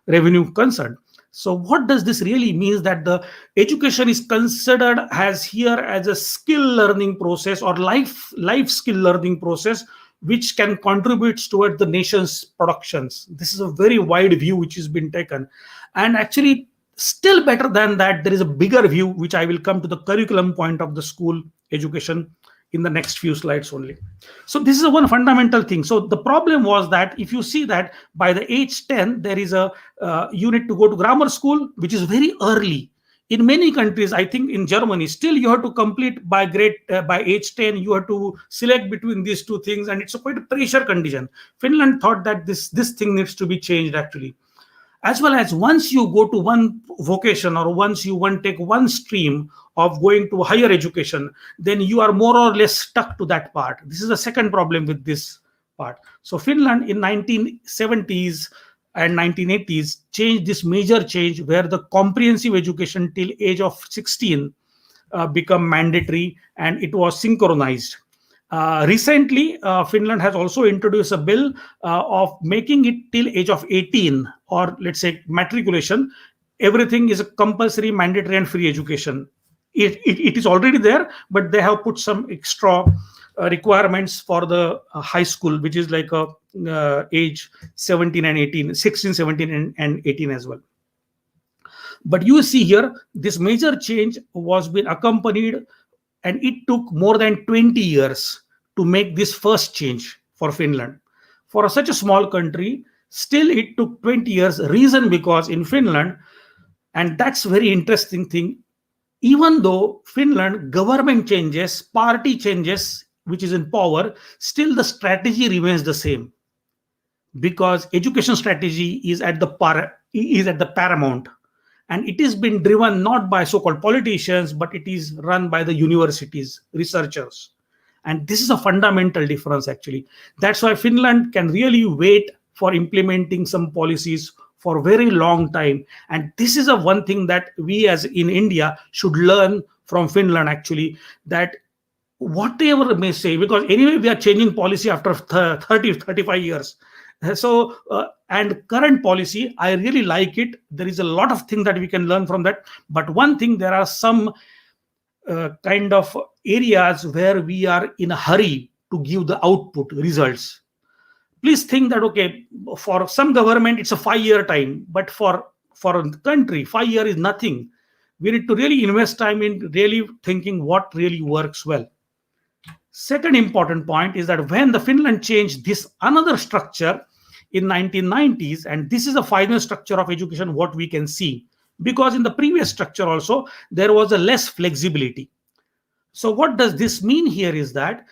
revenue concern. So what does this really mean? That the education is considered as here as a skill learning process, or life skill learning process, which can contribute toward the nation's productions. This is a very wide view which has been taken. And actually, still better than that, there is a bigger view, which I will come to the curriculum point of the school education in the next few slides only. So this is one fundamental thing. So the problem was that if you see that by the age 10, there is a you need to go to grammar school, which is very early. In many countries, I think in Germany, still you have to complete by age 10, you have to select between these two things, and it's a quite a pressure condition. Finland thought that this thing needs to be changed, actually. As well as once you go to one vocation, or once you take one stream of going to higher education, then you are more or less stuck to that part. This is the second problem with this part. So Finland in 1970s and 1980s changed this major change, where the comprehensive education till age of 16 become mandatory, and it was synchronized. Recently, Finland has also introduced a bill of making it till age of 18, or let's say matriculation. Everything is a compulsory, mandatory and free education. It is already there, but they have put some extra requirements for the high school, which is like age 17 and 18, 16, 17 and 18 as well. But you see here, this major change was been accompanied, and it took more than 20 years to make this first change for Finland. For such a small country, still it took 20 years. Reason because in Finland, and that's very interesting thing, even though Finland government changes, party changes, which is in power, still the strategy remains the same, because education strategy is at the paramount, and it is been driven not by so-called politicians, but it is run by the universities, researchers. And this is a fundamental difference actually. That's why Finland can really wait for implementing some policies for a very long time. And this is a one thing that we as in India should learn from Finland actually, that whatever may say, because anyway we are changing policy after 35 years. So and current policy, I really like it. There is a lot of things that we can learn from that, but one thing, there are some kind of areas where we are in a hurry to give the output results. Please think that okay, for some government it's a 5-year time, but for a country 5 year is nothing. We need to really invest time in really thinking what really works well. Second important point is that when the Finland changed this another structure in 1990s, and this is a final structure of education what we can see, because in the previous structure also there was a less flexibility. So what does this mean here is that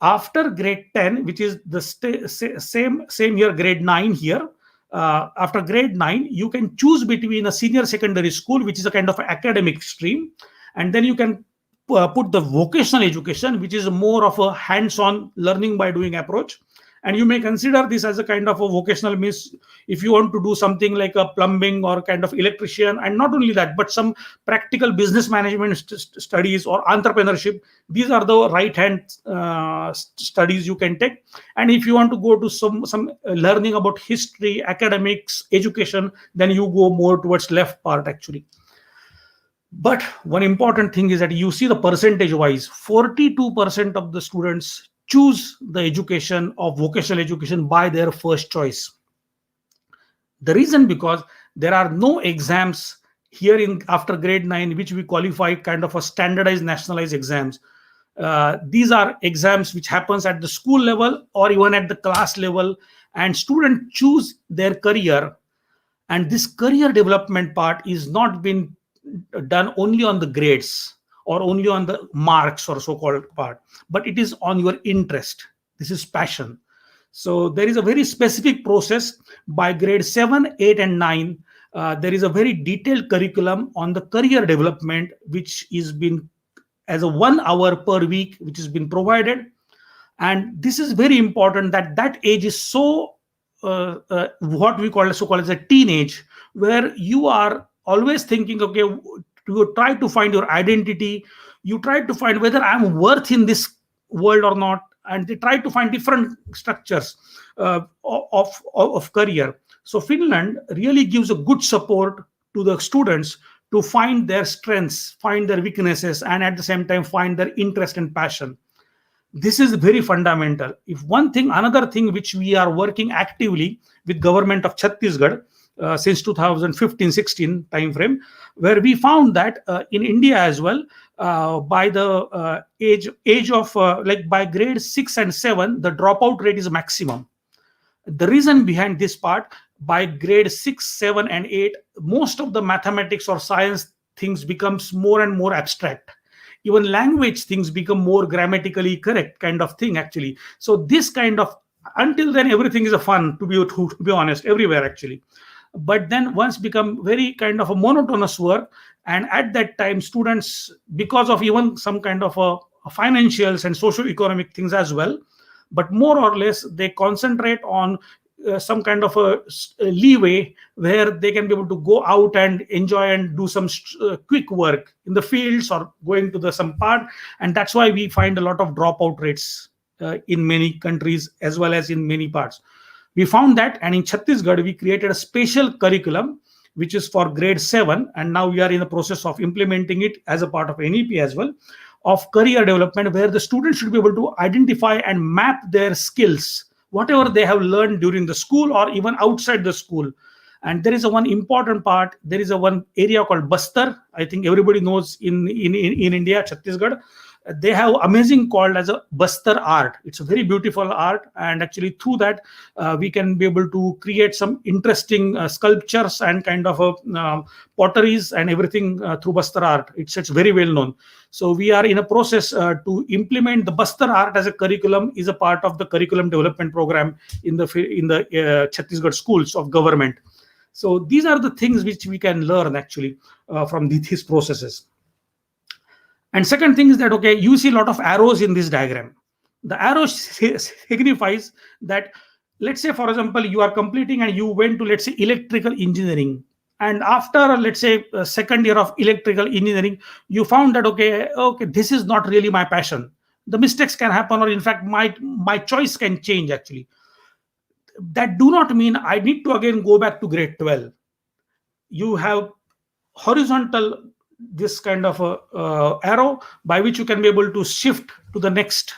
after grade 10, which is the same year grade 9 here, after grade 9 you can choose between a senior secondary school, which is a kind of academic stream, and then you can put the vocational education, which is more of a hands-on learning by doing approach. And you may consider this as a kind of a vocational, means if you want to do something like a plumbing or kind of electrician, and not only that, but some practical business management studies or entrepreneurship, these are the right hand studies you can take. And if you want to go to some learning about history, academics, education, then you go more towards left part actually. But one important thing is that you see the percentage wise, 42% of the students choose the education of vocational education by their first choice. The reason because there are no exams here in after grade 9 which we qualify kind of a standardized nationalized exams. These are exams which happens at the school level or even at the class level, and students choose their career, and this career development part is not been done only on the grades or only on the marks or so-called part, but it is on your interest. This is passion. So there is a very specific process by grade 7, 8 and 9. There is a very detailed curriculum on the career development, which is been as a 1 hour per week, which has been provided. And this is very important that age is so what we call so-called as a teenage, where you are always thinking, okay, you try to find your identity, you try to find whether I'm worth in this world or not, and they try to find different structures of career. So Finland really gives a good support to the students to find their strengths, find their weaknesses, and at the same time find their interest and passion. This is very fundamental. If one thing, another thing which we are working actively with government of Chhattisgarh since 2015-16 time frame, where we found that in India as well, by the age of like by grade 6 and 7, the dropout rate is maximum. The reason behind this part, by grade 6, 7 and 8, most of the mathematics or science things becomes more and more abstract. Even language things become more grammatically correct kind of thing actually. So this kind of, until then everything is a fun to be honest, everywhere actually. But then once become very kind of a monotonous work, and at that time students, because of even some kind of a financials and socio-economic things as well, but more or less they concentrate on some kind of a leeway where they can be able to go out and enjoy and do some quick work in the fields or going to the some part. And that's why we find a lot of dropout rates in many countries as well as in many parts. We found that, and in Chhattisgarh we created a special curriculum which is for grade 7, and now we are in the process of implementing it as a part of NEP as well, of career development, where the students should be able to identify and map their skills, whatever they have learned during the school or even outside the school. And there is a one important part, there is a one area called Bastar. I think everybody knows in India, Chhattisgarh. they have amazing called as a Bastar art. It's a very beautiful art, and actually through that we can be able to create some interesting sculptures and kind of potteries and everything through Bastar art. It's very well known. So we are in a process to implement the Bastar art as a curriculum, is a part of the curriculum development program in the Chhattisgarh schools of government. So these are the things which we can learn actually from these processes. And second thing is that, okay, you see a lot of arrows in this diagram. The arrow signifies that, let's say, for example, you are completing and you went to, let's say, electrical engineering. And after, let's say, second year of electrical engineering, you found that, okay, this is not really my passion. The mistakes can happen, or in fact, my choice can change actually. That do not mean I need to again go back to grade 12. You have horizontal this kind of a arrow by which you can be able to shift to the next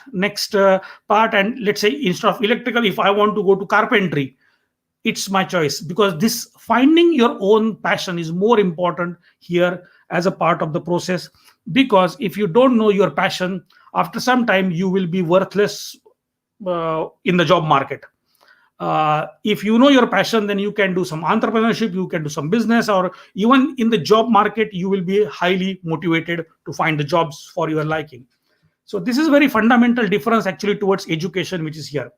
part. And let's say, instead of electrical, if I want to go to carpentry, it's my choice, because this finding your own passion is more important here as a part of the process. Because if you don't know your passion, after some time you will be worthless in the job market. If you know your passion, then you can do some entrepreneurship, you can do some business, or even in the job market, you will be highly motivated to find the jobs for your liking. So this is a very fundamental difference actually towards education, which is here.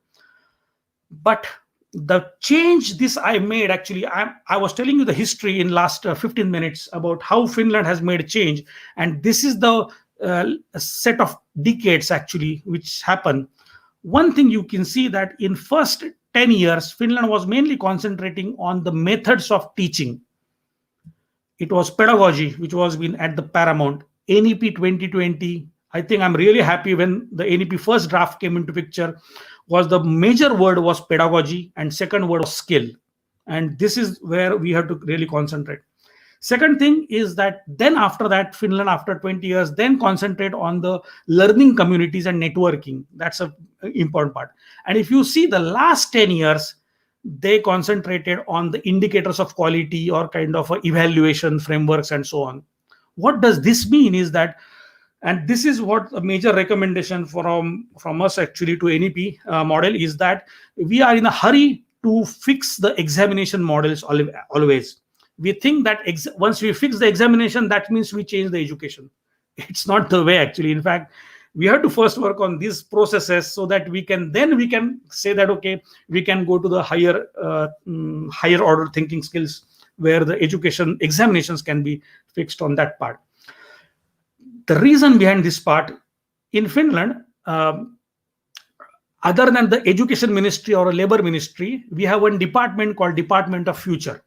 But the change this I made, actually, I was telling you the history in last 15 minutes about how Finland has made a change. And this is the set of decades actually which happened. One thing you can see that in first 10 years, Finland was mainly concentrating on the methods of teaching. It was pedagogy, which was been at the paramount. NEP 2020, I think I'm really happy when the NEP first draft came into picture, was the major word was pedagogy and second word was skill. And this is where we have to really concentrate. Second thing is that then after that, Finland, after 20 years, then concentrate on the learning communities and networking. That's an important part. And if you see the last 10 years, they concentrated on the indicators of quality or kind of evaluation frameworks and so on. What does this mean is that, and this is what a major recommendation from us actually to NEP model is, that we are in a hurry to fix the examination models always. We think that once we fix the examination, that means we change the education. It's not the way actually. In fact, we have to first work on these processes so that we can say that, okay, we can go to the higher order thinking skills, where the education examinations can be fixed on that part. The reason behind this part in Finland, other than the education ministry or a labor ministry, we have one department called Department of Future.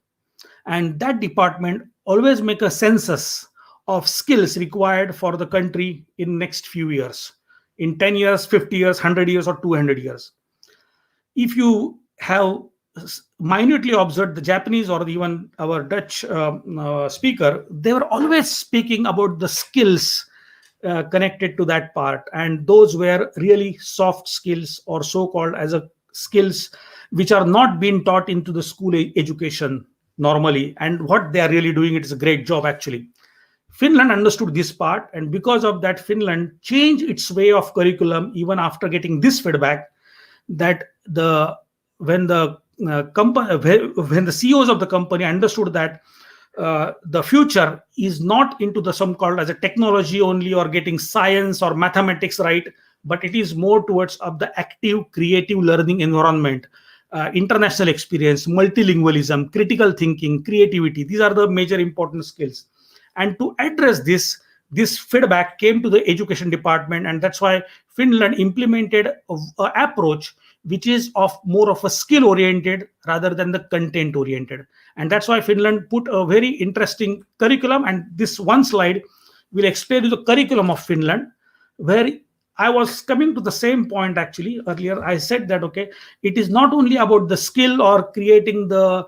And that department always make a census of skills required for the country in next few years, in 10 years, 50 years, 100 years, or 200 years. If you have minutely observed the Japanese or even our Dutch speaker, they were always speaking about the skills connected to that part. And those were really soft skills, or so-called as a skills which are not being taught into the school education normally. And what they are really doing, it is a great job actually. Finland understood this part, and because of that, Finland changed its way of curriculum even after getting this feedback, that when the CEOs of the company understood that the future is not into the some called as a technology only, or getting science or mathematics right, but it is more towards of the active creative learning environment. International experience, multilingualism, critical thinking, creativity. These are the major important skills. And to address this feedback came to the education department, and that's why Finland implemented an approach which is more of a skill oriented rather than the content oriented. And that's why Finland put a very interesting curriculum. And this one slide will explain you the curriculum of Finland, where I was coming to the same point actually earlier. I said that, okay, it is not only about the skill or creating the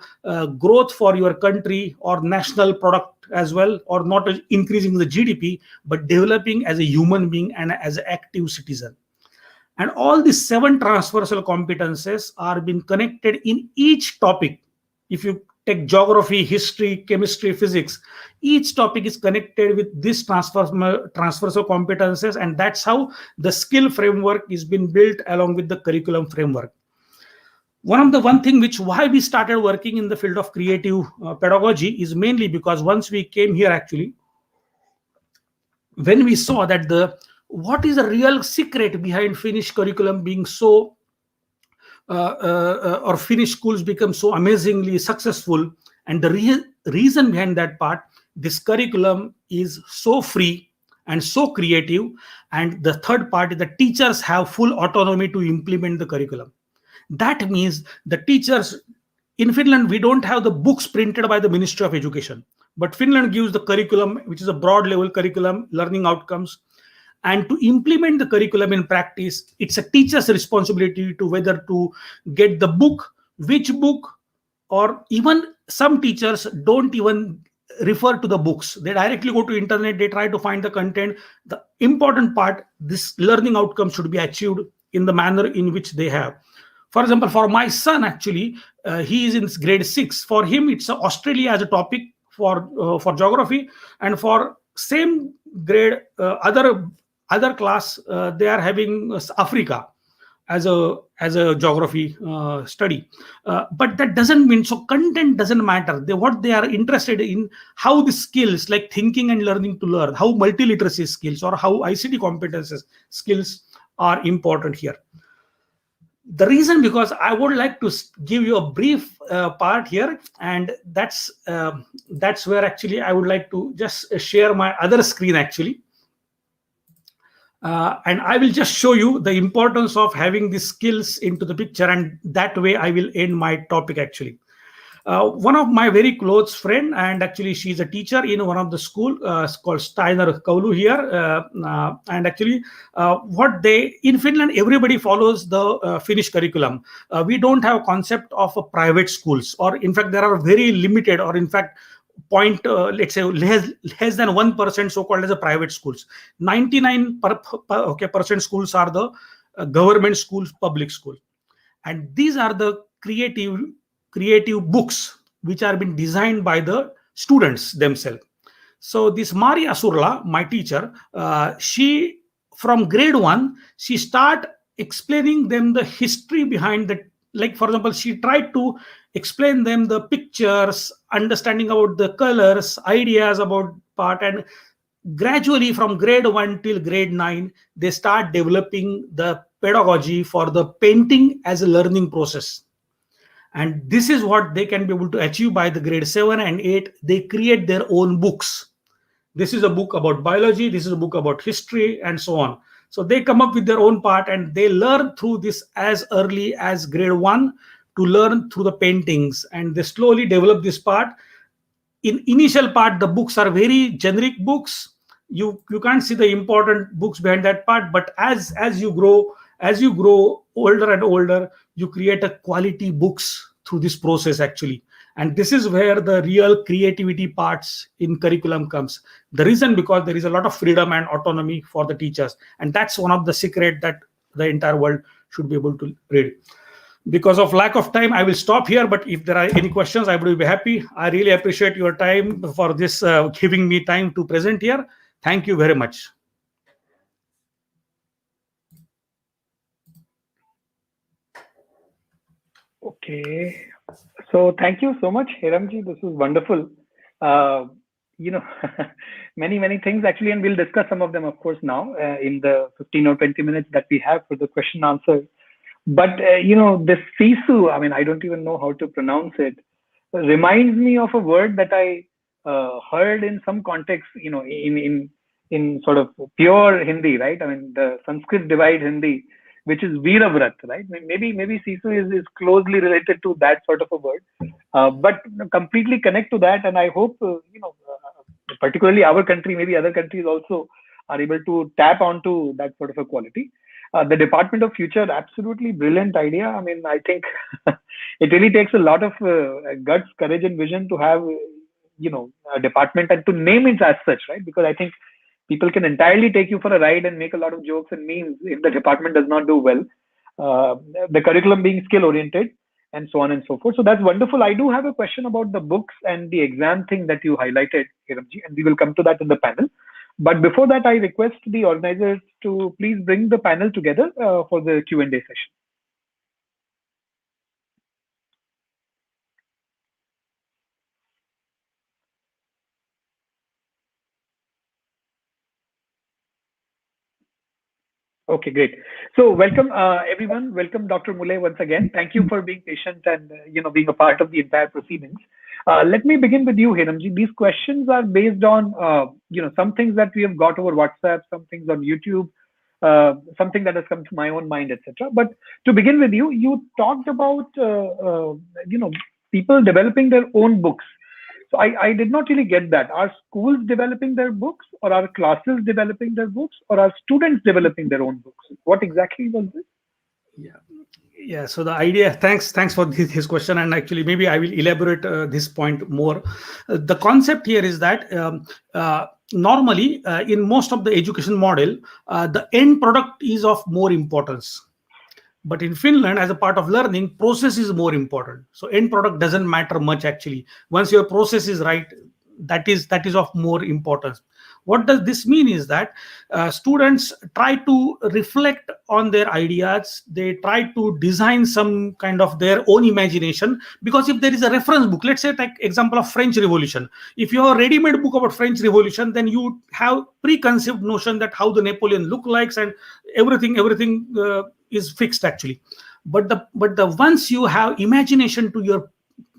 growth for your country or national product as well, or not increasing the GDP, but developing as a human being and as an active citizen. And all these 7 transversal competences are being connected in each topic. If you take geography, history, chemistry, physics. Each topic is connected with this transfers of competences, and that's how the skill framework is been built along with the curriculum framework. One thing which why we started working in the field of creative pedagogy is mainly because once we came here, actually, when we saw that what is the real secret behind Finnish curriculum being so or Finnish schools become so amazingly successful, and the reason behind that part, this curriculum is so free and so creative, and the third part is the teachers have full autonomy to implement the curriculum. That means the teachers in Finland, we don't have the books printed by the Ministry of Education, but Finland gives the curriculum, which is a broad level curriculum, learning outcomes. And to implement the curriculum in practice, it's a teacher's responsibility to whether to get the book, which book, or even some teachers don't even refer to the books. They directly go to internet, they try to find the content. The important part, this learning outcome should be achieved in the manner in which they have. For example, for my son, actually, he is in grade 6. For him, it's Australia as a topic for geography, and for same grade, other class, they are having Africa as a geography study. But that doesn't mean, so content doesn't matter. What they are interested in, how the skills like thinking and learning to learn, how multiliteracy skills or how ICT competences skills are important here. The reason, because I would like to give you a brief part here, and that's where actually I would like to just share my other screen actually. And I will just show you the importance of having these skills into the picture, and that way I will end my topic actually. One of my very close friend, and actually she's a teacher in one of the school called Steiner Kaulu here, and actually in Finland, everybody follows the Finnish curriculum. We don't have a concept of private schools, or in fact there are very limited, or in fact let's say less than 1% so-called as a private schools. 99% schools are the government schools, public school, and these are the creative books which are been designed by the students themselves. So this Mari Asurla, my teacher, she from grade 1, she start explaining them the history behind the, like for example, she tried to explain them the pictures, understanding about the colors, ideas about part, and gradually from grade 1 till grade 9, they start developing the pedagogy for the painting as a learning process. And this is what they can be able to achieve by the grade 7 and 8. They create their own books. This is a book about biology, this is a book about history, and so on. So they come up with their own part, and they learn through this as early as grade 1 to learn through the paintings, and they slowly develop this part. In initial part, the books are very generic books. You can't see the important books behind that part, but as you grow older and older, you create a quality books through this process actually. And this is where the real creativity parts in curriculum comes. The reason, because there is a lot of freedom and autonomy for the teachers, and that's one of the secret that the entire world should be able to read. Because of lack of time, I will stop here, but if there are any questions, I would be happy. I really appreciate your time for this, giving me time to present here. Thank you very much. Okay, so thank you so much, Hiramji. This was wonderful. Many things actually, and we'll discuss some of them, of course, now in the 15 or 20 minutes that we have for the question answer. But this sisu, I mean, I don't even know how to pronounce it, reminds me of a word that I heard in some context, in sort of pure Hindi, right? I mean, the Sanskrit divide Hindi, which is Veeravrat, right? Maybe sisu is closely related to that sort of a word, but completely connect to that. And I hope, particularly our country, maybe other countries also are able to tap onto that sort of a quality. The Department of Future, absolutely brilliant idea. I mean, I think it really takes a lot of guts, courage, and vision to have, a department and to name it as such, right? Because I think people can entirely take you for a ride and make a lot of jokes and memes if the department does not do well. The curriculum being skill oriented and so on and so forth. So that's wonderful. I do have a question about the books and the exam thing that you highlighted, Hiramji, and we will come to that in the panel. But before that, I request the organizers to please bring the panel together for the Q&A session. Okay, great. So welcome everyone. Welcome Dr. Mulay once again. Thank you for being patient and being a part of the entire proceedings. Let me begin with you, Hiramji. These questions are based on some things that we have got over WhatsApp, some things on YouTube, something that has come to my own mind, etc. But to begin with you talked about people developing their own books. So I did not really get that. Are schools developing their books, or are classes developing their books, or are students developing their own books? What exactly was this? Yeah. So the idea. Thanks for his question, and actually maybe I will elaborate this point more. The concept here is that normally in most of the education model, the end product is of more importance. But in Finland, as a part of learning, process is more important. So end product doesn't matter much actually. Once your process is right, that is of more importance. What does this mean is that students try to reflect on their ideas. They try to design some kind of their own imagination, because if there is a reference book, let's say take example of French Revolution. If you have a ready-made book about French Revolution, then you have preconceived notion that how the Napoleon look likes, and everything is fixed actually. But the once you have imagination to your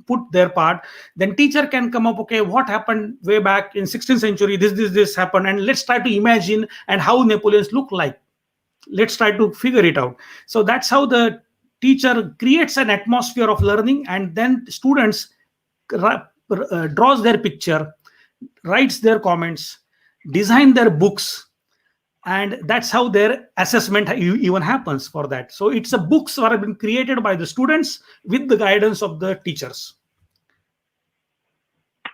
put their part, then teacher can come up, okay, what happened way back in 16th century, this happened, and let's try to imagine and how Napoleons look like. Let's try to figure it out. So that's how the teacher creates an atmosphere of learning, and then students draws their picture, writes their comments, design their books, and that's how their assessment even happens for that. So it's a books that have been created by the students with the guidance of the teachers.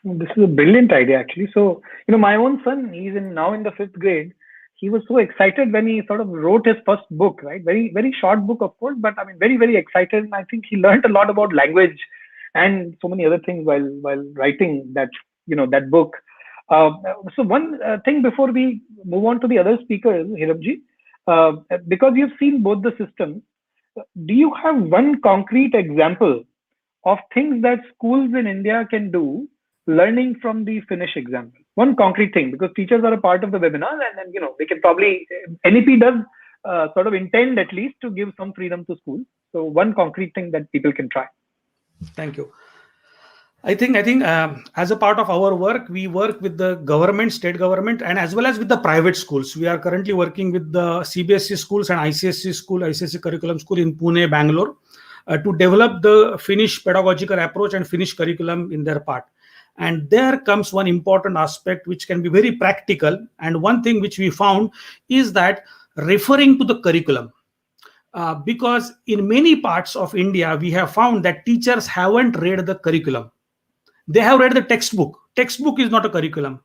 This is a brilliant idea, actually. So, my own son, he's now in the 5th grade. He was so excited when he sort of wrote his first book, right? Very, very short book, of course, but I mean, very, very excited. And I think he learned a lot about language and so many other things while writing that, that book. So one thing before we move on to the other speakers, Hiramji, because you've seen both the systems, do you have one concrete example of things that schools in India can do learning from the Finnish example? One concrete thing, because teachers are a part of the webinar, and then they can probably, NEP does sort of intend at least to give some freedom to schools. So one concrete thing that people can try. Thank you. I think as a part of our work, we work with the government, state government, and as well as with the private schools. We are currently working with the CBSE schools and ICSE curriculum school in Pune, Bangalore, to develop the Finnish pedagogical approach and Finnish curriculum in their part. And there comes one important aspect which can be very practical. And one thing which we found is that referring to the curriculum. Because in many parts of India, we have found that teachers haven't read the curriculum. They have read the textbook. Textbook is not a curriculum.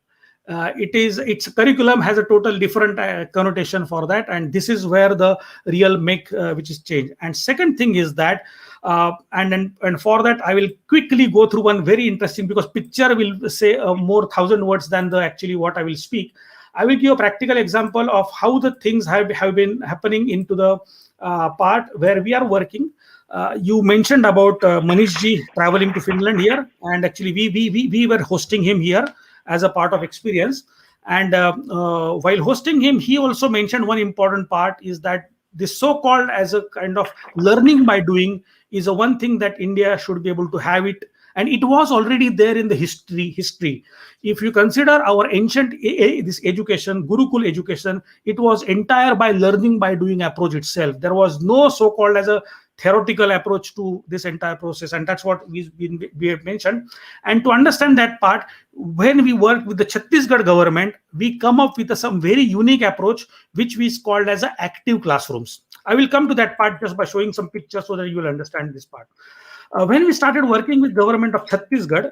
Its curriculum has a total different connotation for that, and this is where the real which is changed. And second thing is that, and for that I will quickly go through one very interesting, because picture will say more 1,000 words than the actually what I will speak. I will give a practical example of how the things have been happening into the part where we are working. You mentioned about Manishji traveling to Finland here, and actually we were hosting him here as a part of experience. And while hosting him, he also mentioned one important part is that this so-called as a kind of learning by doing is a one thing that India should be able to have it. And it was already there in the history. If you consider our ancient this education, Gurukul education, it was entire by learning by doing approach itself. There was no so-called as a theoretical approach to this entire process, and that's what we have mentioned. And to understand that part, when we work with the Chhattisgarh government, we come up with some very unique approach, which is called as active classrooms. I will come to that part just by showing some pictures so that you will understand this part. When we started working with government of Chhattisgarh,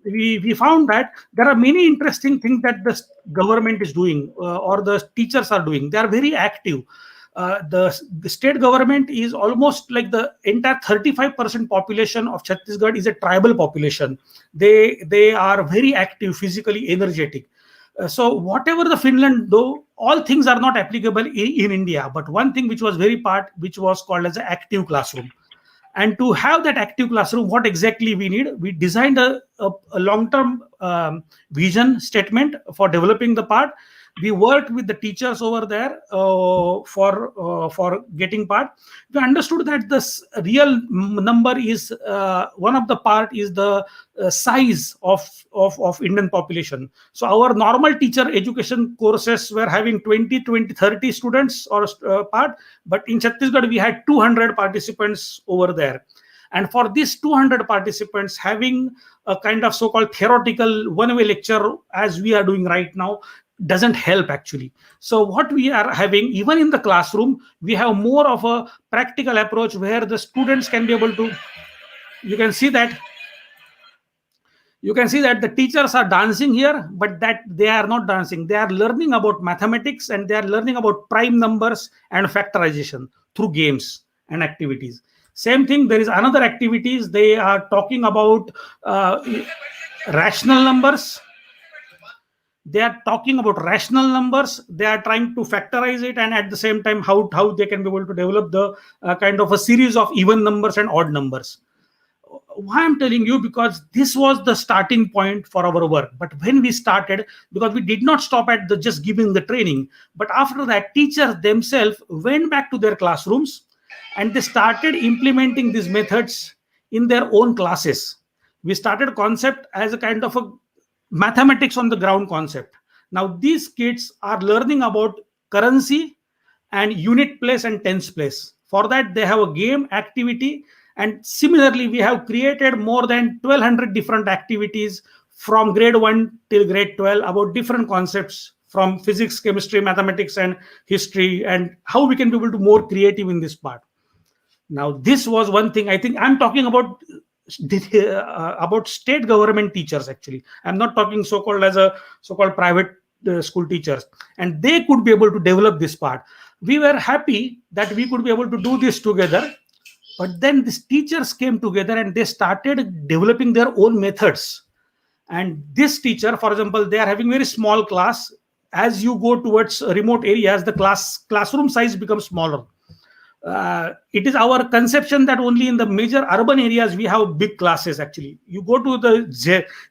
we found that there are many interesting things that the government is doing or the teachers are doing. They are very active. The state government is almost like the entire 35% population of Chhattisgarh is a tribal population. They are very active, physically energetic. So whatever the Finland do, all things are not applicable in India. But one thing which was very part, which was called as an active classroom. And to have that active classroom, what exactly we need? We designed a long-term vision statement for developing the part. We worked with the teachers over there for getting part. We understood that this real number is one of the part is the size of Indian population. So our normal teacher education courses were having 20, 30 students or part, but in Chhattisgarh we had 200 participants over there. And for these 200 participants, having a kind of so-called theoretical one-way lecture as we are doing right now doesn't help actually. So what we are having, even in the classroom, we have more of a practical approach where the students can be able to, you can see that the teachers are dancing here, but that they are not dancing. They are learning about mathematics and they are learning about prime numbers and factorization through games and activities. Same thing, there is another activities. They are talking about rational numbers. They are talking about rational numbers. They are trying to factorize it, and at the same time how they can be able to develop the kind of a series of even numbers and odd numbers. Why I'm telling you, because this was the starting point for our work. But when we started, because we did not stop at the just giving the training, but after that teachers themselves went back to their classrooms and they started implementing these methods in their own classes. We started concept as a kind of a mathematics on the ground concept. Now these kids are learning about currency and unit place and tens place. For that they have a game activity, and similarly we have created more than 1200 different activities from grade 1 till grade 12 about different concepts from physics, chemistry, mathematics and history, and how we can be able to more creative in this part. Now this was one thing. I think I'm talking about state government teachers. Actually, I'm not talking so-called private school teachers, and they could be able to develop this part. We were happy that we could be able to do this together, but then these teachers came together and they started developing their own methods. And this teacher, for example, they are having very small class. As you go towards remote areas, the classroom size becomes smaller. It is our conception that only in the major urban areas we have big classes. Actually, you go to the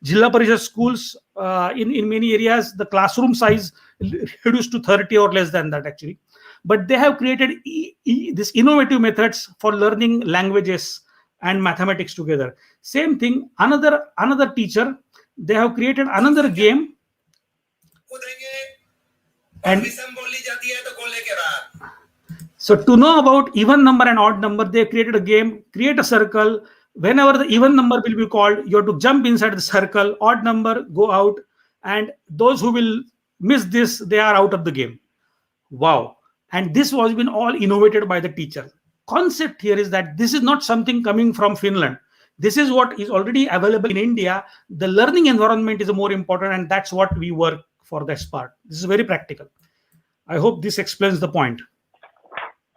Jilla Parishad schools, in many areas the classroom size reduced to 30 or less than that actually. But they have created these innovative methods for learning languages and mathematics together. Same thing, another teacher, they have created another game. And so to know about even number and odd number, they created a game, create a circle. Whenever the even number will be called, you have to jump inside the circle, odd number, go out. And those who will miss this, they are out of the game. Wow. And this was been all innovated by the teacher. Concept here is that this is not something coming from Finland. This is what is already available in India. The learning environment is more important, and that's what we work for this part. This is very practical. I hope this explains the point.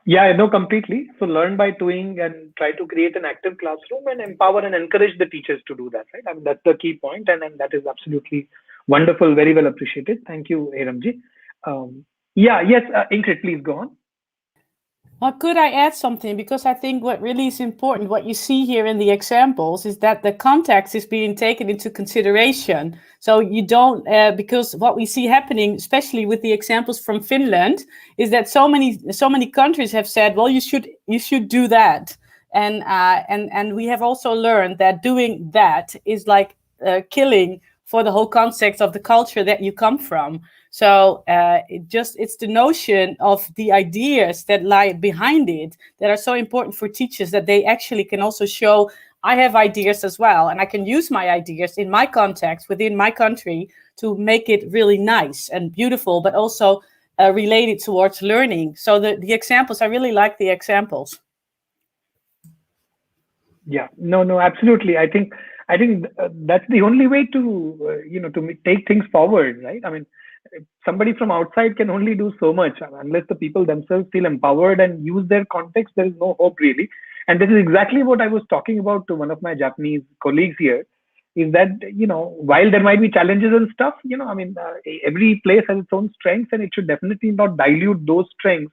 Yeah, no, completely. So learn by doing and try to create an active classroom and empower and encourage the teachers to do that, right? I mean, that's the key point, and that is absolutely wonderful, very well appreciated. Thank you, Hiramji. Yes, Ingrid, please go on. Well, could I add something? Because I think what really is important, what you see here in the examples, is that the context is being taken into consideration. So you don't, because what we see happening, especially with the examples from Finland, is that so many countries have said, well, you should do that, and we have also learned that doing that is like killing for the whole context of the culture that you come from. So it's the notion of the ideas that lie behind it that are so important for teachers, that they actually can also show, I have ideas as well, and I can use my ideas in my context within my country to make it really nice and beautiful, but also related towards learning. So the examples, I really like the examples. Yeah, no, absolutely. I think that's the only way to to take things forward, right? I mean, somebody from outside can only do so much. Unless the people themselves feel empowered and use their context, there is no hope really. And this is exactly what I was talking about to one of my Japanese colleagues here, is that, while there might be challenges and stuff, every place has its own strengths, and it should definitely not dilute those strengths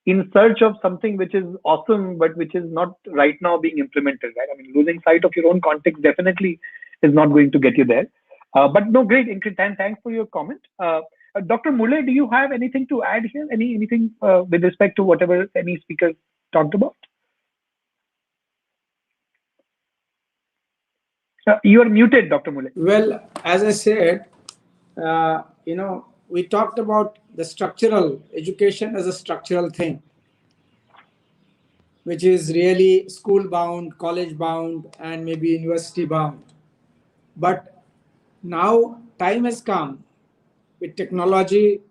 in search of something which is awesome, but which is not right now being implemented, right? Losing sight of your own context definitely is not going to get you there. But no, great, Ingrid, thanks for your comment. Dr. Mule, do you have anything to add here? Anything with respect to whatever any speakers talked about? You are muted, Dr. Mule. Well, as I said, we talked about the structural education as a structural thing, which is really school bound, college bound, and maybe university bound. But now time has come with technology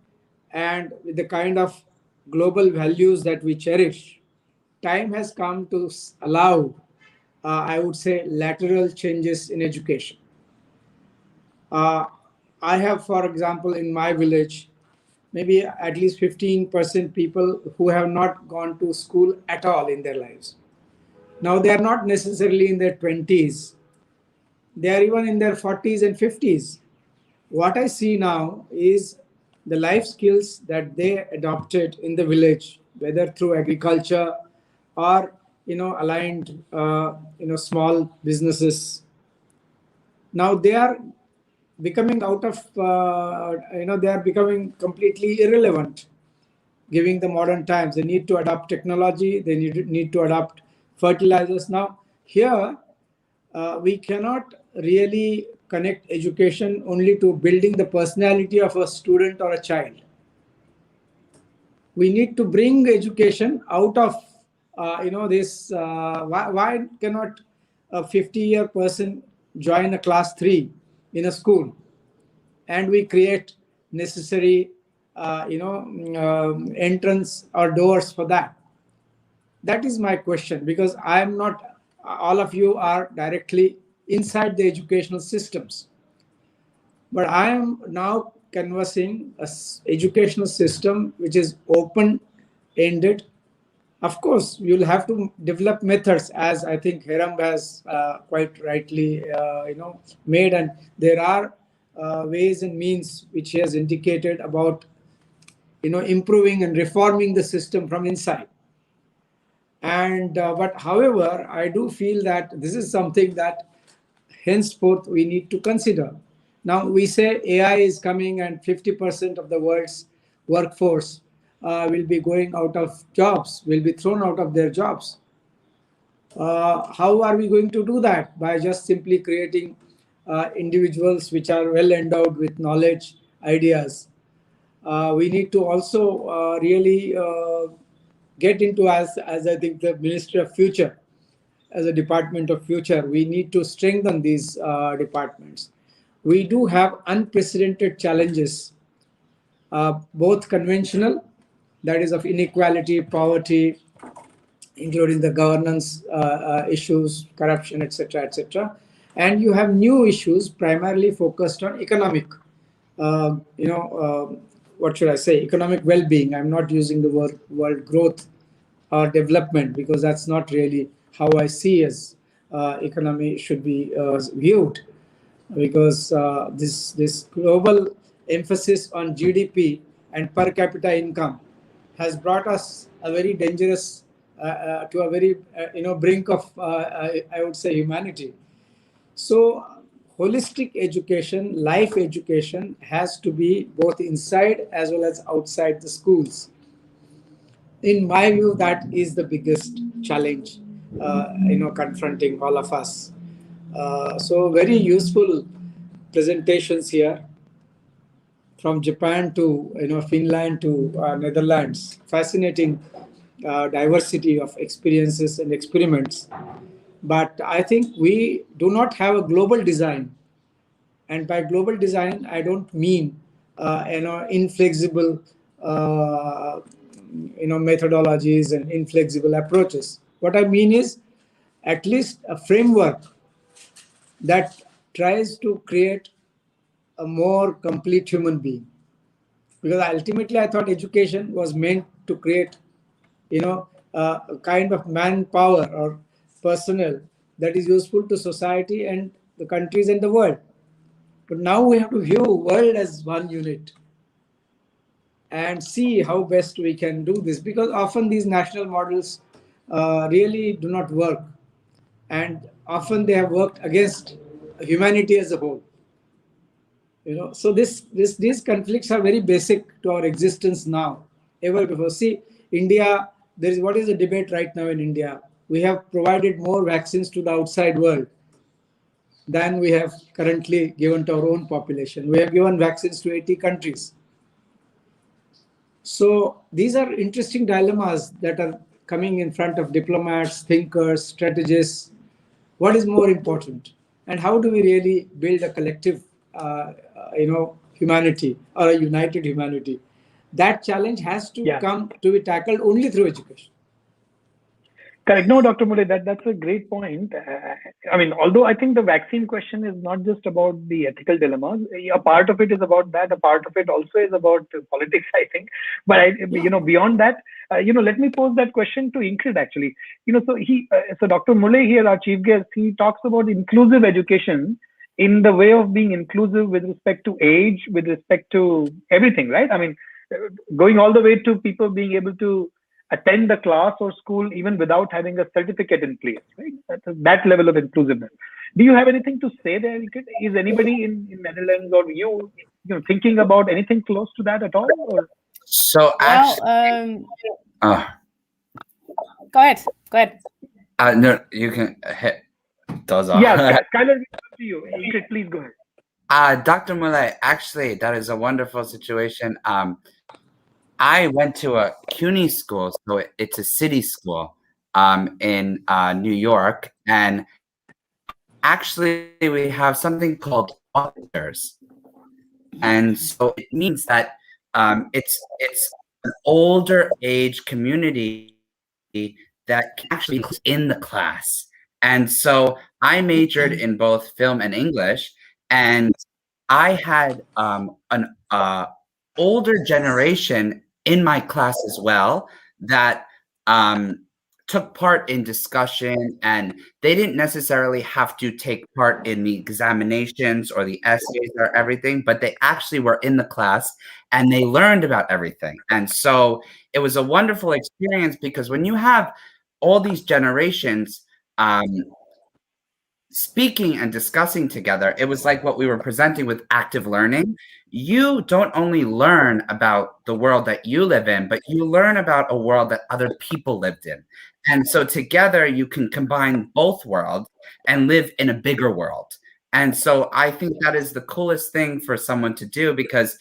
and with the kind of global values that we cherish. Time has come to allow, I would say, lateral changes in education. I have, for example, in my village, maybe at least 15% people who have not gone to school at all in their lives. Now, they are not necessarily in their 20s. They are even in their 40s and 50s. What I see now is the life skills that they adopted in the village, whether through agriculture or, aligned, small businesses. Now they are becoming out of, they are becoming completely irrelevant, giving the modern times. They need to adopt technology. They need to adopt fertilizers. Now, here, we cannot really connect education only to building the personality of a student or a child. We need to bring education out of, this. Why cannot a 50-year person join a class 3 in a school, and we create necessary, entrance or doors for that? That is my question, because I am not, all of you are directly inside the educational systems. But I am now canvassing an educational system which is open-ended. Of course, you'll have to develop methods, as I think Hiram has quite rightly made, and there are ways and means which he has indicated about improving and reforming the system from inside. And but however, I do feel that this is something that henceforth we need to consider. Now we say AI is coming and 50% of the world's workforce will be going out of jobs, will be thrown out of their jobs. How are we going to do that? By just simply creating individuals which are well endowed with knowledge, ideas. We need to also really get into, as I think the Ministry of Future, as a Department of Future, we need to strengthen these departments. We do have unprecedented challenges, both conventional, that is of inequality, poverty, including the governance issues, corruption, etc., etc. And you have new issues primarily focused on economic, what should I say, economic well-being. I'm not using the word growth or development, because that's not really how I see as economy should be viewed. Because this global emphasis on GDP and per capita income has brought us a very dangerous to a very brink of I would say humanity. So holistic education, life education, has to be both inside as well as outside the schools. In my view, that is the biggest challenge confronting all of us. So very useful presentations here, from Japan to Finland to Netherlands. Fascinating diversity of experiences and experiments. But I think we do not have a global design. And by global design, I don't mean inflexible methodologies and inflexible approaches. What I mean is at least a framework that tries to create a more complete human being. because ultimately I thought education was meant to create, a kind of manpower or personnel that is useful to society and the countries and the world. But now we have to view world as one unit and see how best we can do this, because often these national models really do not work, and often they have worked against humanity as a whole. So these conflicts are very basic to our existence now, ever before. See, India, there is what is the debate right now in India? We have provided more vaccines to the outside world than we have currently given to our own population. We have given vaccines to 80 countries. So these are interesting dilemmas that are coming in front of diplomats, thinkers, strategists. What is more important, and how do we really build a collective, humanity, or a united humanity? That challenge has to come to be tackled only through education. Correct. No, Dr. Mule, that's a great point. I mean, although I think the vaccine question is not just about the ethical dilemmas, a part of it is about that. A part of it also is about politics, I think. But beyond that, let me pose that question to Ingrid. Actually, so Dr. Mule here, our chief guest, he talks about inclusive education in the way of being inclusive with respect to age, with respect to everything, right? I mean, going all the way to people being able to attend the class or school even without having a certificate in place, right? That level of inclusiveness. Do you have anything to say there? Is anybody in Netherlands or you thinking about anything close to that at all? Or? So actually, go ahead. No, you can hit those off. Yeah, Skylar, to you. Ingrid, please go ahead. Dr. Mulay, actually, that is a wonderful situation. I went to a CUNY school, so it's a city school in New York, and actually we have something called officers, and so it means that it's an older age community that can actually be in the class. And so I majored in both film and English, and I had an older generation in my class as well that took part in discussion, and they didn't necessarily have to take part in the examinations or the essays or everything, but they actually were in the class and they learned about everything. And so it was a wonderful experience, because when you have all these generations speaking and discussing together, it was like what we were presenting with active learning. You don't only learn about the world that you live in, but you learn about a world that other people lived in. And so together you can combine both worlds and live in a bigger world. And so I think that is the coolest thing for someone to do, because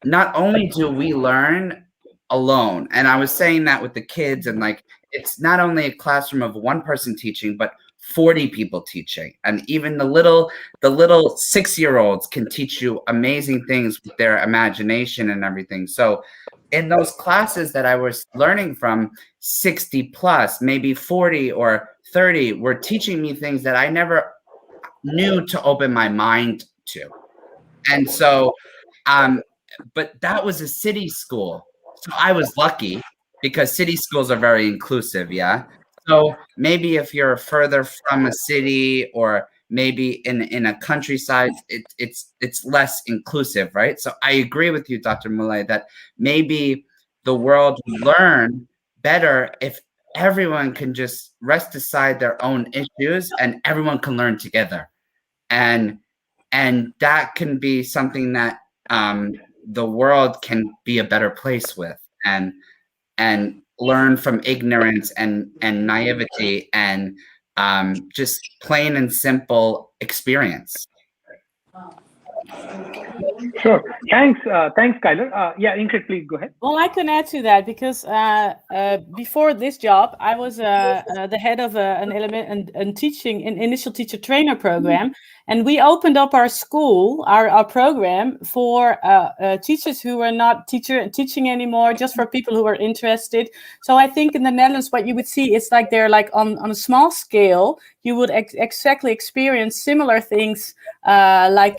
not only do we learn alone, and I was saying that with the kids, and like, it's not only a classroom of one person teaching, but 40 people teaching, and even the little 6-year-olds can teach you amazing things with their imagination and everything. So in those classes that I was learning from, 60 plus, maybe 40 or 30 were teaching me things that I never knew to open my mind to. And so but that was a city school, so I was lucky, because city schools are very inclusive. Yeah. So maybe if you're further from a city, or maybe in a countryside, it's less inclusive, right? So I agree with you, Dr. Mulay, that maybe the world will learn better if everyone can just rest aside their own issues and everyone can learn together. And that can be something that the world can be a better place with, and learn from ignorance and naivety, and just plain and simple experience. Sure. Thanks, Skylar. Yeah, Ingrid, please go ahead. Well, I can add to that, because before this job, I was the head of an element and teaching an initial teacher trainer program, and we opened up our school, our program, for teachers who were not teaching anymore, just for people who were interested. So I think in the Netherlands, what you would see is like they're like on a small scale, you would exactly experience similar things like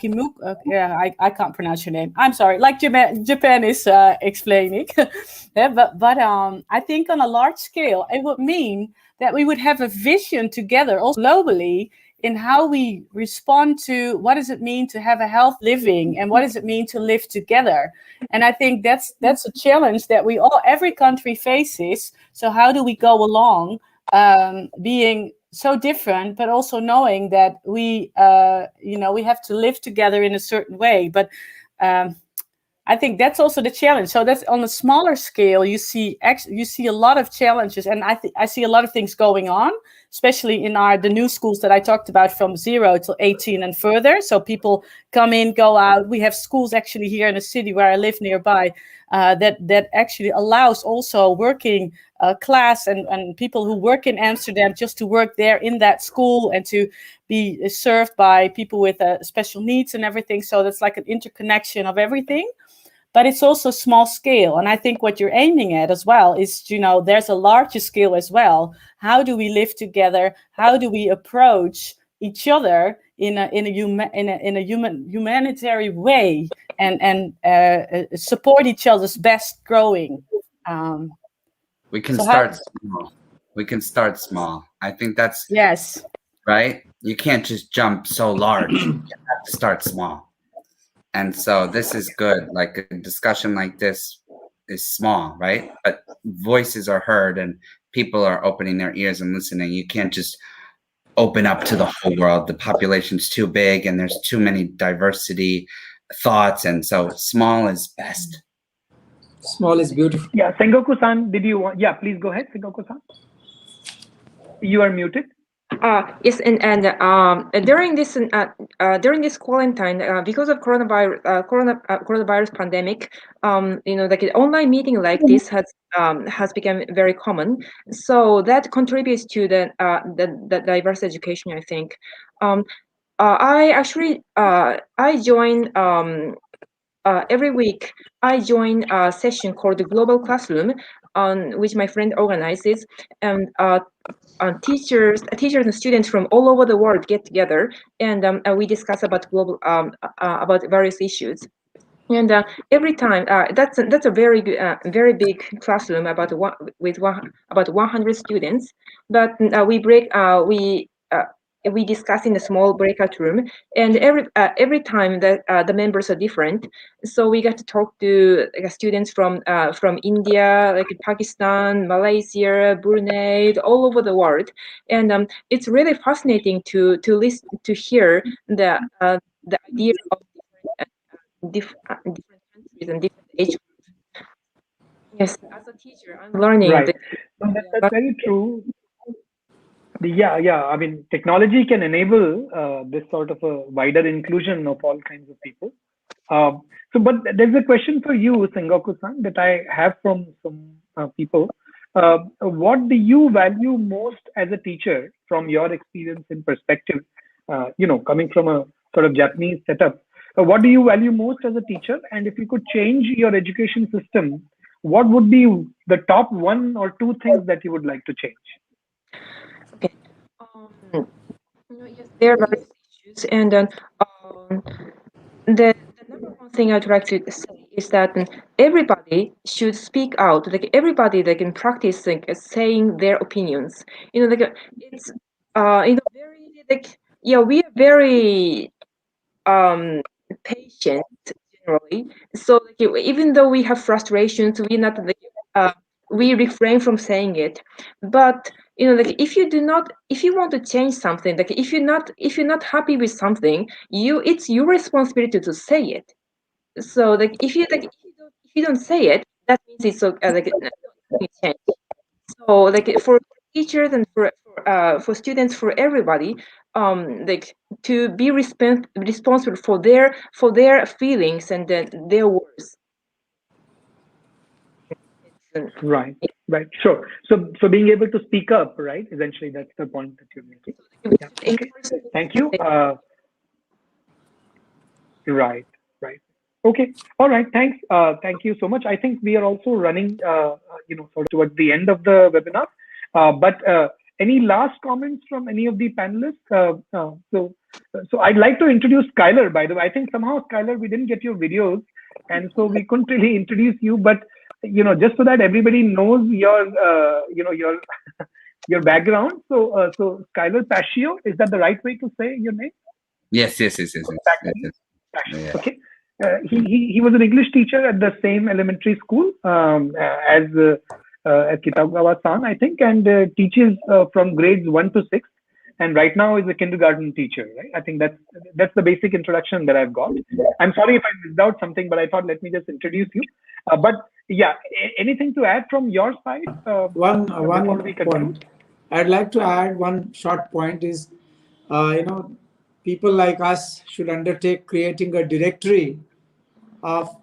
I can't pronounce your name. I'm sorry. Like Japan is explaining. Yeah, but I think on a large scale, it would mean that we would have a vision together, also globally, in how we respond to what does it mean to have a health living and what does it mean to live together. And I think that's a challenge that every country faces. So how do we go along being so different, but also knowing that we have to live together in a certain way. But I think that's also the challenge. So that's on a smaller scale. You see a lot of challenges, and I see a lot of things going on, especially in the new schools that I talked about from 0 to 18 and further. So people come in, go out. We have schools actually here in the city where I live nearby that actually allows also working class and people who work in Amsterdam just to work there in that school and to be served by people with special needs and everything. So that's like an interconnection of everything. But it's also small scale. And I think what you're aiming at as well is, there's a larger scale as well. How do we live together? How do we approach each other in a humanitarian way and support each other's best growing? We can start small. We can start small. I think that's yes. Right. You can't just jump so large. You have to start small. And so this is good. Like a discussion like this is small, right? But voices are heard and people are opening their ears and listening. You can't just open up to the whole world. The population's too big and there's too many diversity thoughts. And so small is best. Small is beautiful. Yeah, Sengoku-san, did you want? Yeah, please go ahead, Sengoku-san. You are muted. Yes, and during this quarantine, because of coronavirus pandemic, like an online meeting like this has become very common. So that contributes to the diverse education, I think. I join every week. I join a session called the Global Classroom, which my friend organizes, and teachers and students from all over the world get together, and we discuss about about various issues. And every time, that's a very very big classroom about 100 students. But we discuss in a small breakout room, and every time that the members are different, so we got to talk to students from India, like Pakistan, Malaysia, Brunei, all over the world, and it's really fascinating to listen, to hear the idea of different countries and different age groups. Yes, as a teacher, I'm learning. Right. That's very true. Yeah. I mean, technology can enable this sort of a wider inclusion of all kinds of people. But there's a question for you, Sengoku-san, that I have from some people. What do you value most as a teacher from your experience and perspective? Coming from a sort of Japanese setup, what do you value most as a teacher? And if you could change your education system, what would be the top 1 or 2 things that you would like to change? Okay. Yes, there are various issues, and the number one thing I'd like to say is that everybody should speak out. Like everybody, they can practice saying their opinions. It's very we are very patient generally. So even though we have frustrations, we refrain from saying it. But if you want to change something, if you're not happy with something, it's your responsibility to say it. So if you don't say it, that means it's nothing change. So for teachers and for students, for everybody, to be responsible for their feelings and their words. Right. Sure. So being able to speak up, right? Essentially, that's the point that you're making. Yeah. Okay. Thank you. Right. Okay. All right. Thanks. Thank you so much. I think we are also running, sort of towards the end of the webinar. But Any last comments from any of the panelists? So I'd like to introduce Skylar, by the way. I think somehow, Skylar, we didn't get your videos, and so we couldn't really introduce you. But just so that everybody knows your your background. So Skylar Pascio, is that the right way to say your name? Yes. Okay. He was an English teacher at the same elementary school as Kitagawa-san, I think, and teaches from grades 1 to 6, and right now is a kindergarten teacher. Right? I think that's the basic introduction that I've got. I'm sorry if I missed out something, but I thought let me just introduce you. But yeah, anything to add from your side? One point. I'd like to add one short point is, people like us should undertake creating a directory of,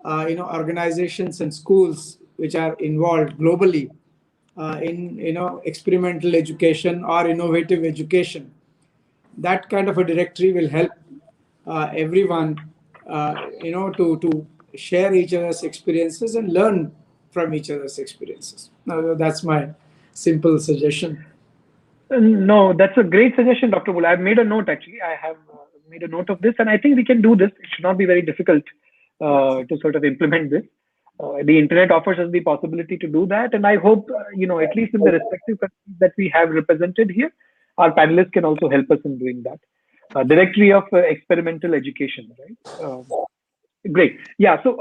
organizations and schools which are involved globally in, experimental education or innovative education. That kind of a directory will help everyone, to share each other's experiences and learn from each other's experiences. Now, that's my simple suggestion. No, that's a great suggestion, Dr. Bull. I've made a note, actually. I have made a note of this, and I think we can do this. It should not be very difficult to sort of implement this. The internet offers us the possibility to do that, and I hope, at least in the respective countries that we have represented here, our panelists can also help us in doing that. Directory of experimental education, right? Great. Yeah. So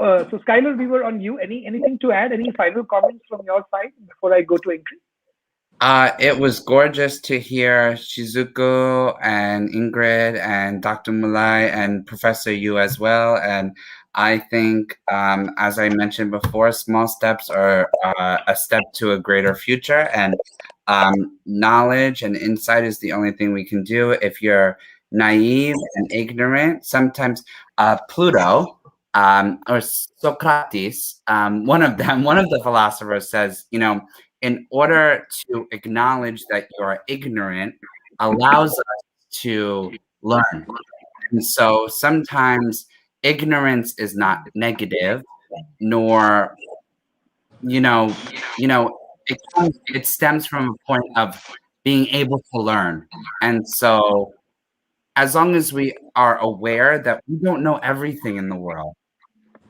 Skylar, we were on you. Anything to add? Any final comments from your side before I go to Ingrid? It was gorgeous to hear Shizuku and Ingrid and Dr. Mulai and Professor Yu as well. And I think, as I mentioned before, small steps are a step to a greater future. And knowledge and insight is the only thing we can do. If you're naive and ignorant, sometimes Pluto or Socrates, one of the philosophers says, in order to acknowledge that you are ignorant allows us to learn. And so sometimes ignorance is not negative, nor, it stems from a point of being able to learn. And so as long as we are aware that we don't know everything in the world,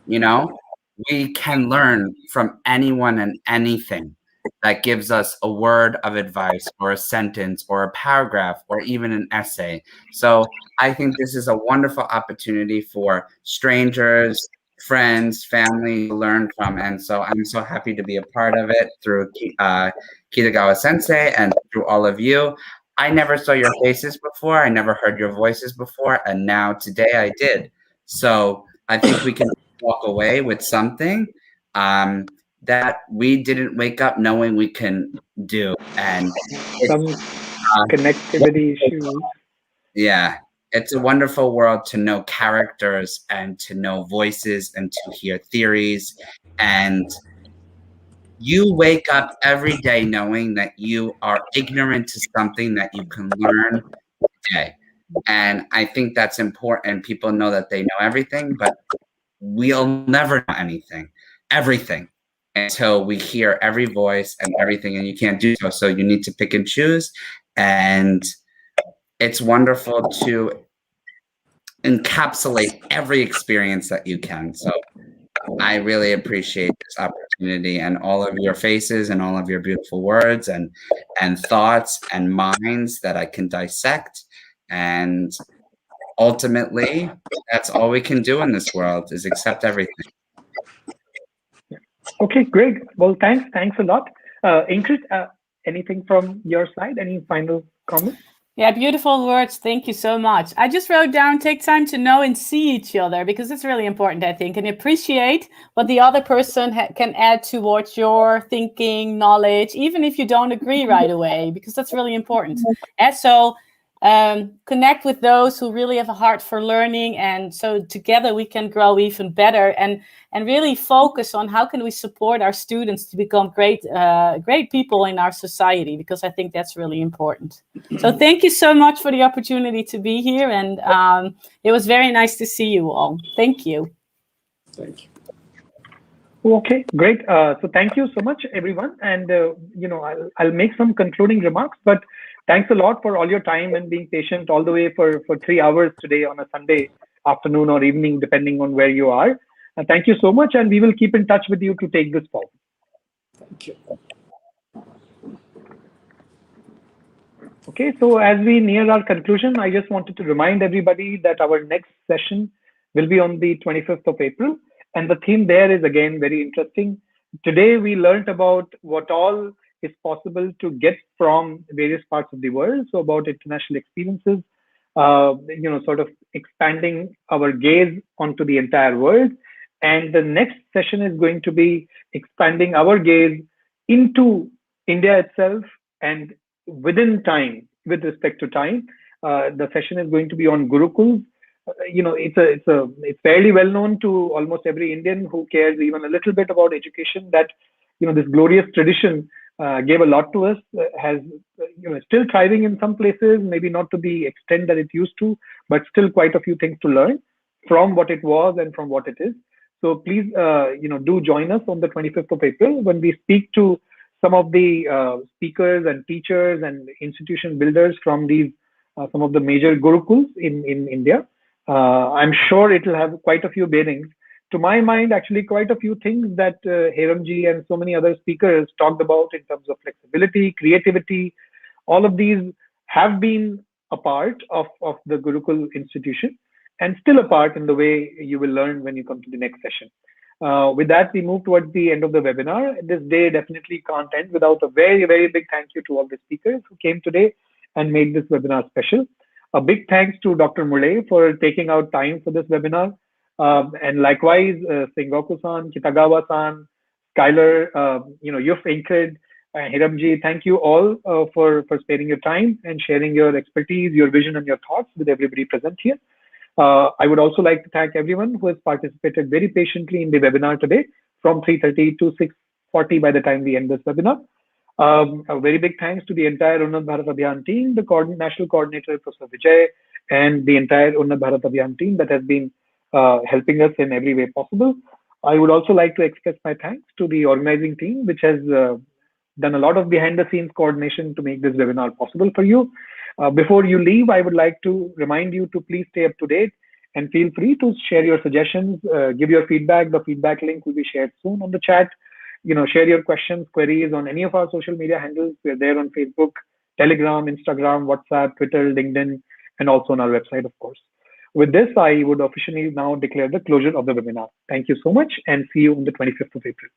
we can learn from anyone and anything that gives us a word of advice or a sentence or a paragraph or even an essay. So I think this is a wonderful opportunity for strangers, friends, family to learn from. And so I'm so happy to be a part of it through Kitagawa Sensei and through all of you. I never saw your faces before. I never heard your voices before. And now today I did. So I think we can walk away with something that we didn't wake up knowing we can do. And some connectivity issues. Yeah. It's a wonderful world to know characters and to know voices and to hear theories. And you wake up every day knowing that you are ignorant to something that you can learn today. And I think that's important. People know that they know everything, but we'll never know everything, until we hear every voice and everything, and you can't do so. So you need to pick and choose. And it's wonderful to encapsulate every experience that you can. So I really appreciate this opportunity and all of your faces and all of your beautiful words and thoughts and minds that I can dissect. And ultimately, that's all we can do in this world is accept everything. Okay, great. Well, thanks a lot. Ingrid, anything from your side? Any final comments? Yeah, beautiful words. Thank you so much. I just wrote down, take time to know and see each other, because it's really important, I think, and appreciate what the other person can add towards your thinking, knowledge, even if you don't agree right away, because that's really important. And so connect with those who really have a heart for learning, and so together we can grow even better and really focus on how can we support our students to become great people in our society, because I think that's really important. So thank you so much for the opportunity to be here, and it was very nice to see you all. Thank you. Thank you. Okay, great. So thank you so much, everyone. And I'll make some concluding remarks. But thanks a lot for all your time and being patient all the way for 3 hours today on a Sunday afternoon or evening, depending on where you are. Thank you so much, and we will keep in touch with you to take this forward. Thank you. Okay, so as we near our conclusion, I just wanted to remind everybody that our next session will be on the 25th of April. And the theme there is again very interesting. Today, we learned about what all is possible to get from various parts of the world. So about international experiences, sort of expanding our gaze onto the entire world. And the next session is going to be expanding our gaze into India itself and within time, with respect to time. The session is going to be on Gurukuls. It's fairly well known to almost every Indian who cares even a little bit about education that this glorious tradition gave a lot to us. Has still thriving in some places, maybe not to the extent that it used to, but still quite a few things to learn from what it was and from what it is. So please, do join us on the 25th of April when we speak to some of the speakers and teachers and institution builders from these some of the major gurukuls in India. I'm sure it will have quite a few bearings. To my mind, actually, quite a few things that Hiram ji and so many other speakers talked about in terms of flexibility, creativity, all of these have been a part of the Gurukul institution and still a part in the way you will learn when you come to the next session. With that, we move towards the end of the webinar. This day definitely can't end without a very, very big thank you to all the speakers who came today and made this webinar special. A big thanks to Dr. Mule for taking out time for this webinar. And likewise, Sengoku-san, Kitagawa-san, Skylar, Yuf Ingrid, Hiramji, thank you all for sparing your time and sharing your expertise, your vision, and your thoughts with everybody present here. I would also like to thank everyone who has participated very patiently in the webinar today from 3:30 to 6:40 by the time we end this webinar. A very big thanks to the entire Unnat Bharat Abhiyan team, the national coordinator, Professor Vijay, and the entire Unnat Bharat Abhiyan team that has been helping us in every way possible. I would also like to express my thanks to the organizing team, which has done a lot of behind the scenes coordination to make this webinar possible for you. Before you leave, I would like to remind you to please stay up to date and feel free to share your suggestions, give your feedback. The feedback link will be shared soon on the chat. Share your questions, queries on any of our social media handles. We're there on Facebook, Telegram, Instagram, WhatsApp, Twitter, LinkedIn, and also on our website, of course. With this, I would officially now declare the closure of the webinar. Thank you so much and see you on the 25th of April.